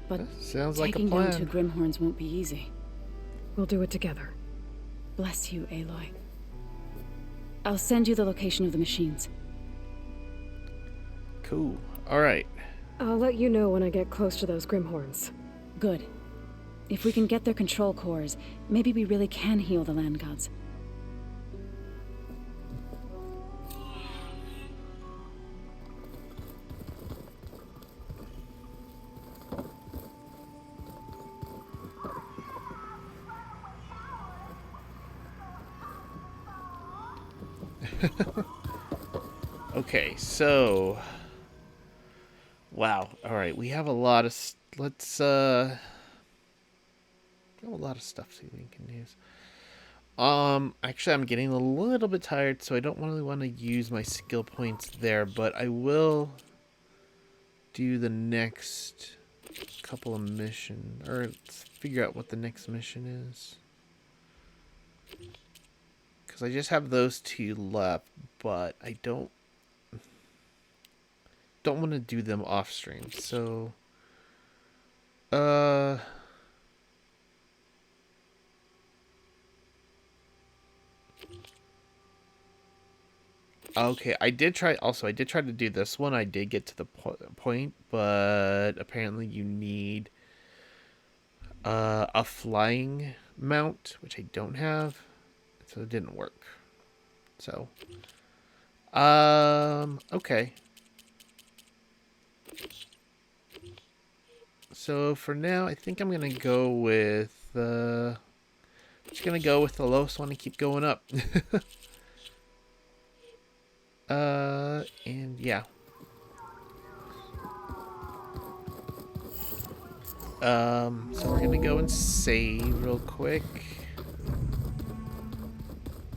But sounds like a taking down plan. 2 Grimhorns won't be easy. We'll do it together. Bless you, Aloy. I'll send you the location of the machines. Cool. Alright. I'll let you know when I get close to those Grimhorns. Good. If we can get their control cores, maybe we really can heal the land gods. Okay, so... Wow. Alright, we have a lot of... Let's, we have a lot of stuff we can use. Actually, I'm getting a little bit tired, so I don't really want to use my skill points there, but I will do the next couple of missions, or let's figure out what the next mission is. Because I just have those 2 left, but I don't want to do them off stream, so okay, I did try to do this one. I did get to the point, but apparently you need a flying mount, which I don't have, so it didn't work. So okay. So for now, I think I'm gonna go with just gonna go with the lowest one and keep going up. And yeah. So we're gonna go and save real quick.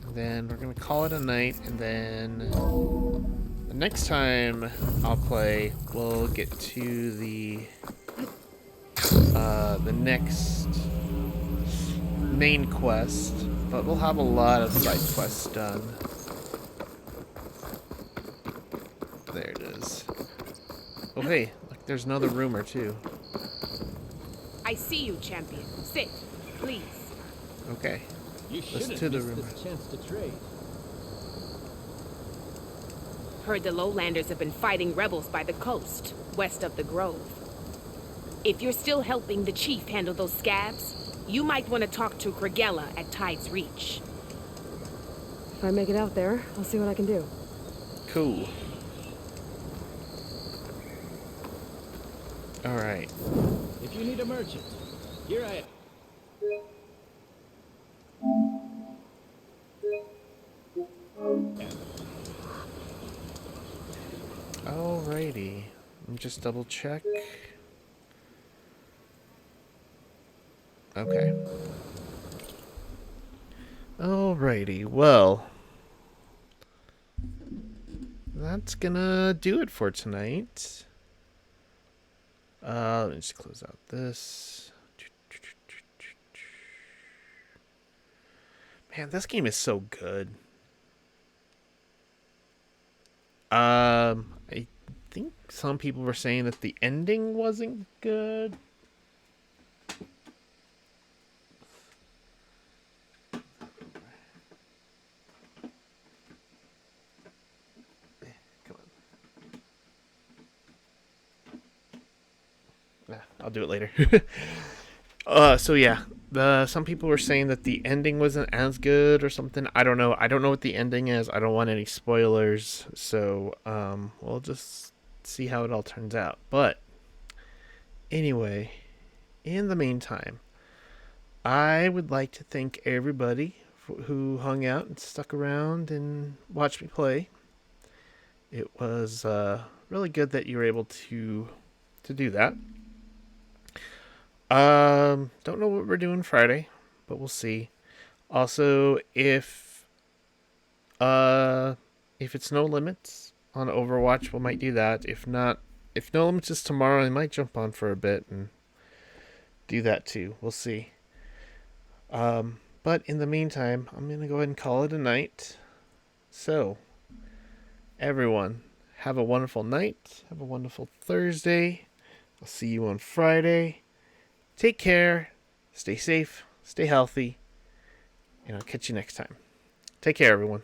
And then we're gonna call it a night, and then the next time I'll play, we'll get to the next main quest, but we'll have a lot of side quests done. There it is. Oh hey, look, there's another room or two. I see you, champion. Sit, please. Okay. You Let's shouldn't to the miss room. this chance to trade. Heard the lowlanders have been fighting rebels by the coast, west of the grove. If you're still helping the chief handle those scabs, you might want to talk to Gregella at Tide's Reach. If I make it out there, I'll see what I can do. Cool. Alright. If you need a merchant, here I am. Alrighty. Let me just double check. Okay. Alrighty, well, that's gonna do it for tonight. Let me just close out this. Man, this game is so good. I think some people were saying that the ending wasn't good. I'll do it later. So yeah, some people were saying that the ending wasn't as good or something. I don't know. I don't know what the ending is. I don't want any spoilers. So we'll just see how it all turns out. But anyway, in the meantime, I would like to thank everybody who hung out and stuck around and watched me play. It was really good that you were able to do that. Don't know what we're doing Friday, but we'll see. Also, if it's No Limits on Overwatch, we might do that. If not, if No Limits is tomorrow, I might jump on for a bit and do that too. We'll see. But in the meantime, I'm gonna go ahead and call it a night. So, everyone, have a wonderful night. Have a wonderful Thursday. I'll see you on Friday. Take care. Stay safe. Stay healthy. And I'll catch you next time. Take care, everyone.